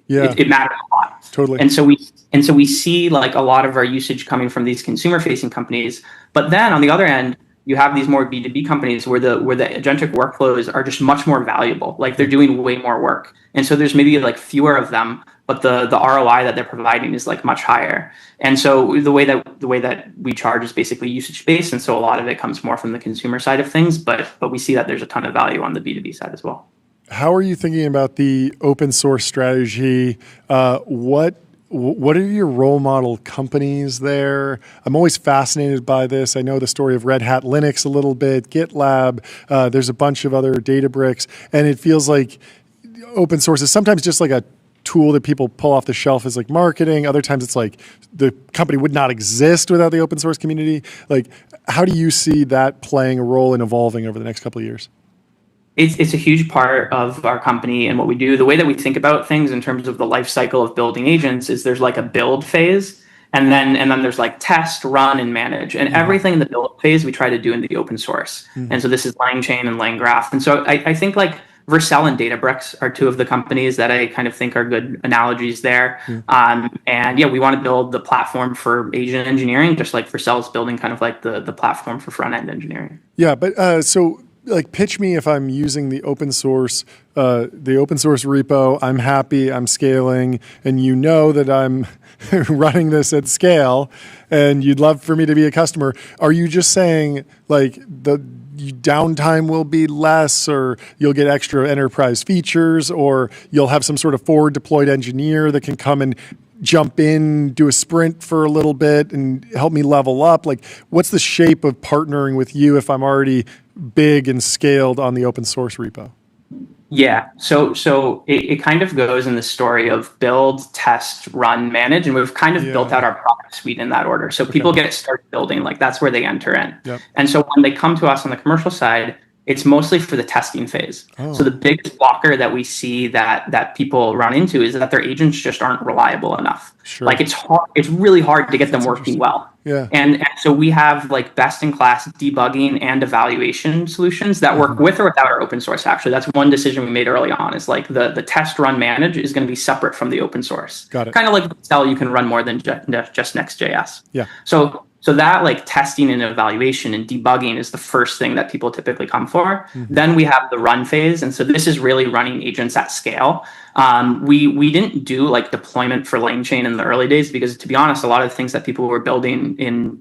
It matters a lot. Totally. And so we see like a lot of our usage coming from these consumer-facing companies. But then on the other end, you have these more B2B companies where the agentic workflows are just much more valuable. Like they're doing way more work. And so there's maybe like fewer of them, but the ROI that they're providing is like much higher. And so the way that we charge is basically usage based. And so a lot of it comes more from the consumer side of things, but we see that there's a ton of value on the B2B side as well. How are you thinking about the open source strategy? What are your role model companies there? I'm always fascinated by this. I know the story of Red Hat Linux a little bit, GitLab. There's a bunch of other Databricks, and it feels like open source is sometimes just like a tool that people pull off the shelf as like marketing. Other times it's like the company would not exist without the open source community. Like, how do you see that playing a role in evolving over the next couple of years? It's a huge part of our company and what we do. The way that we think about things in terms of the life cycle of building agents is there's like a build phase, and then there's like test, run, and manage. And everything in the build phase we try to do in the open sourse. Mm-hmm. And so this is LangChain and LangGraph. And so I think like Vercel and Databricks are two of the companies that I kind of think are good analogies there. Mm-hmm. And yeah, we want to build the platform for agent engineering, just like Vercel is building kind of like the platform for front-end engineering. Yeah, but so like pitch me if I'm using the open source repo, I'm happy, I'm scaling, and you know that I'm running this at scale and you'd love for me to be a customer. Are you just saying like the downtime will be less, or you'll get extra enterprise features, or you'll have some sort of forward deployed engineer that can come and jump in, do a sprint for a little bit and help me level up? Like, what's the shape of partnering with you if I'm already big and scaled on the open source repo? Yeah, so it kind of goes in the story of build, test, run, manage, and we've kind of built out our product suite in that order. So people get started building, like that's where they enter in. Yep. And so when they come to us on the commercial side, it's mostly for the testing phase. Oh. So the biggest blocker that we see that people run into is that their agents just aren't reliable enough. Sure. Like it's really hard to get them working well. Yeah. And so we have like best in class debugging and evaluation solutions that work with or without our open source. Actually, that's one decision we made early on, is like the test, run, manage is going to be separate from the open source. Got it. Kind of like Excel, you can run more than just Next.js. Yeah. So So that like testing and evaluation and debugging is the first thing that people typically come for. Then we have the run phase. And so this is really running agents at scale. We didn't do like deployment for LangChain in the early days because, to be honest, a lot of the things that people were building in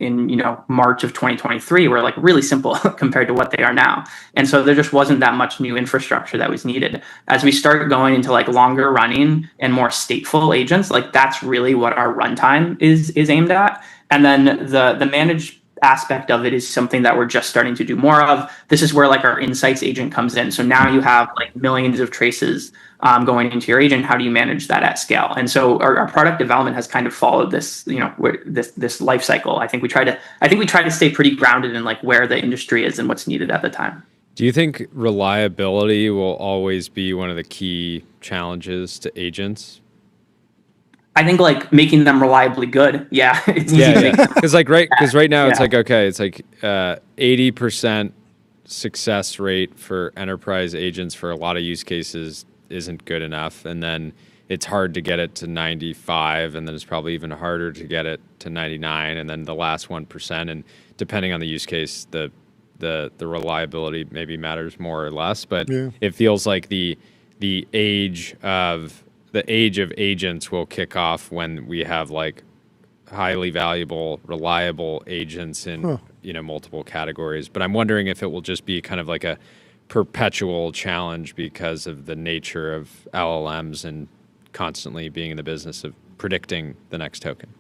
March of 2023 were like really simple compared to what they are now. And so there just wasn't that much new infrastructure that was needed. As we start going into like longer running and more stateful agents, like that's really what our runtime is aimed at. And then the managed aspect of it is something that we're just starting to do more of. This is where like our insights agent comes in. So now you have like millions of traces going into your agent. How do you manage that at scale? And so our product development has kind of followed this, this life cycle. I think we try to stay pretty grounded in like where the industry is and what's needed at the time. Do you think reliability will always be one of the key challenges to agents? I think like making them reliably good. Yeah. It's easy. Because right now it's like, okay, it's like 80% success rate for enterprise agents for a lot of use cases isn't good enough. And then it's hard to get it to 95. And then it's probably even harder to get it to 99. And then the last 1%. And depending on the use case, the reliability maybe matters more or less. But it feels like the age of agents will kick off when we have like highly valuable, reliable agents in multiple categories. But I'm wondering if it will just be kind of like a perpetual challenge because of the nature of LLMs and constantly being in the business of predicting the next token.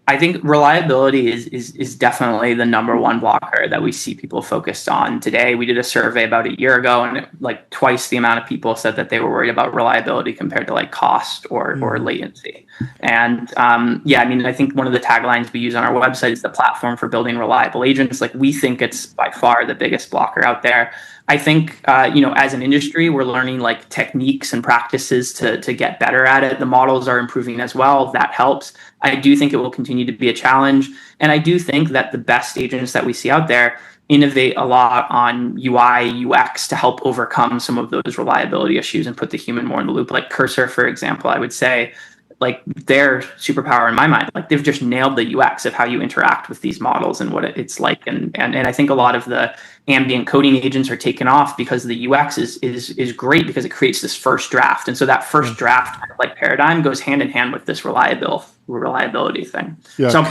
I think reliability is definitely the number one blocker that we see people focused on today. We did a survey about a year ago, and like twice the amount of people said that they were worried about reliability compared to like cost or latency. And I think one of the taglines we use on our website is the platform for building reliable agents. Like we think it's by far the biggest blocker out there. I think, as an industry, we're learning like techniques and practices to get better at it. The models are improving as well. That helps. I do think it will continue to be a challenge. And I do think that the best agents that we see out there innovate a lot on UI, UX to help overcome some of those reliability issues and put the human more in the loop. Like Cursor, for example, I would say, like their superpower in my mind, like they've just nailed the UX of how you interact with these models and what it's like. And I think a lot of the ambient coding agents are taken off because the UX is great because it creates this first draft. And so that first draft like paradigm goes hand in hand with this reliability thing. Yeah, so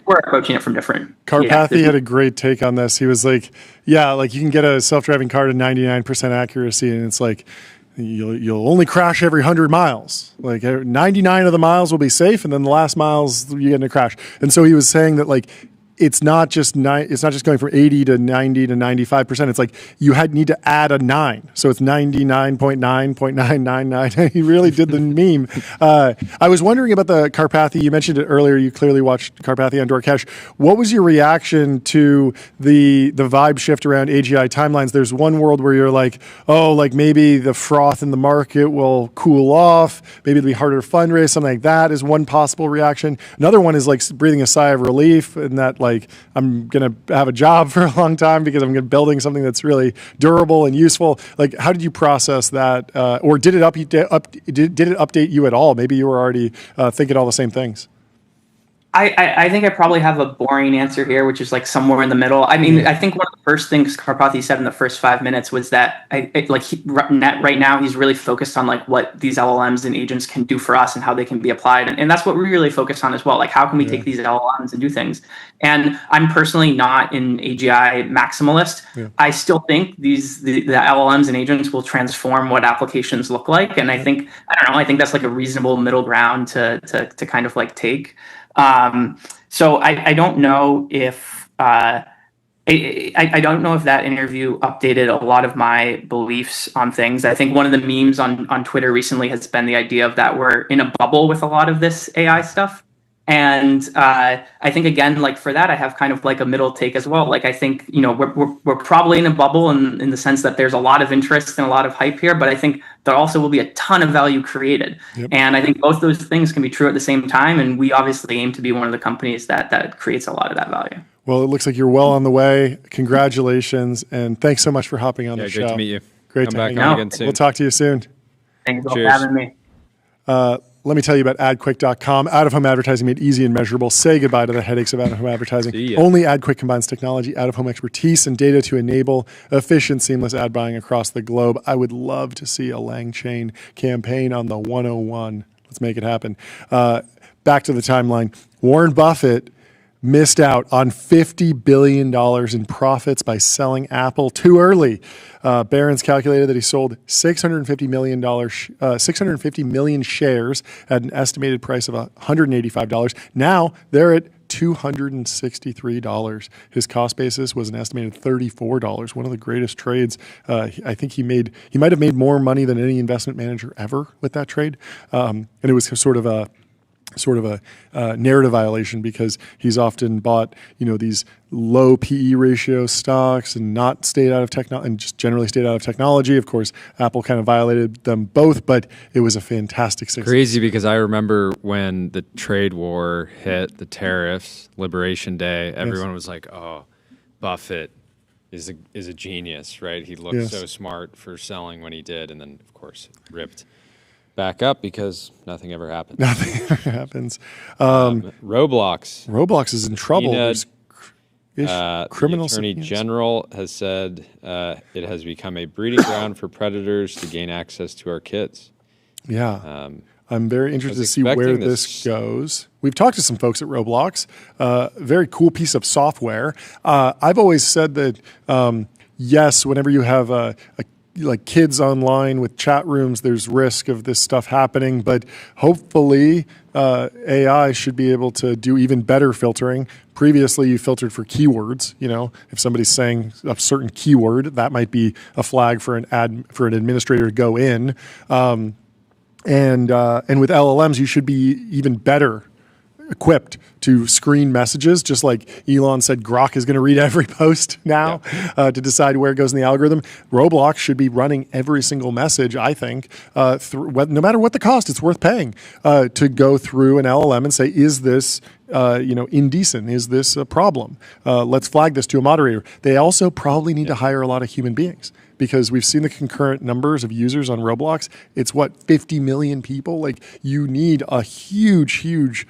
we're approaching it from different. Karpathy had a great take on this. He was like, like you can get a self-driving car to 99% accuracy, and it's like, you'll only crash every 100 miles. Like 99 of the miles will be safe, and then the last miles you get in a crash. And so he was saying that like it's not just going from 80 to 90 to 95%. It's like you need to add a 9. So it's 99.9.999. He really did the meme. I was wondering about the Karpathy. You mentioned it earlier. You clearly watched Karpathy on DoorCash. What was your reaction to the vibe shift around AGI timelines? There's one world where you're like, maybe the froth in the market will cool off. Maybe it'll be harder to fundraise. Something like that is one possible reaction. Another one is like breathing a sigh of relief, and that like I'm going to have a job for a long time because I'm building something that's really durable and useful. Like, how did you process that? Or did it update you at all? Maybe you were already thinking all the same things. I think I probably have a boring answer here, which is like somewhere in the middle. I mean, I think one of the first things Karpathy said in the first 5 minutes was that right now he's really focused on like what these LLMs and agents can do for us and how they can be applied. And that's what we really focus on as well. Like, how can we take these LLMs and do things? And I'm personally not an AGI maximalist. Yeah. I still think the LLMs and agents will transform what applications look like. And I think that's like a reasonable middle ground to kind of like take. So I don't know if I don't know if that interview updated a lot of my beliefs on things. I think one of the memes on Twitter recently has been the idea of that we're in a bubble with a lot of this AI stuff. And I think, again, like for that, I have kind of like a middle take as well. Like, I think, we're probably in a bubble in the sense that there's a lot of interest and a lot of hype here, but I think there also will be a ton of value created. Yep. And I think both those things can be true at the same time. And we obviously aim to be one of the companies that creates a lot of that value. Well, it looks like you're well on the way. Congratulations. And thanks so much for hopping on the show. Great to meet you. Great Come to back hang on out. again soon. We'll talk to you soon. Thanks for having me. Let me tell you about AdQuick.com. Out-of-home advertising made easy and measurable. Say goodbye to the headaches of out-of-home advertising. Only AdQuick combines technology, out-of-home expertise, and data to enable efficient, seamless ad buying across the globe. I would love to see a LangChain campaign on the 101. Let's make it happen. Back to the timeline. Warren Buffett missed out on $50 billion in profits by selling Apple too early. Barron's calculated that he sold $650 million shares at an estimated price of $185. Now they're at $263. His cost basis was an estimated $34. One of the greatest trades. I think he might have made more money than any investment manager ever with that trade. And it was sort of a narrative violation because he's often bought, these low PE ratio stocks and not stayed out of technology and just generally stayed out of technology. Of course, Apple kind of violated them both, but it was a fantastic success. Crazy because I remember when the trade war hit, the tariffs, Liberation Day, everyone was like, "Oh, Buffett is a genius, right? He looked so smart for selling when he did," and then of course it ripped back up because nothing ever happens. Nothing ever happens. Roblox is in trouble. Criminal Attorney General has said it has become a breeding ground for predators to gain access to our kids. Yeah. I'm very interested to see where this goes. We've talked to some folks at Roblox. Very cool piece of software. I've always said that, yes, whenever you have like kids online with chat rooms, there's risk of this stuff happening, but hopefully AI should be able to do even better filtering. Previously, you filtered for keywords. If somebody's saying a certain keyword, that might be a flag for an administrator to go in. And with LLMs, you should be even better equipped to screen messages, just like Elon said Grok is going to read every post now to decide where it goes in the algorithm. Roblox should be running every single message, I think, no matter what the cost, it's worth paying to go through an LLM and say, is this indecent? Is this a problem? Let's flag this to a moderator. They also probably need to hire a lot of human beings because we've seen the concurrent numbers of users on Roblox. It's 50 million people? Like, you need a huge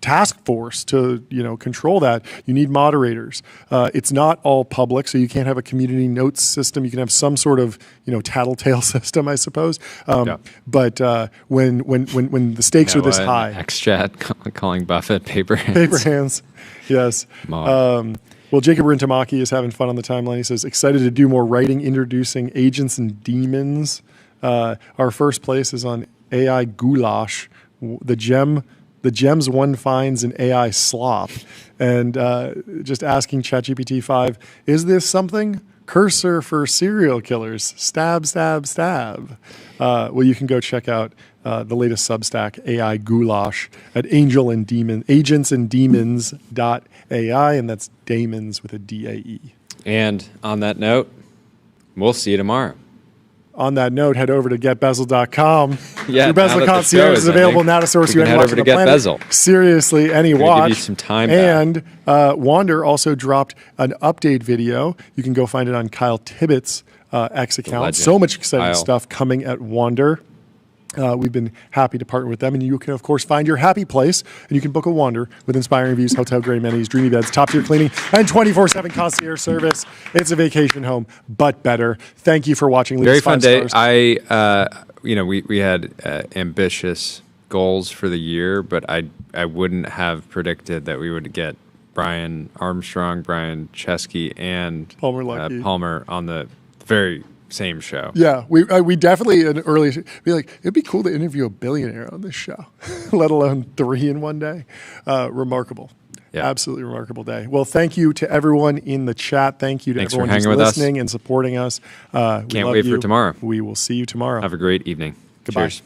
task force to control that. You need moderators. It's not all public, so you can't have a community notes system. You can have some sort of tattletale system, I suppose. But when the stakes are this high, XChat calling Buffett paper hands. Paper hands, yes. Well, Jacob Rintamaki is having fun on the timeline. He says, excited to do more writing introducing agents and demons. Our first place is on AI Goulash, the gems one finds in AI slop. And just asking ChatGPT 5, is this something? Cursor for serial killers. Stab, stab, stab. Well, you can go check out the latest Substack, AI Goulash, at agentsandemons.ai, and that's Damons with a D-A-E. And on that note, we'll see you tomorrow. On that note, head over to getbezel.com. Yeah, your Bezel Concierge is available now to source you anywhere over to Get Bezel. Seriously, any watch. Give you some time and Wander also dropped an update video. You can go find it on Kyle Tibbetts' X account. So much exciting stuff coming at Wander. We've been happy to partner with them, and you can, of course, find your happy place, and you can book a wander with inspiring views, hotel-grade amenities, dreamy beds, top-tier cleaning, and 24/7 concierge service. It's a vacation home, but better. Thank you for watching. Very fun day. We had ambitious goals for the year, but I wouldn't have predicted that we would get Brian Armstrong, Brian Chesky, and Palmer Luckey. Palmer on the very same show. Yeah, we definitely be like, it'd be cool to interview a billionaire on this show, let alone 3 in one day. Remarkable. Yeah. Absolutely remarkable day. Well, thank you to everyone in the chat. Thank you to everyone who's listening and supporting us. Can't wait for tomorrow. We will see you tomorrow. Have a great evening. Goodbye. Cheers.